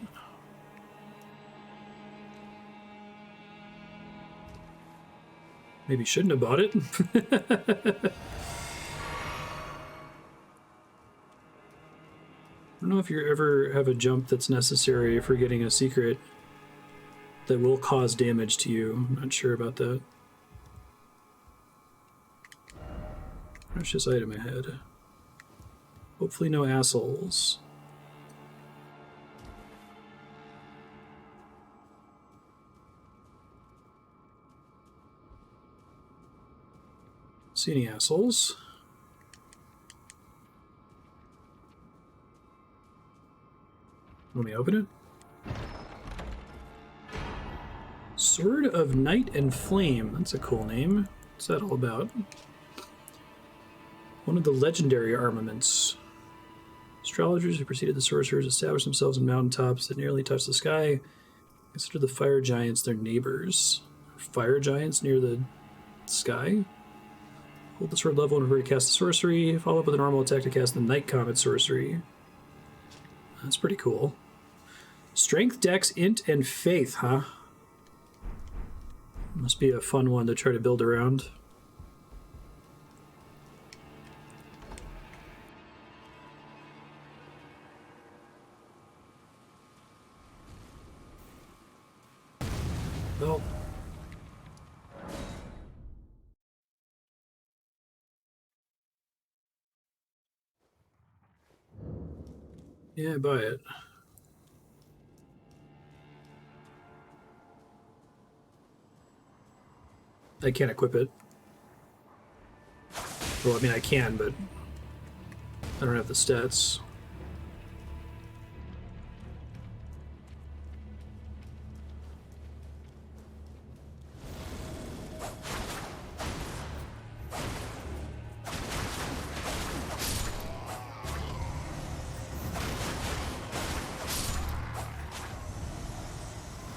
Maybe shouldn't have bought it. I don't know if you ever have a jump that's necessary for getting a secret that will cause damage to you. I'm not sure about that. Precious item ahead. Hopefully no assholes. See any assholes? Let me open it. Sword of Night and Flame. That's a cool name. What's that all about? One of the legendary armaments. Astrologers who preceded the sorcerers established themselves in mountaintops that nearly touch the sky. Consider the fire giants their neighbors. Fire giants near the sky? Hold the sword level and ready to cast the sorcery. Follow up with a normal attack to cast the Night Comet sorcery. That's pretty cool. Strength, Dex, Int, and Faith, huh? Must be a fun one to try to build around. Well, yeah, buy it. I can't equip it. Well, I mean, I can, but I don't have the stats.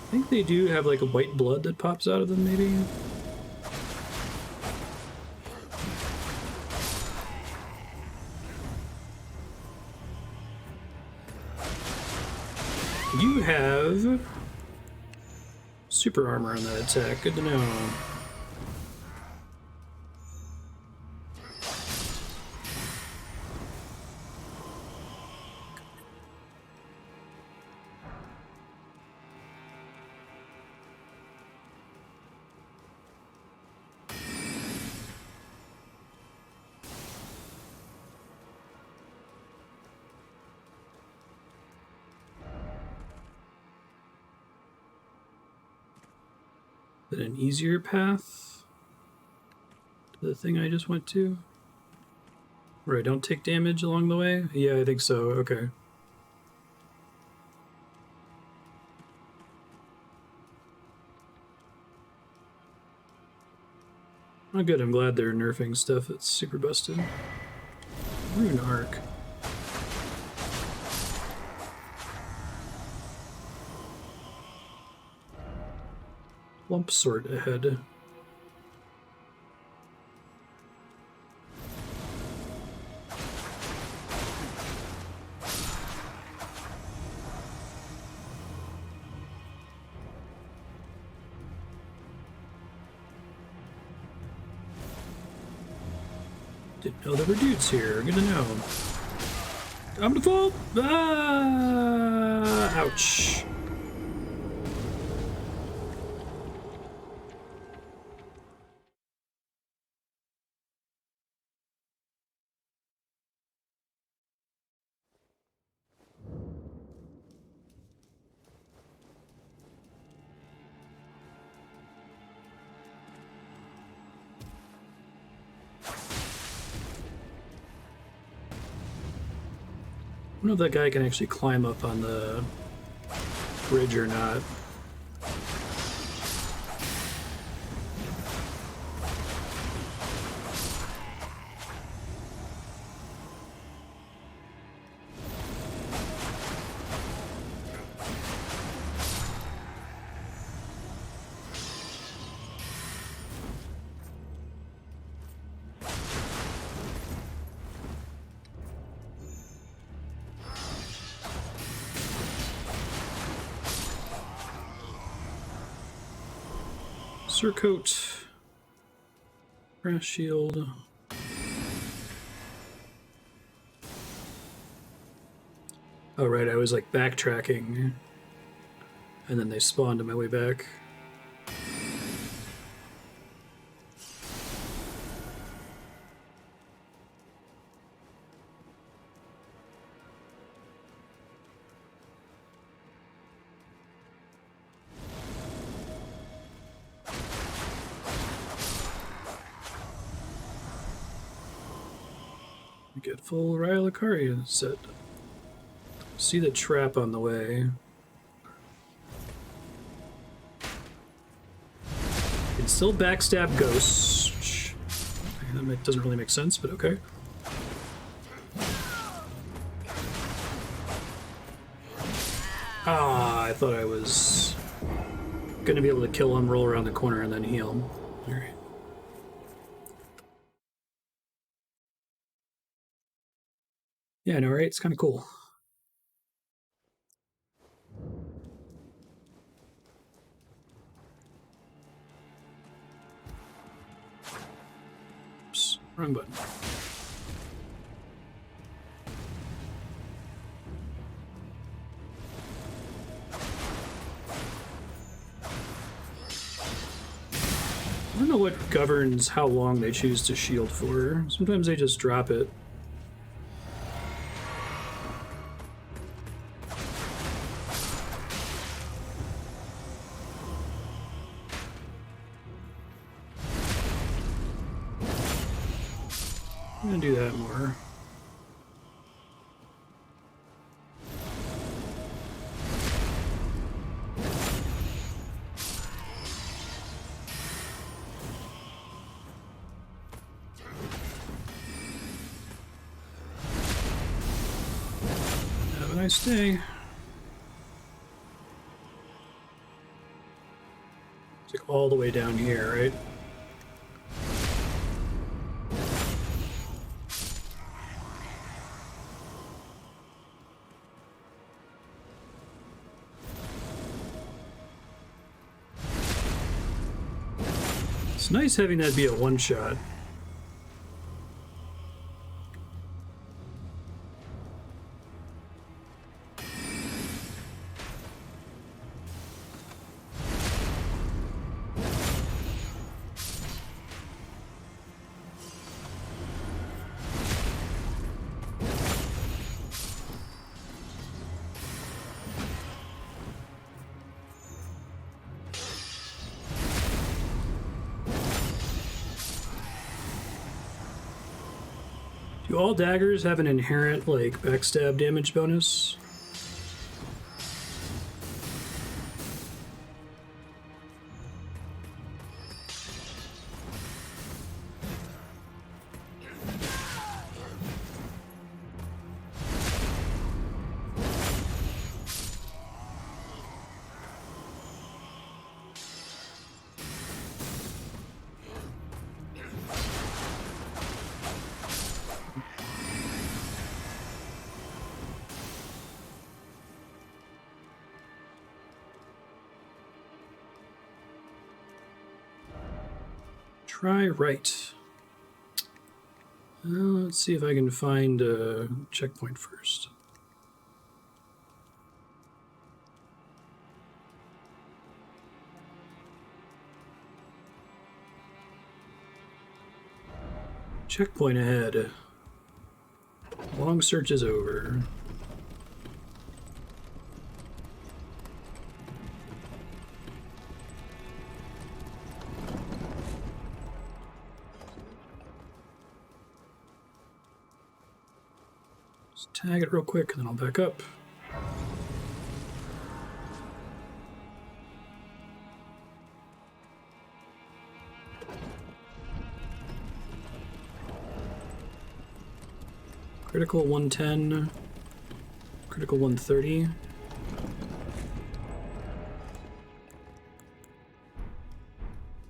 I think they do have like a white blood that pops out of them, maybe. You have super armor on that attack. Good to know. Is it an easier path to the thing I just went to? Where I don't take damage along the way? Yeah, I think so. Okay. Oh, good. I'm glad they're nerfing stuff that's super busted. Rune Arc. Lump sort ahead. Didn't know there were dudes here. Good to know. I'm gonna fall! Ah! Ouch. I don't know if that guy can actually climb up on the bridge or not. Surcoat, brass shield. Oh right, I was like backtracking, and then they spawned on my way back. Get full Raya Lucaria set. See the trap on the way. Can still backstab ghosts. That doesn't really make sense, but okay. Ah, I thought I was gonna be able to kill him, roll around the corner, and then heal him. Alright. Yeah, I know, right? It's kind of cool. Oops, wrong button. I don't know what governs how long they choose to shield for. Sometimes they just drop it. I'm gonna do that more. Have a nice day. It's like all the way down here, right? It's nice having that be a one-shot. Do all daggers have an inherent, like, backstab damage bonus? Try right. Let's see if I can find a checkpoint first. Checkpoint ahead. Long search is over. Tag it real quick, and then I'll back up. Critical 110. Critical 130.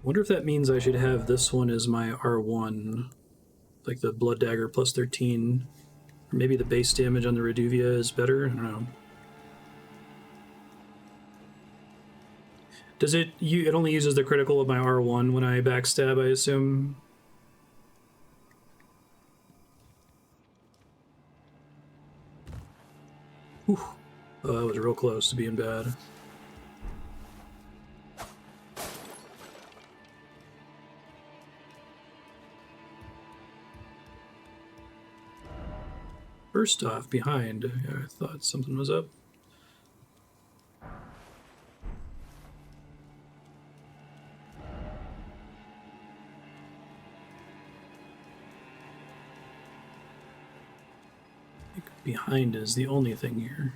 Wonder if that means I should have this one as my R1. Like the Blood Dagger plus 13. Maybe the base damage on the Reduvia is better? I don't know. Does it... it only uses the critical of my R1 when I backstab, I assume? Whew. Oh, that was real close to being bad. First off, behind. Yeah, I thought something was up. I think behind is the only thing here.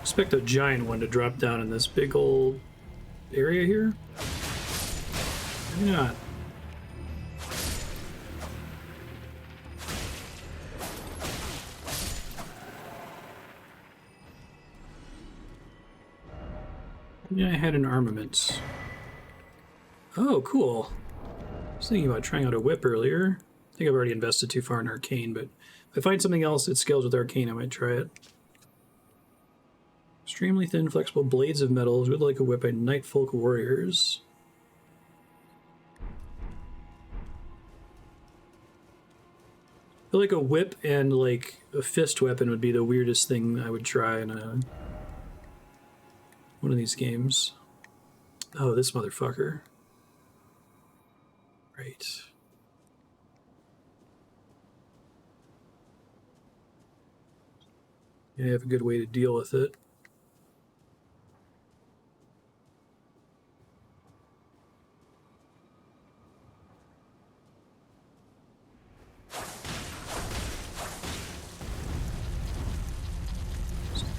Expect a giant one to drop down in this big old area here. Maybe not. Yeah, I had an armament. Oh, cool. I was thinking about trying out a whip earlier. I think I've already invested too far in Arcane, but if I find something else that scales with Arcane, I might try it. Extremely thin, flexible blades of metal, good like a whip by Nightfolk warriors. I feel like a whip and like a fist weapon would be the weirdest thing I would try in one of these games. Oh, this motherfucker. Right. Yeah, I have a good way to deal with it.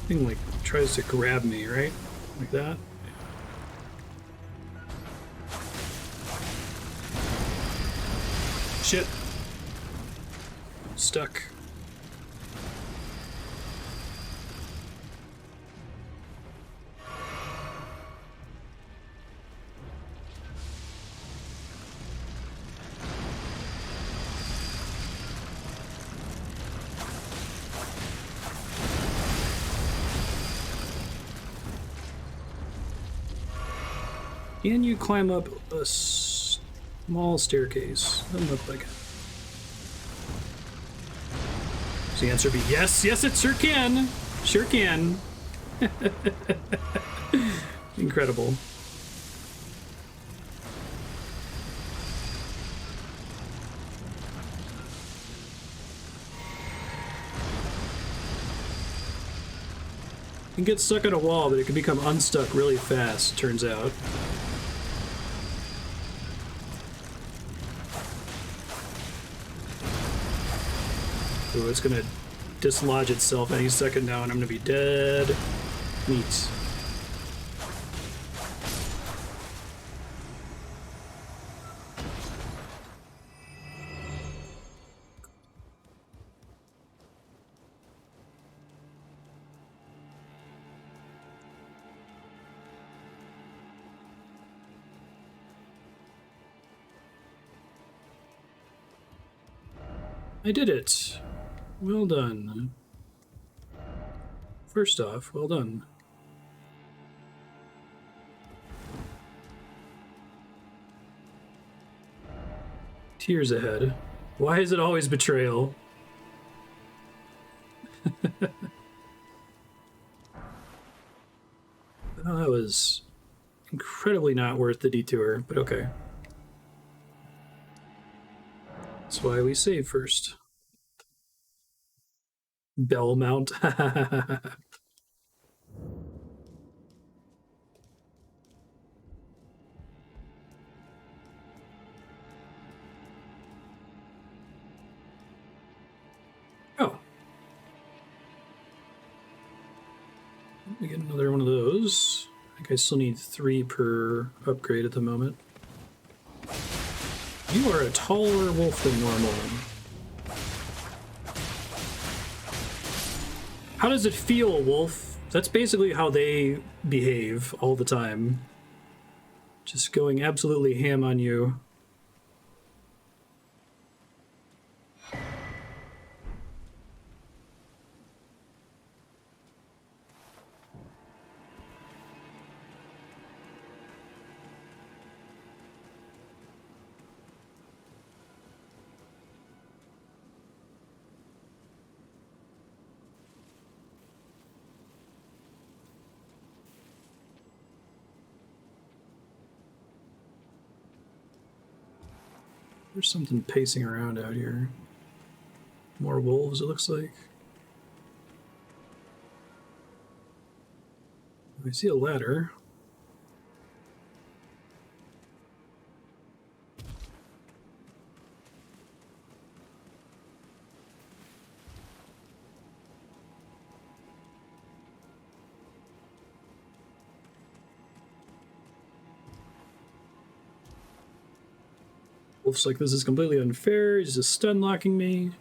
Thing like tries to grab me, right? Like that. Shit. Stuck. Can you climb up a small staircase? Doesn't look like it. Does the answer be yes? Yes, it sure can. Sure can. Incredible. can get stuck on a wall, but it can become unstuck really fast, turns out. Ooh, it's gonna dislodge itself any second now, and I'm gonna be dead. Neat. I did it. Well done. First off, well done. Tears ahead. Why is it always betrayal? Oh, that was incredibly not worth the detour, but okay. That's why we save first. Bell mount. Oh. We get another one of those. I think I still need 3 per upgrade at the moment. You are a taller wolf than normal. How does it feel, wolf? That's basically how they behave all the time. Just going absolutely ham on you. There's something pacing around out here. More wolves, it looks like. I see a ladder. Wolf's like, this is completely unfair. He's just stun locking me.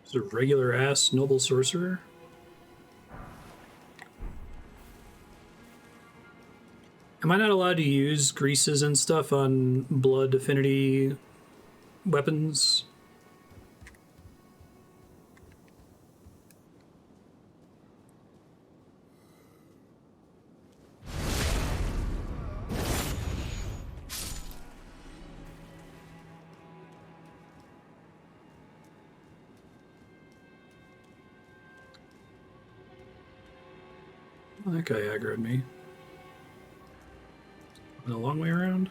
He's a regular ass noble sorcerer. Am I not allowed to use greases and stuff on blood affinity weapons? That guy aggroed me. A long way around?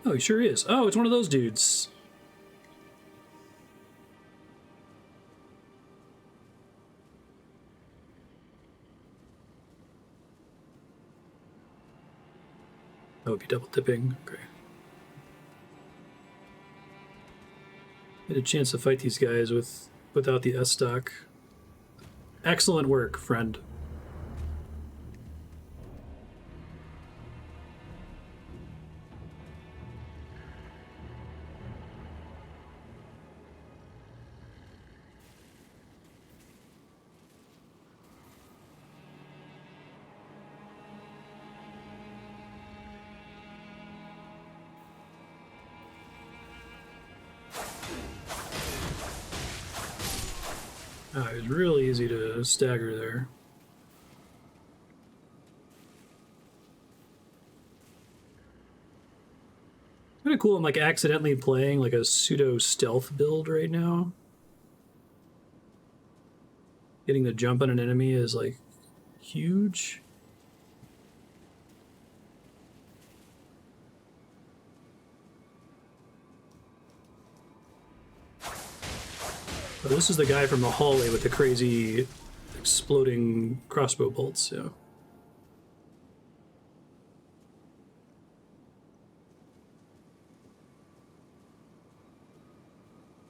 Oh, he sure is. Oh, it's one of those dudes. That would be double dipping. Okay. I had a chance to fight these guys without the S stock. Excellent work, friend. Oh, it was really easy to stagger there. Kind of cool. I'm like accidentally playing like a pseudo stealth build right now. Getting the jump on an enemy is like huge. Oh, this is the guy from the hallway with the crazy exploding crossbow bolts, yeah.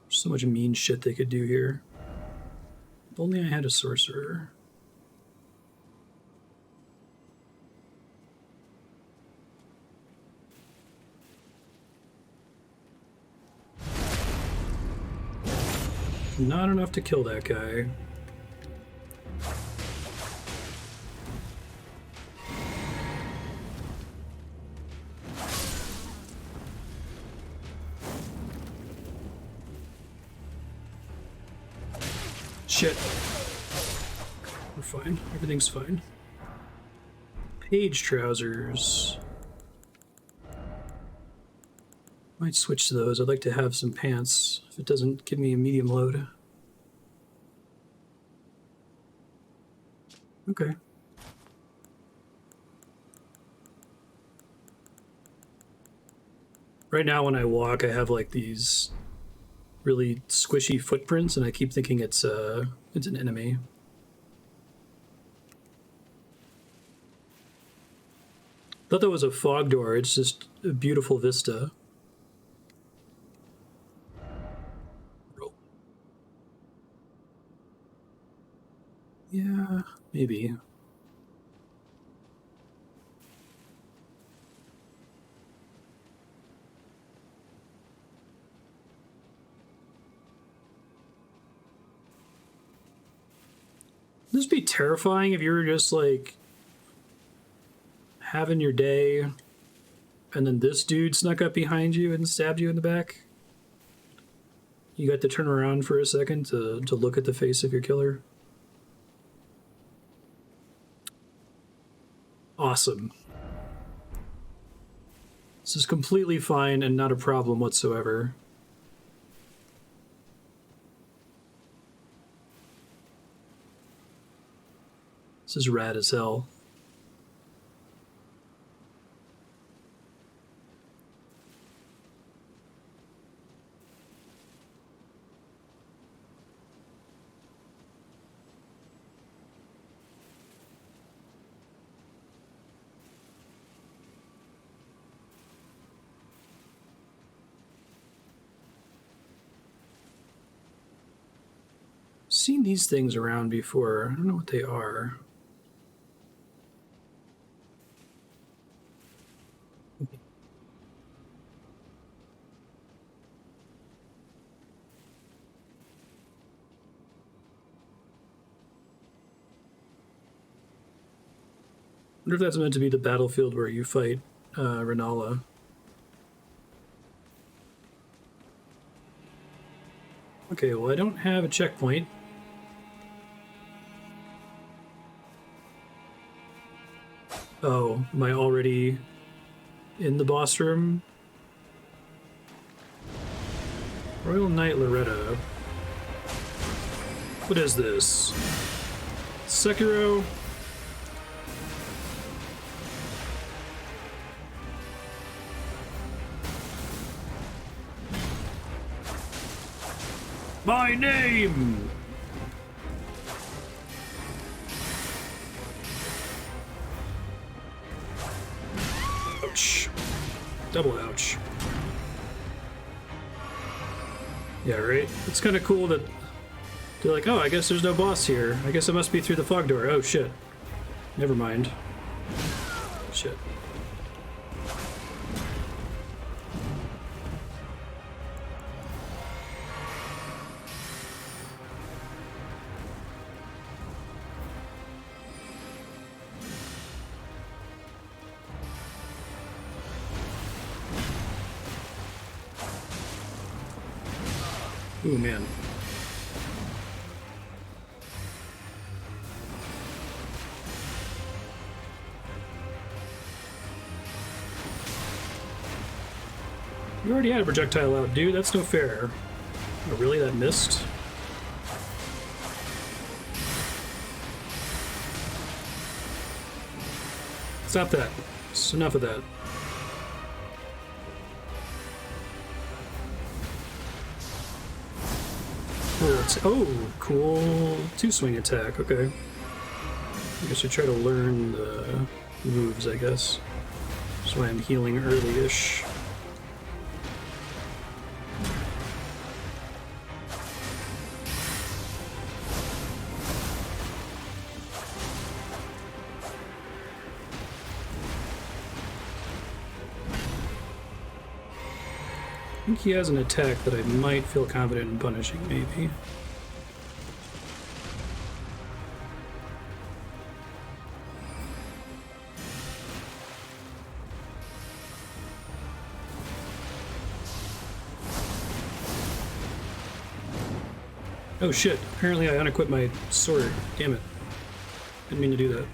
So much mean shit they could do here. If only I had a sorcerer. Not enough to kill that guy. Shit. We're fine. Everything's fine. Page trousers. Might switch to those. I'd like to have some pants if it doesn't give me a medium load. Okay. Right now when I walk, I have like these really squishy footprints, and I keep thinking it's an enemy. Thought that was a fog door. It's just a beautiful vista. Yeah, maybe. This would be terrifying if you were just like having your day and then this dude snuck up behind you and stabbed you in the back. You got to turn around for a second to look at the face of your killer. Awesome. This is completely fine and not a problem whatsoever. This is rad as hell. Seen these things around before. I don't know what they are. I wonder if that's meant to be the battlefield where you fight Renala. Okay, well I don't have a checkpoint. Oh, am I already in the boss room? Royal Knight Loretta. What is this? Sekiro? My name! Ouch. Double ouch. Yeah, right? It's kind of cool that they're like, oh, I guess there's no boss here. I guess it must be through the fog door. Oh, shit. Never mind. Shit. Ooh, man. You already had a projectile out, dude. That's no fair. Oh, really? That missed? Stop that. It's enough of that. Cool. Oh, cool. Two-swing attack. Okay. I guess I try to learn the moves, I guess. That's why I'm healing early-ish. I think he has an attack that I might feel confident in punishing, maybe. Oh shit, apparently I unequipped my sword. Damn it. Didn't mean to do that.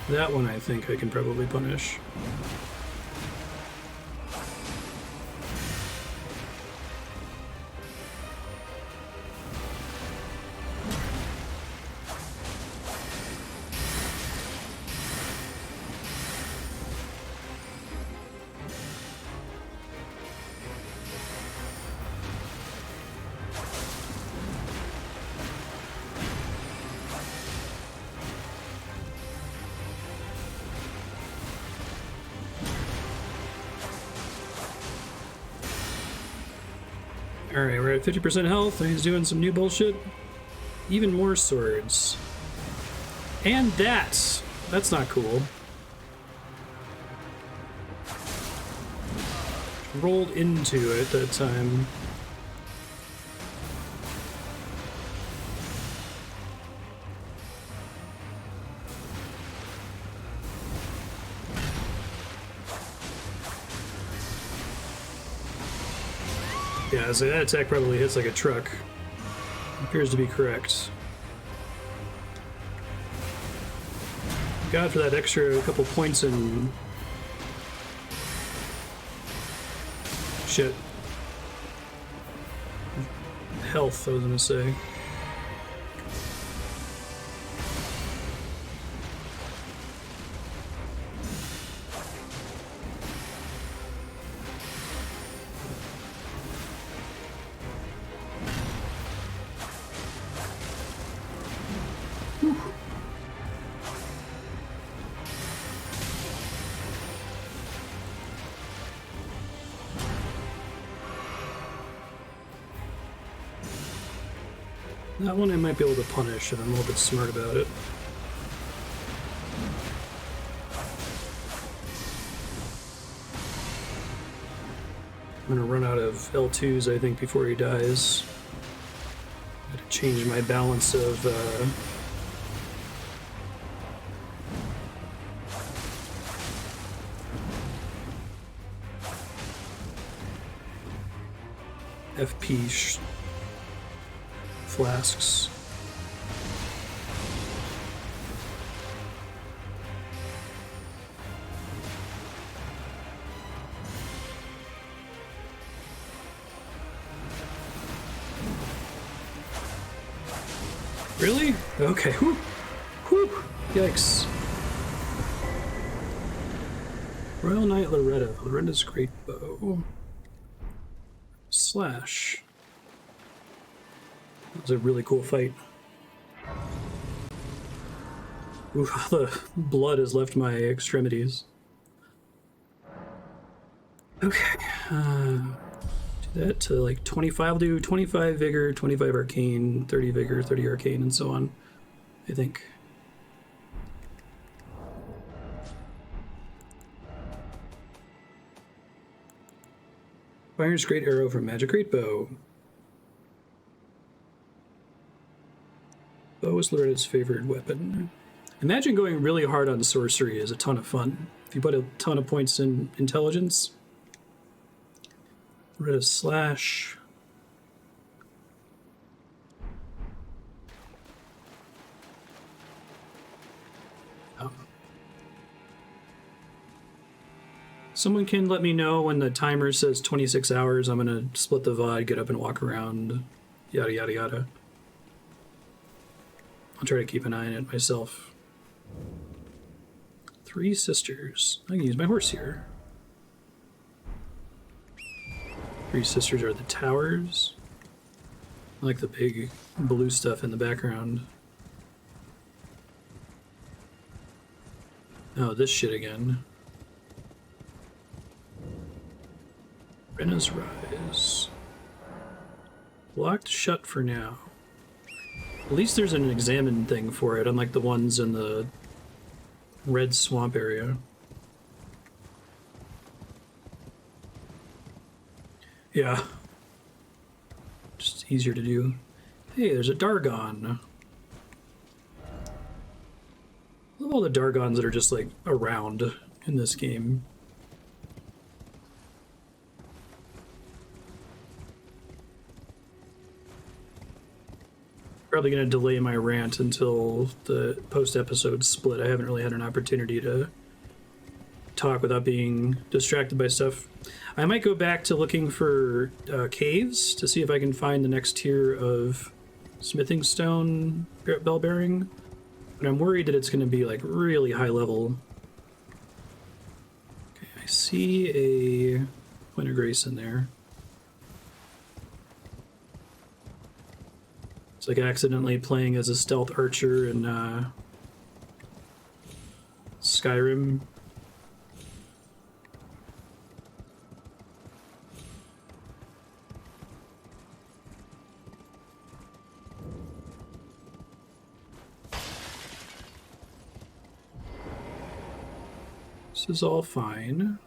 That one I think I can probably punish. Alright, we're at 50% health, and he's doing some new bullshit. Even more swords. And that's not cool. Rolled into it that time. Yeah, so that attack probably hits like a truck. Appears to be correct. God for that extra couple points in... Shit. Health, I was gonna say. That one I might be able to punish if I'm a little bit smart about it. I'm gonna run out of L2s, I think, before he dies. Gotta change my balance of FP flasks. Really? Okay. Whew. Whew. Yikes. Royal Knight Loretta. Loretta's great bow. Slash. That was a really cool fight. Ooh, the blood has left my extremities. Okay. Do that to like 25. I'll do 25 Vigor, 25 Arcane, 30 Vigor, 30 Arcane, and so on, I think. Fires Great Arrow from Magic Great Bow. Bow is Loretta's favorite weapon. Imagine going really hard on sorcery is a ton of fun. If you put a ton of points in intelligence. Loretta's slash. Someone can let me know when the timer says 26 hours. I'm gonna split the VOD, get up and walk around, yada yada yada. I'll try to keep an eye on it myself. 3 sisters. I can use my horse here. 3 sisters are the towers. I like the big blue stuff in the background. Oh, this shit again. Renna's Rise. Locked shut for now. At least there's an examine thing for it, unlike the ones in the red swamp area. Yeah. Just easier to do. Hey, there's a Dargon. I love all the Dargons that are just like around in this game. Probably going to delay my rant until the post-episode split. I haven't really had an opportunity to talk without being distracted by stuff. I might go back to looking for caves to see if I can find the next tier of smithing stone bell bearing, but I'm worried that it's going to be like really high level. Okay, I see a point of grace in there. It's like accidentally playing as a stealth archer in Skyrim. This is all fine.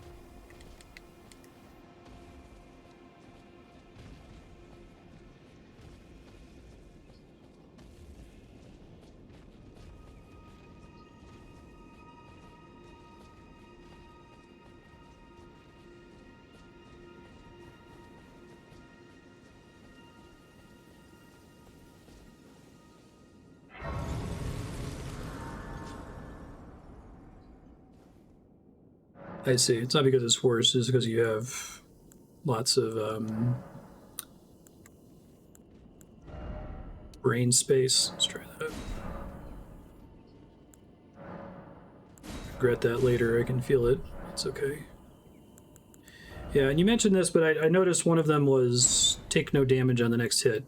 I see. It's not because it's worse, it's because you have lots of brain space. Let's try that. Regret that later. I can feel it. It's okay. Yeah, and you mentioned this, but I noticed one of them was take no damage on the next hit.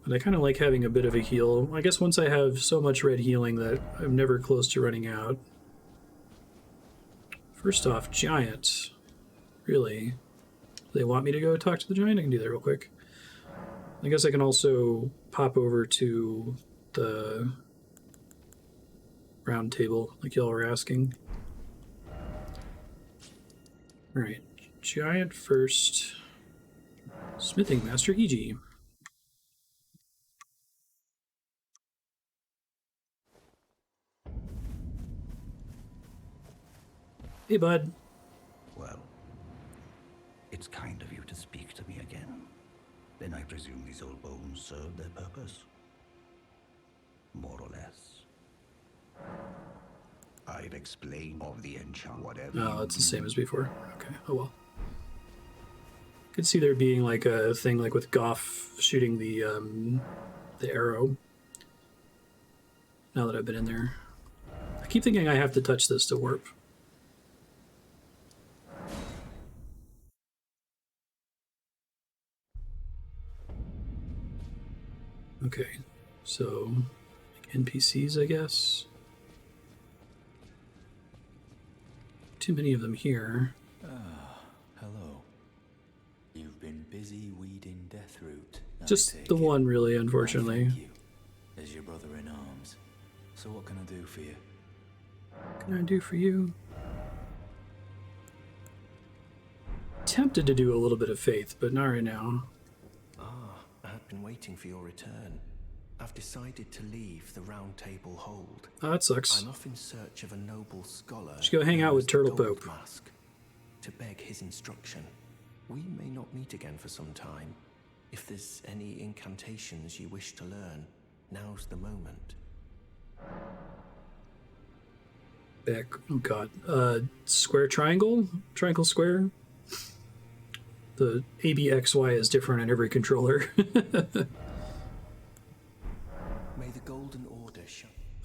And I kind of like having a bit of a heal. I guess once I have so much red healing that I'm never close to running out. First off, giant. Really? They want me to go talk to the giant? I can do that real quick. I guess I can also pop over to the Roundtable, like y'all were asking. Alright, giant first. Smithing Master Iji. Hey, bud. Well, it's kind of you to speak to me again. Then I presume these old bones serve their purpose? More or less. I've explained of the enchant, whatever. No, it's the same as before. Okay, oh well. Could see there being like a thing like with Goff shooting the arrow. Now that I've been in there. I keep thinking I have to touch this to warp. Okay, so like NPCs, I guess. Too many of them here. Ah, hello. You've been busy weeding Deathroot. Just the one, really, unfortunately. Thank you. As your brother in arms. So what can I do for you? What can I do for you? Tempted to do a little bit of faith, but not right now. I've been waiting for your return. I've decided to leave the Roundtable hold. Oh, that sucks. I'm off in search of a noble scholar. Just go hang out with Turtle Gold Pope. Mask, to beg his instruction. We may not meet again for some time. If there's any incantations you wish to learn, now's the moment. Back. Oh god. Square triangle? Triangle square? The ABXY is different on every controller.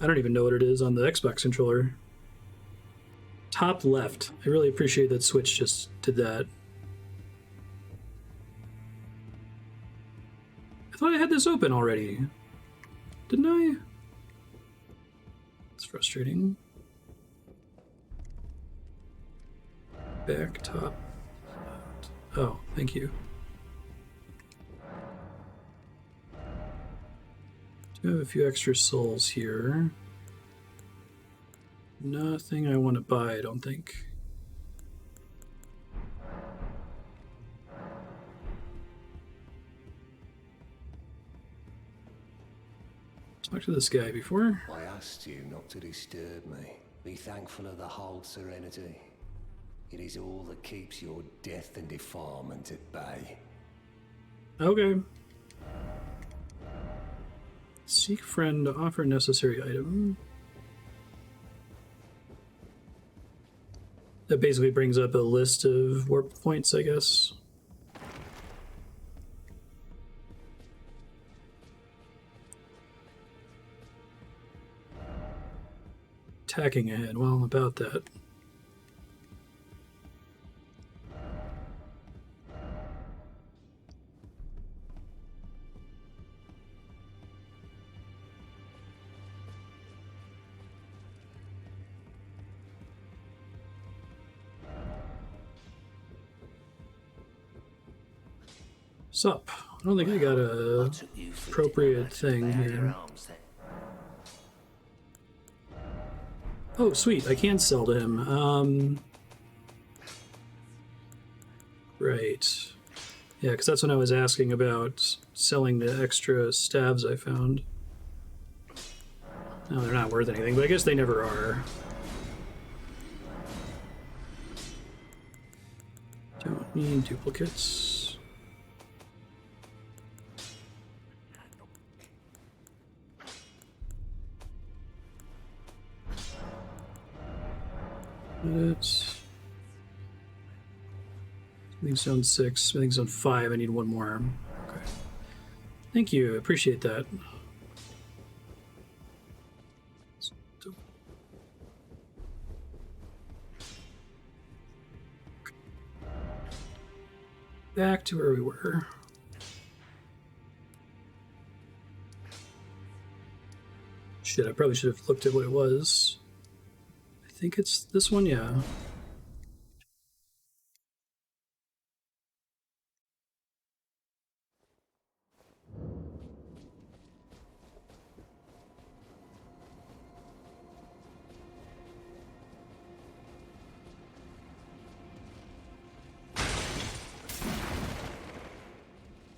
I don't even know what it is on the Xbox controller. Top left. I really appreciate that Switch just did that. I thought I had this open already. Didn't I? It's frustrating. Back, top. Oh, thank you. Do have a few extra souls here. Nothing I want to buy, I don't think. Talk to this guy before. I asked you not to disturb me. Be thankful of the whole serenity. It is all that keeps your death and defilement at bay. Okay. Seek friend to offer necessary item. That basically brings up a list of warp points, I guess. Attacking ahead. Well, about that. Sup? I don't think I got a appropriate thing here. Oh, sweet. I can sell to him. Right. Yeah, because that's when I was asking about selling the extra staves I found. No, they're not worth anything, but I guess they never are. Don't need duplicates. It's smithing stone 6, smithing stone 5. I need one more. Okay. Thank you. Appreciate that. Back to where we were. Shit, I probably should have looked at what it was. I think it's this one, yeah.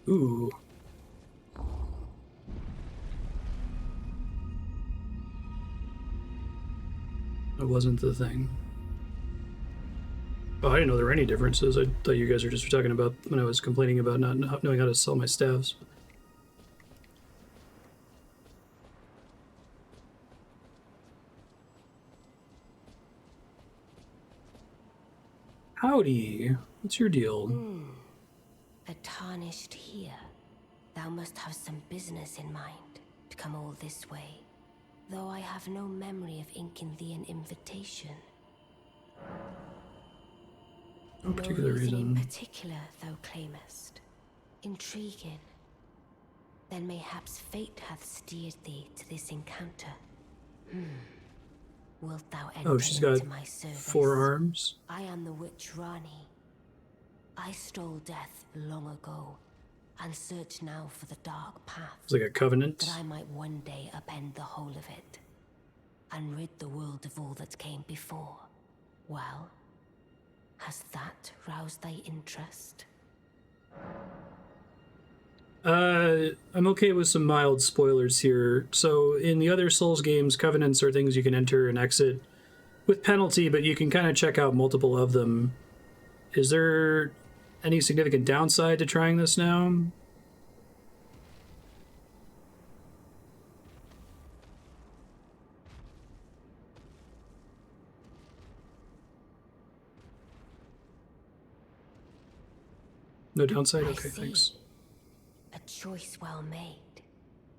Ooh. That wasn't the thing. Oh, I didn't know there were any differences. I thought you guys were just talking about when I was complaining about not knowing how to sell my staves. Howdy. What's your deal? A tarnished here. Thou must have some business in mind to come all this way, though I have no memory of inking thee an invitation. No particular reason. In particular, thou claimest. Intriguing. Then mayhaps fate hath steered thee to this encounter. Wilt thou enter She's got into my service? 4 arms. I am the witch Ranni. I stole death long ago, and search now for the dark path. It's like a covenant. That I might one day upend the whole of it, and rid the world of all that came before. Well, has that roused thy interest? I'm okay with some mild spoilers here. So in the other Souls games, covenants are things you can enter and exit with penalty, but you can kind of check out multiple of them. Is there any significant downside to trying this now? No downside? I Okay, see. thanks. A choice well made.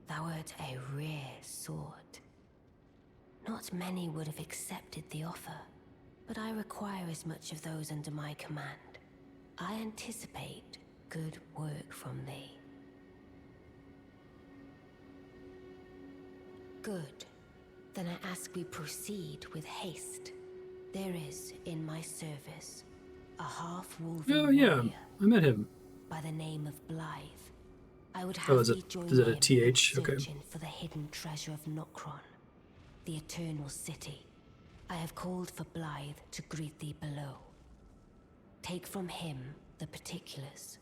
Thou art a rare sword. Not many would have accepted the offer, but I require as much of those under my command. I anticipate good work from thee. Good. Then I ask we proceed with haste. There is, in my service, a half-wolven Oh yeah, warrior I met him. by the name of Blythe. I would Oh, have is thee join it a him TH? in Okay. searching for the hidden treasure of Nokron, the Eternal City. I have called for Blythe to greet thee below. Take from him the particulars.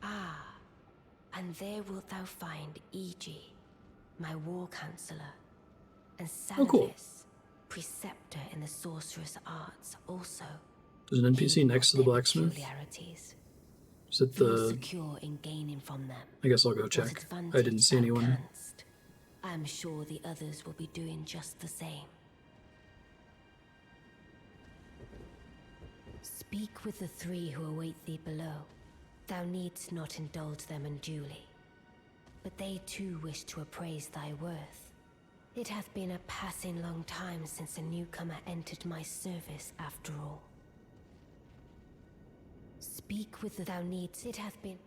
Ah, and there wilt thou find Iji, my war counselor, and Seluvis, Oh, cool. preceptor in the sorcerous arts also. There's an NPC He next to the their blacksmith. peculiarities. Is it Feel the... secure in gaining from them. I guess I'll go What check. advantage I didn't see thou anyone. canst. I am sure the others will be doing just the same. Speak with the three who await thee below. Thou needst not indulge them unduly, but they too wish to appraise thy worth. It hath been a passing long time since a newcomer entered my service after all. Speak with the thou needst. It hath been...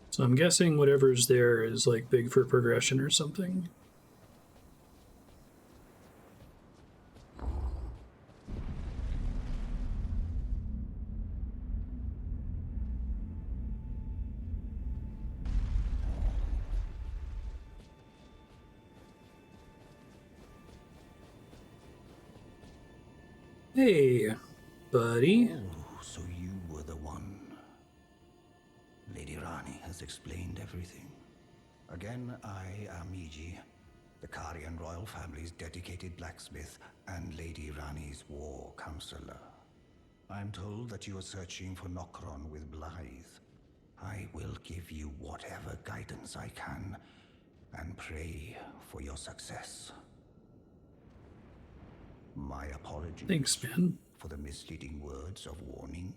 So I'm guessing whatever's there is like big for progression or something. Hey, buddy. Oh, so you were the one. Lady Ranni has explained everything. Again, I am Iji, the Carian royal family's dedicated blacksmith and Lady Ranni's war counselor. I'm told that you are searching for Nokron with Blythe. I will give you whatever guidance I can, and pray for your success. My apologies. Thanks, man. For the misleading words of warning.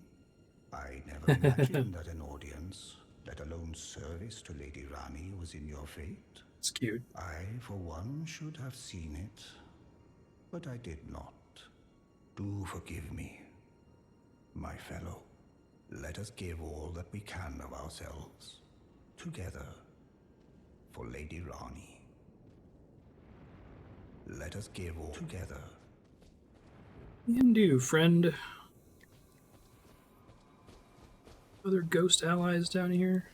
I never imagined that an audience, let alone service to Lady Ranni, was in your fate. It's cute. I, for one, should have seen it, but I did not. Do forgive me, my fellow. Let us give all that we can of ourselves, together, for Lady Ranni. Let us give all together. And do, friend. Other ghost allies down here?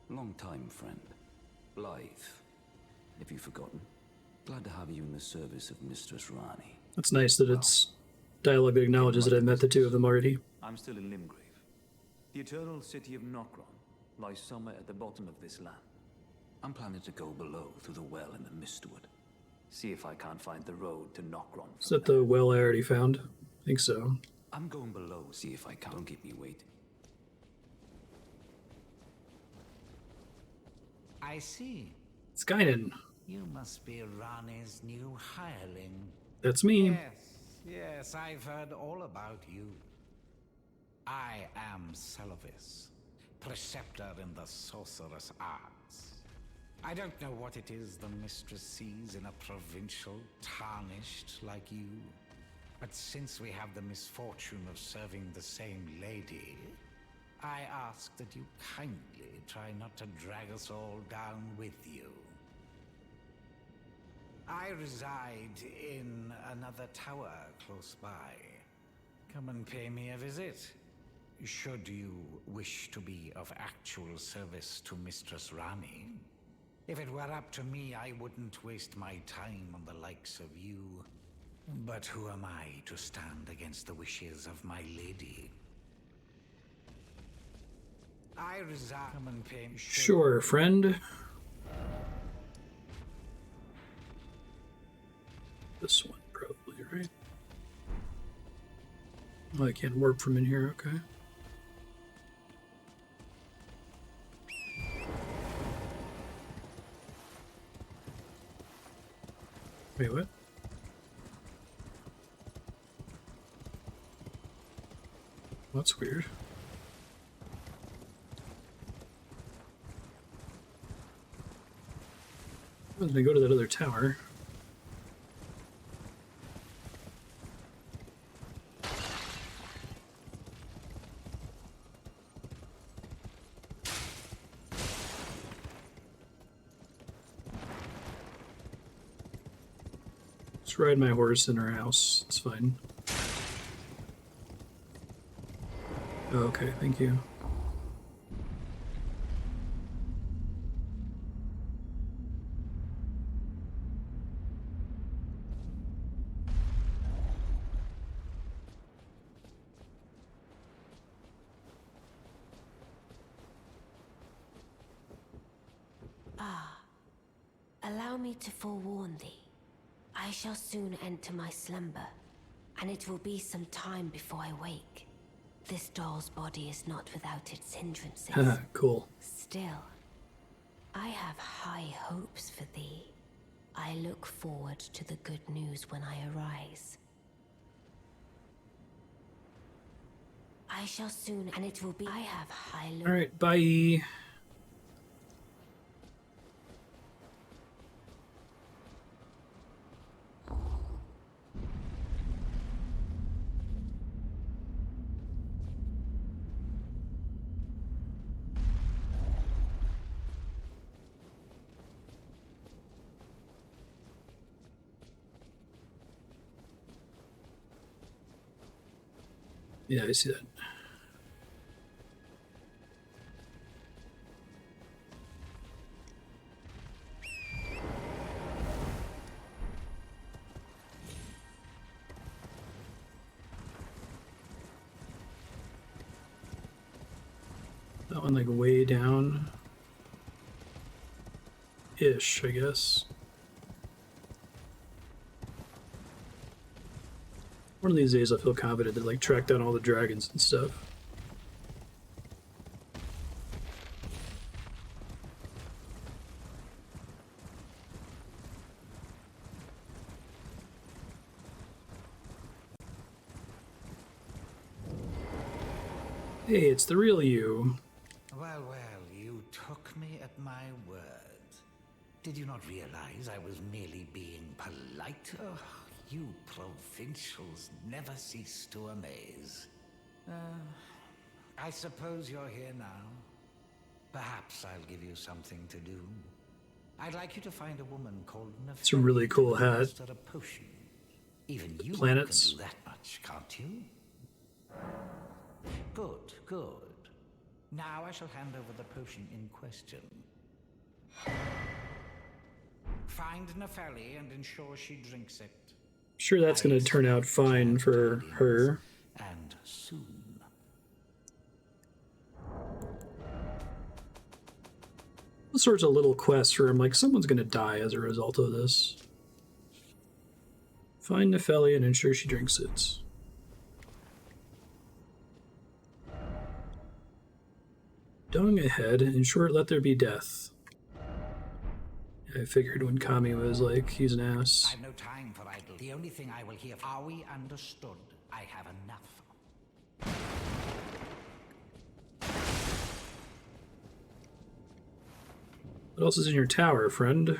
Long time, friend. Blythe. Have you forgotten? Glad to have you in the service of Mistress Ranni. That's nice that it's dialogue that acknowledges that I've met the two of them already. I'm still in Limgrave. The eternal city of Nokron lies somewhere at the bottom of this land. I'm planning to go below through the well in the Mistwood. See if I can't find the road to Nokron. Is that the well I already found? I think so. I'm going below, see if I can. Don't keep me waiting. I see. Skynin. You must be Ranni's new hireling. That's me. Yes, I've heard all about you. I am Seluvis, preceptor in the sorcerous arts. I don't know what it is the mistress sees in a provincial tarnished like you, but since we have the misfortune of serving the same lady, I ask that you kindly try not to drag us all down with you. I reside in another tower close by. Come and pay me a visit, should you wish to be of actual service to Mistress Ranni. If it were up to me, I wouldn't waste my time on the likes of you. But who am I to stand against the wishes of my lady? I reside. Come and pay me. Sure, friend. This one, probably, right? Oh, I can't warp from in here, okay. Wait, what? That's weird. I'm gonna go to that other tower. Just ride my horse in her house. It's fine. Okay, thank you. Allow me to forewarn thee. I shall soon enter my slumber, and it will be some time before I wake. This doll's body is not without its hindrances. Cool. Still, I have high hopes for thee. I look forward to the good news when I arise. I shall soon, and it will be. I have high. All right, bye. Yeah, I see that. That one like way down ish, I guess. One of these days I'll feel confident to like track down all the dragons and stuff. Hey, it's the real you. Well, you took me at my word. Did you not realize I was merely being polite? Oh, you provincials never cease to amaze. I suppose you're here now. Perhaps I'll give you something to do. I'd like you to find a woman called Nepheli. It's a really cool hat. Master a potion. Even you Planets. can do that much, can't you? Good, good. Now I shall hand over the potion in question. Find Nepheli and ensure she drinks it. Sure, that's going to turn out fine for her. And soon. All sorts of little quests where I'm like, someone's going to die as a result of this. Find Nepheli and ensure she drinks it. Dung ahead, in short, let there be death. I figured when Kami was like, he's an ass. I've no time for idle. The only thing I will hear. Are we understood? I have enough. What else is in your tower, friend?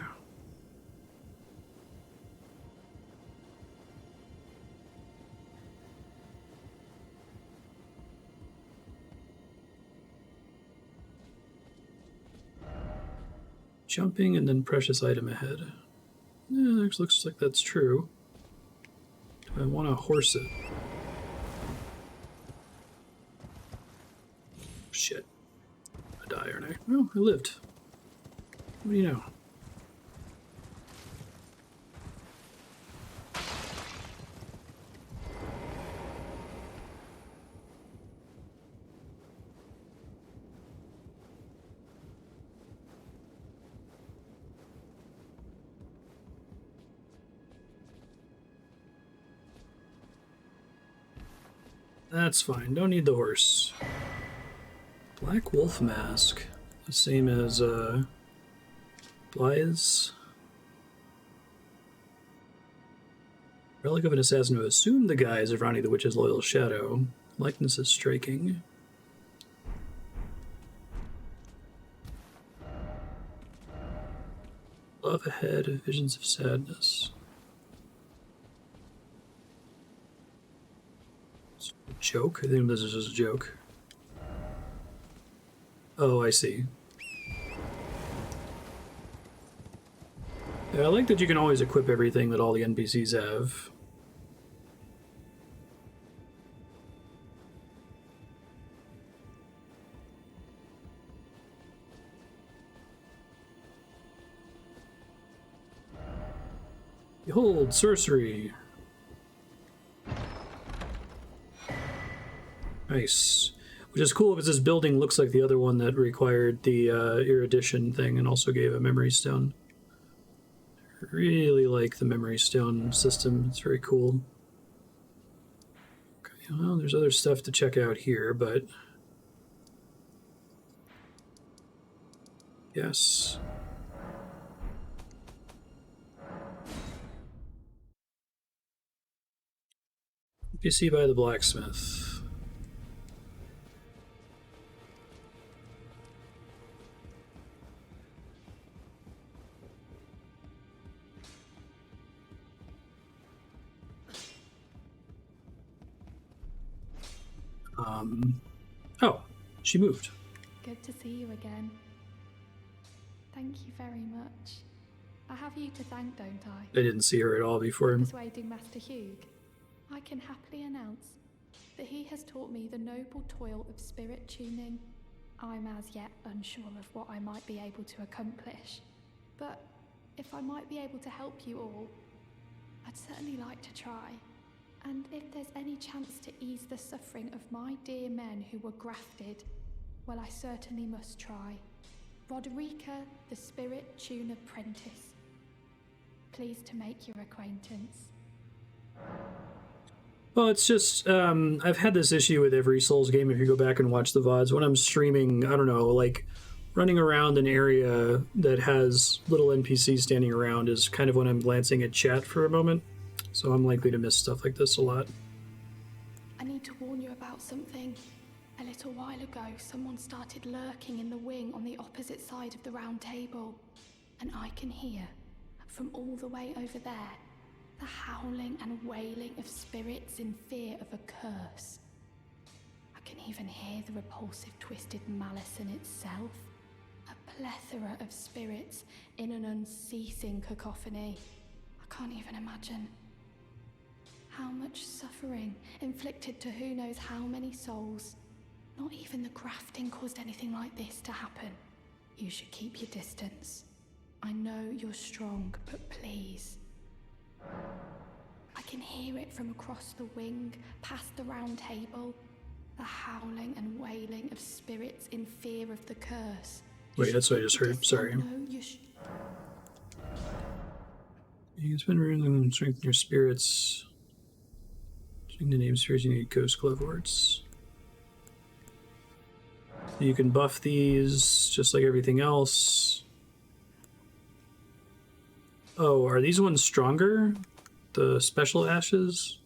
Jumping and then precious item ahead. Yeah, it looks like that's true. Do I want to horse it? Shit. I die, aren't I? No, I lived. What do you know? That's fine. Don't need the horse. Black Wolf Mask. The same as, Blythe's. Relic of an assassin who assumed the guise of Ranni the Witch's loyal shadow. Likeness is striking. Love ahead, visions of sadness. It's a joke? I think this is just a joke. Oh, I see. Yeah, I like that you can always equip everything that all the NPCs have. Behold, sorcery. Nice. Which is cool because this building looks like the other one that required the erudition thing and also gave a memory stone. I really like the memory stone system. It's very cool. Okay, well, there's other stuff to check out here, but yes. You see by the blacksmith. Oh, she moved. Good to see you again. Thank you very much. I have you to thank, don't I? I didn't see her at all before. Persuading Master Iji. I can happily announce that he has taught me the noble toil of spirit tuning. I'm as yet unsure of what I might be able to accomplish, but if I might be able to help you all, I'd certainly like to try. And if there's any chance to ease the suffering of my dear men who were grafted, well, I certainly must try. Roderica, the Spirit Tune Apprentice. Pleased to make your acquaintance. Well, it's just, I've had this issue with every Souls game if you go back and watch the VODs. When I'm streaming, I don't know, like, running around an area that has little NPCs standing around is kind of when I'm glancing at chat for a moment. So I'm likely to miss stuff like this a lot. I need to warn you about something. A little while ago, someone started lurking in the wing on the opposite side of the Roundtable. And I can hear, from all the way over there, the howling and wailing of spirits in fear of a curse. I can even hear the repulsive twisted malice in itself. A plethora of spirits in an unceasing cacophony. I can't even imagine. How much suffering inflicted to who knows how many souls. Not even the grafting caused anything like this to happen. You should keep your distance. I know you're strong, but please. I can hear it from across the wing, past the Roundtable. The howling and wailing of spirits in fear of the curse. Wait, that's what I just heard. Sorry. You spend room to strengthen your spirits. Using the name spirits, you need Ghost Glove Words. You can buff these just like everything else. Oh, are these ones stronger? The special ashes?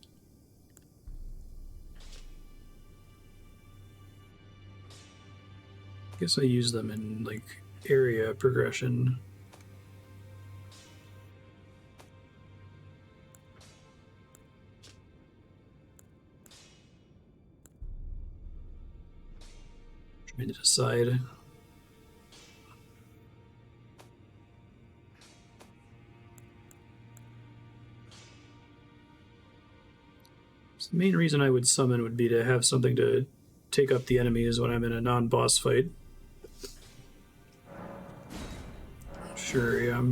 I guess I use them in like area progression. Trying to decide. The main reason I would summon would be to have something to take up the enemies when I'm in a non-boss fight. Sure, yeah.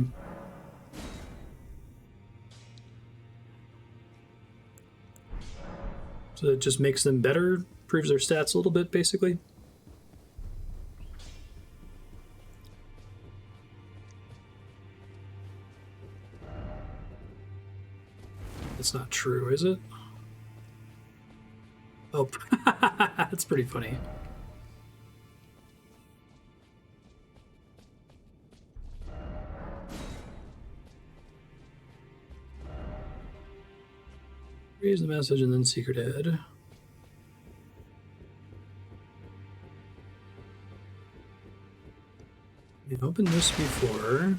So it just makes them better, improves their stats a little bit, basically. That's not true, is it? Oh, that's pretty funny. Raise the message and then Secret Head. We opened this before.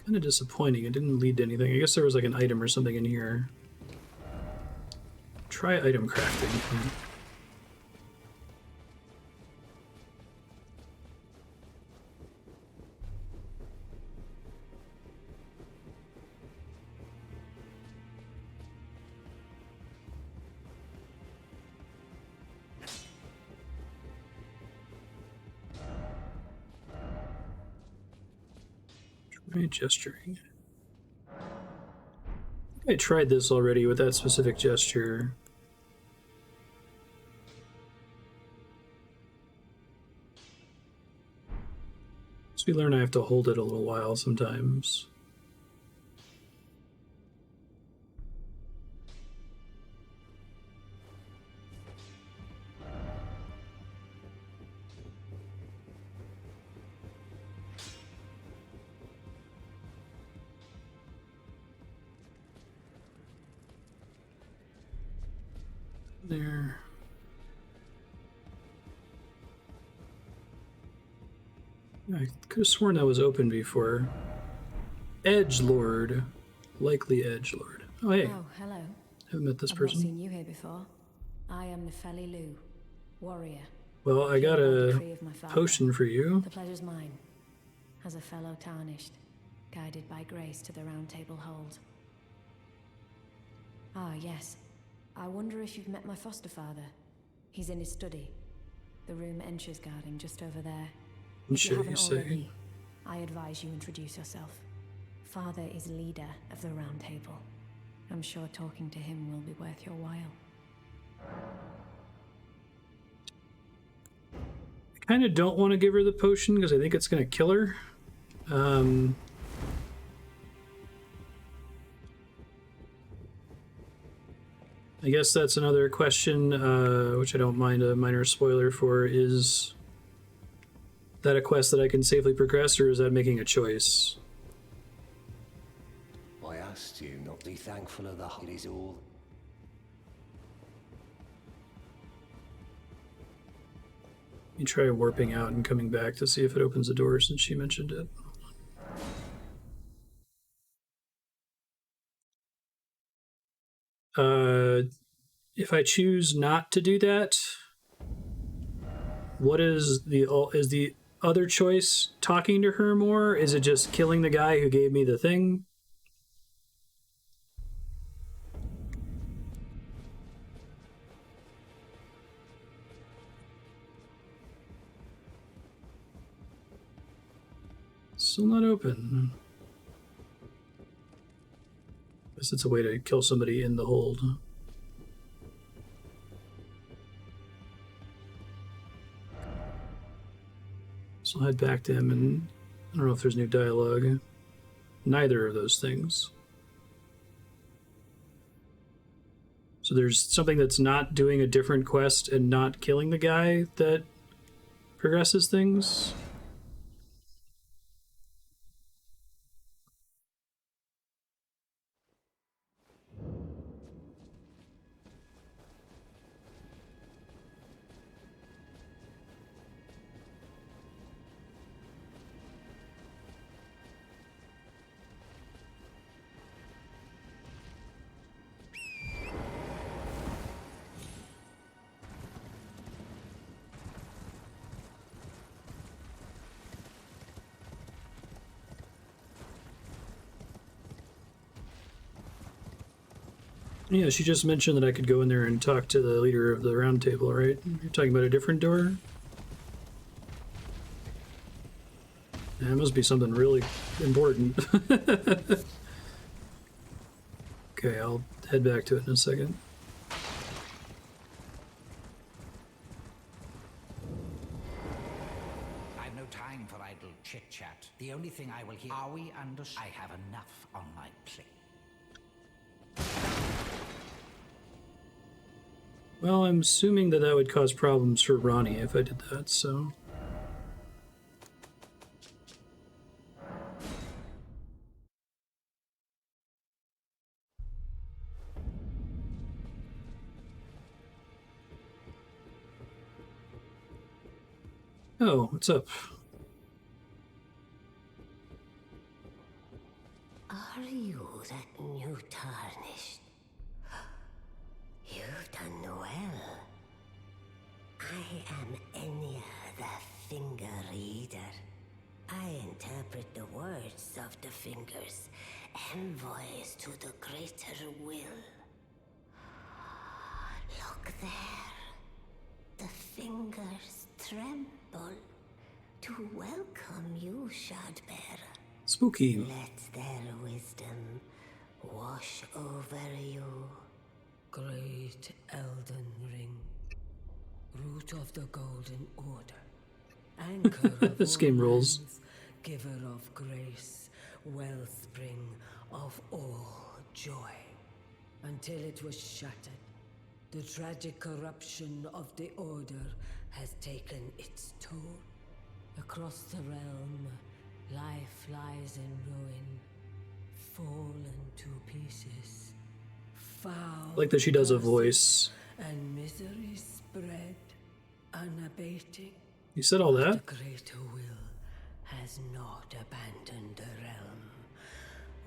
Kind of disappointing. It didn't lead to anything. I guess there was like an item or something in here. Try item crafting. Try gesturing. I tried this already with that specific gesture. So we learn I have to hold it a little while sometimes. There. I could have sworn that was open before. Edgelord. Likely Edgelord. Oh, hey. Oh, hello. Haven't met this I've person. not seen you here before. I am Nepheli Loux, warrior. Well, I got a potion for you. The pleasure's mine. As a fellow tarnished, guided by grace to the Roundtable hold. Ah, yes. I wonder if you've met my foster father. He's in his study. The room Encher's guarding just over there. If you haven't already, I advise you introduce yourself. Father is leader of the Roundtable. I'm sure talking to him will be worth your while. I kind of don't want to give her the potion because I think it's going to kill her. I guess that's another question, which I don't mind a minor spoiler for. Is that a quest that I can safely progress, or is that making a choice? I asked you not to be thankful of the it is all. Let me try warping out and coming back to see if it opens the door since she mentioned it. If I choose not to do that, what is the other choice? Talking to her more? Is it just killing the guy who gave me the thing? Still not open. Guess it's a way to kill somebody in the hold. So I'll head back to him, and I don't know if there's new dialogue. Neither of those things. So there's something that's not doing a different quest and not killing the guy that progresses things. Yeah, she just mentioned that I could go in there and talk to the leader of the Roundtable, right? You're talking about a different door? Yeah, it must be something really important. Okay, I'll head back to it in a second. I've no time for idle chit-chat. The only thing I will hear... Are we under... I have enough on my plate. Well, I'm assuming that that would cause problems for Ranni if I did that, so... Oh, what's up? Tarnished. You've done well. I am Enia, the Finger Reader. I interpret the words of the fingers, envoys to the greater will. Look there. The fingers tremble to welcome you, Shardbearer. Spooky. Let their wisdom wash over you. Great Elden Ring, root of the Golden Order, anchor of This all game rules. lands, giver of grace, wellspring of all joy. Until it was shattered, the tragic corruption of the Order has taken its toll. Across the realm, life lies in ruin, fallen to pieces. Foul Like that she does a curses voice. and misery spread, unabating. You said all that? The greater will has not abandoned the realm,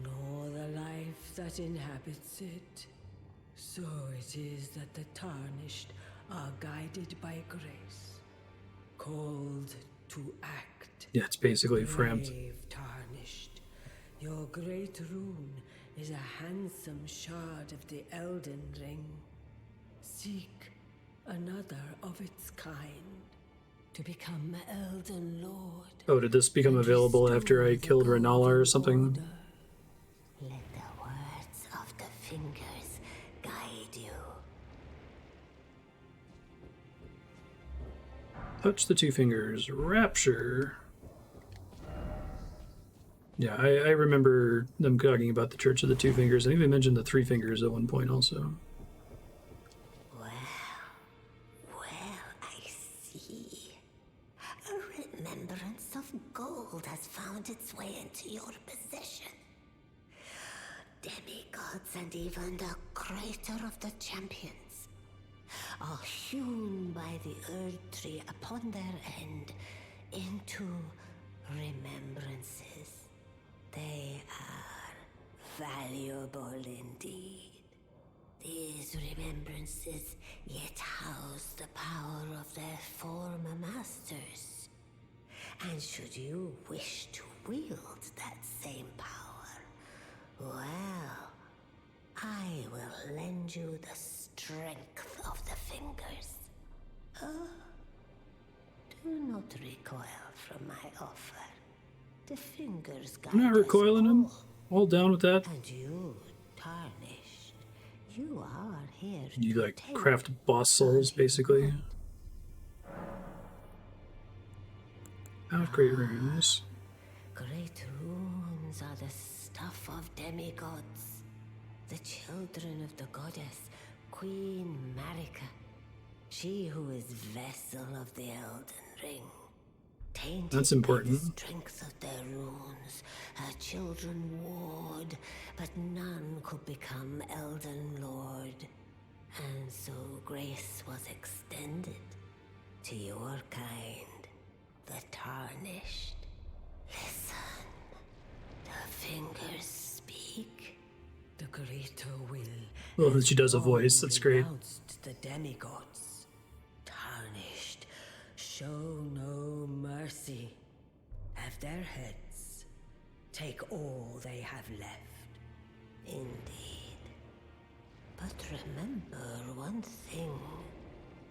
nor the life that inhabits it. So it is that the tarnished are guided by grace, called to act. Yeah, it's basically framed. Brave tarnished, your great rune is a handsome shard of the Elden Ring. Seek another of its kind to become Elden Lord. Oh, did this become available after I killed Renala or something? Let the words of the fingers guide you. Touch the two fingers. Rapture. Yeah, I remember them talking about the Church of the Two Fingers. I think they mentioned the Three Fingers at one point also. Well, I see. A remembrance of gold has found its way into your possession. Demigods and even the creator of the champions are hewn by the Earth Tree upon their end into remembrances. They are valuable indeed. These remembrances yet house the power of their former masters. And should you wish to wield that same power, well, I will lend you the strength of the fingers. Oh, do not recoil from my offer. The fingers guide I'm not recoiling him. All down with that. and you, tarnished, you are here You to like take craft boss souls, basically. Out great runes. Great runes are the stuff of demigods, the children of the goddess, Queen Marika, she who is vessel of the Elden Ring. Tainted That's important. by the strength of their runes, her children warred, but none could become Elden Lord. And so grace was extended to your kind, the tarnished. Listen, the fingers speak. The greater will. Well, that she does a voice. That's great. Renounced the demigods. Tarnished. Show no mercy. Have their heads. Take all they have left. Indeed. But remember one thing.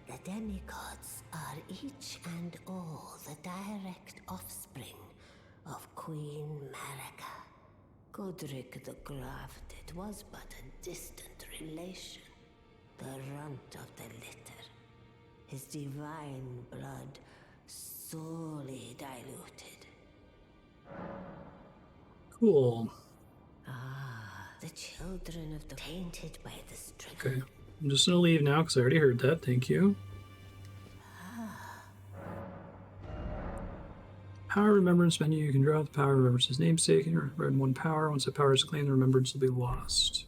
The demigods are each and all the direct offspring of Queen Marika. Godric the Grafted was but a distant relation, the runt of the litter. His divine blood sorely diluted. Cool. Ah, the children of the tainted by the strength. Okay. I'm just gonna leave now because I already heard that. Thank you. Power Remembrance menu. You can draw the Power Remembrance's namesake and remember in one power. Once that power is claimed, the remembrance will be lost.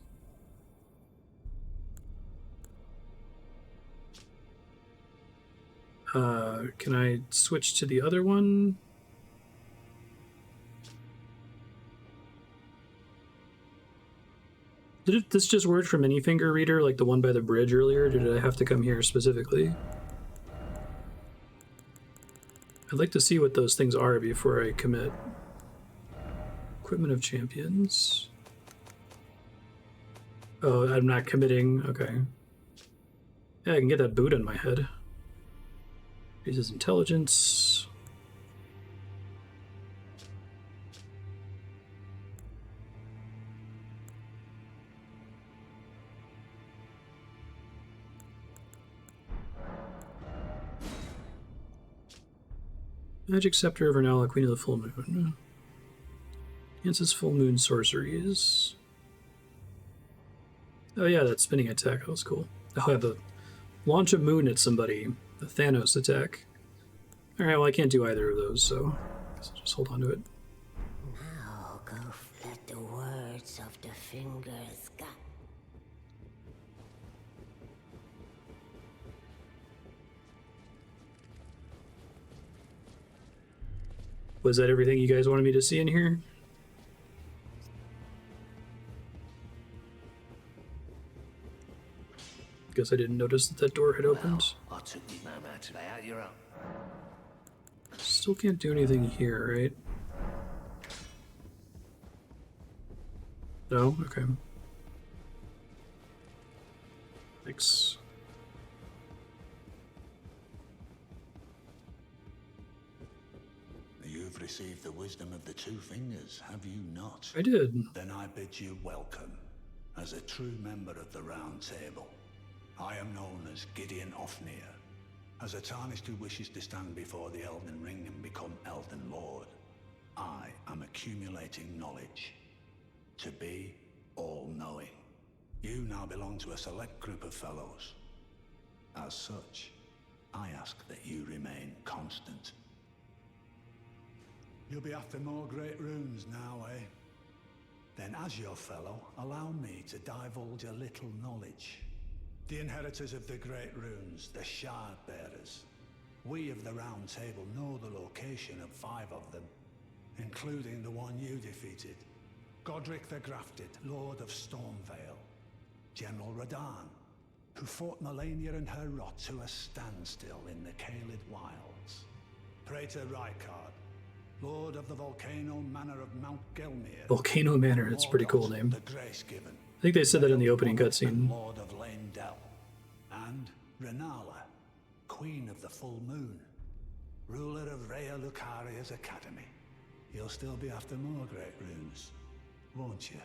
Can I switch to the other one? Did this just word from any finger reader, like the one by the bridge earlier? Or did I have to come here specifically? I'd like to see what those things are before I commit. Equipment of champions. Oh, I'm not committing. Okay. Yeah, I can get that boot on my head. Uses intelligence. Magic Scepter of Ranni, Queen of the Full Moon. Enhances full moon sorceries. Oh yeah, that spinning attack, that was cool. Oh, yeah, the launch a moon at somebody. The Thanos attack. Alright, well I can't do either of those, so I guess I'll just hold on to it. Now go let the words of the fingers go. Was that everything you guys wanted me to see in here? Guess I didn't notice that door had opened. I took you no matter lay out your own. Still can't do anything here, right? No? Okay. Thanks. You've received the wisdom of the two fingers, have you not? I did. Then I bid you welcome, as a true member of the Round Table. I am known as Gideon Ofnir, as a tarnished who wishes to stand before the Elden Ring and become Elden Lord. I am accumulating knowledge, to be all-knowing. You now belong to a select group of fellows. As such, I ask that you remain constant. You'll be after more great runes now, eh? Then as your fellow, allow me to divulge a little knowledge. The inheritors of the great runes, the Shard Bearers. We of the Round Table know the location of 5 of them, including the one you defeated. Godric the Grafted, Lord of Stormvale. General Radahn, who fought Malenia and her rot to a standstill in the Caelid Wilds. Praetor Rykard, Lord of the Volcano Manor of Mount Gelmir. Volcano Manor, that's a pretty cool name. The Grace Given. I think they said that in the opening cutscene. Lord of Lendel. And Renala, Queen of the Full Moon. Ruler of Raya Lucaria's Academy. You'll still be after more great runes, won't you?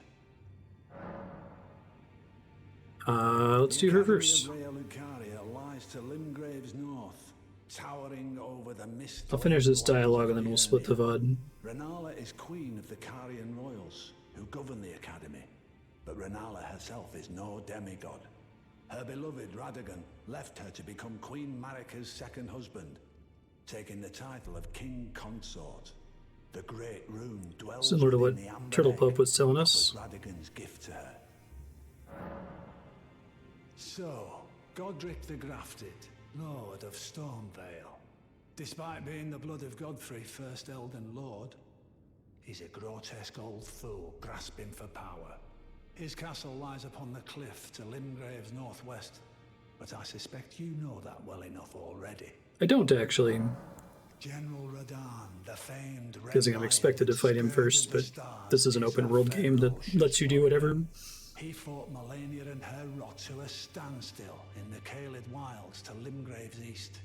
Let's do her first. The Academy of Raya Lucaria lies to Limgrave's north, towering over the mist. I'll finish this dialogue and then we'll split the VOD. Renala is queen of the Carian royals, who govern the Academy. But Renala herself is no demigod. Her beloved Radagon left her to become Queen Marika's second husband, taking the title of King Consort. The Great Rune dwells Similar to what within the Amber Turtle Egg, Pup was telling us. was Radagon's gift to her. So, Godric the Grafted, Lord of Stormvale. Despite being the blood of Godfrey, first Elden Lord, he's a grotesque old fool grasping for power. His castle lies upon the cliff to Limgrave's northwest, but I suspect you know that well enough already. I don't actually. General Radahn, the famed Guessing I'm expected to fight him first, but this is an open world game that lets you do whatever. He fought Malenia and her rot to a standstill in the Caelid Wilds to Limgrave's east.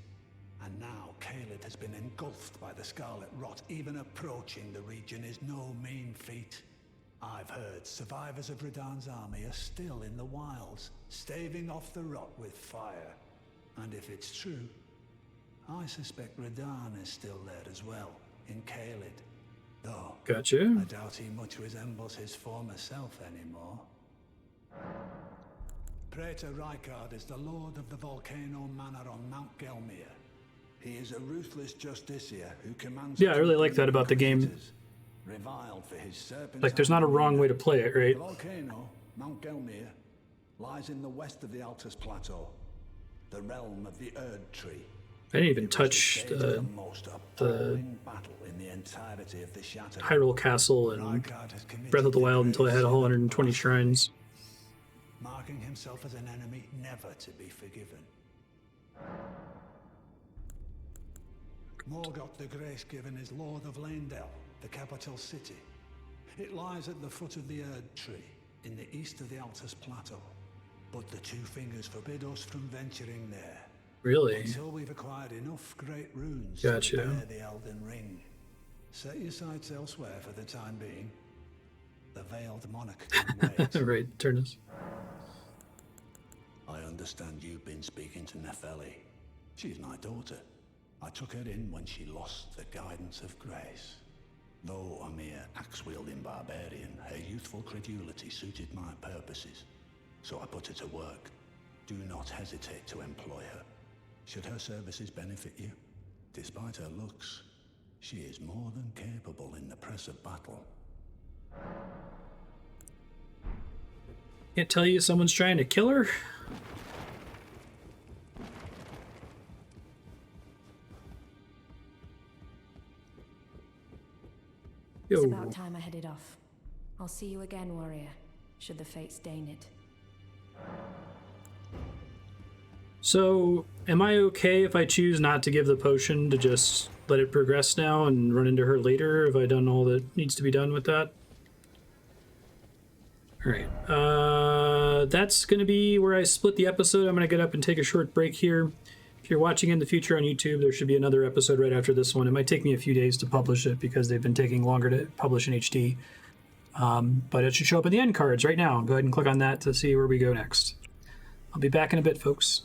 And now Caelid has been engulfed by the Scarlet Rot. Even approaching the region is no mean feat. I've heard survivors of Radahn's army are still in the wilds, staving off the rot with fire. And if it's true, I suspect Radahn is still there as well, in Caelid. Though, Gotcha. I doubt he much resembles his former self anymore. Praetor Rykard is the Lord of the Volcano Manor on Mount Gelmir. He is a ruthless justiciar who commands... Yeah, I really like that about the game. Reviled for his serpentine... Like, there's not a wrong way to play it, right? The volcano, Mount Gelmir, lies in the west of the Altus Plateau, the realm of the Erd Tree. I didn't even touch the Hyrule Castle and Breath of the Wild until I had 120 shrines. marking himself as an enemy never to be forgiven. Morgoth the Grace-Given is Lord of Leyndell, the capital city. It lies at the foot of the Erd Tree, in the east of the Altus Plateau. But the Two Fingers forbid us from venturing there. Really? Until we've acquired enough great runes Gotcha. to bear the Elden Ring. Set your sights elsewhere for the time being. The Veiled Monarch can wait. Right, Turnus. I understand you've been speaking to Nepheli. She's my daughter. I took her in when she lost the guidance of grace. Though a mere axe-wielding barbarian, her youthful credulity suited my purposes. So I put her to work. Do not hesitate to employ her. Should her services benefit you, despite her looks, she is more than capable in the press of battle. Can't tell you someone's trying to kill her? Yo. It's about time I headed off. I'll see you again, warrior, should the fates deign it. So, am I okay if I choose not to give the potion to just let it progress now and run into her later? Have I done all that needs to be done with that? Alright, that's going to be where I split the episode. I'm going to get up and take a short break here. If you're watching in the future on YouTube, there should be another episode right after this one. It might take me a few days to publish it because they've been taking longer to publish in HD. But it should show up in the end cards right now. Go ahead and click on that to see where we go next. I'll be back in a bit, folks.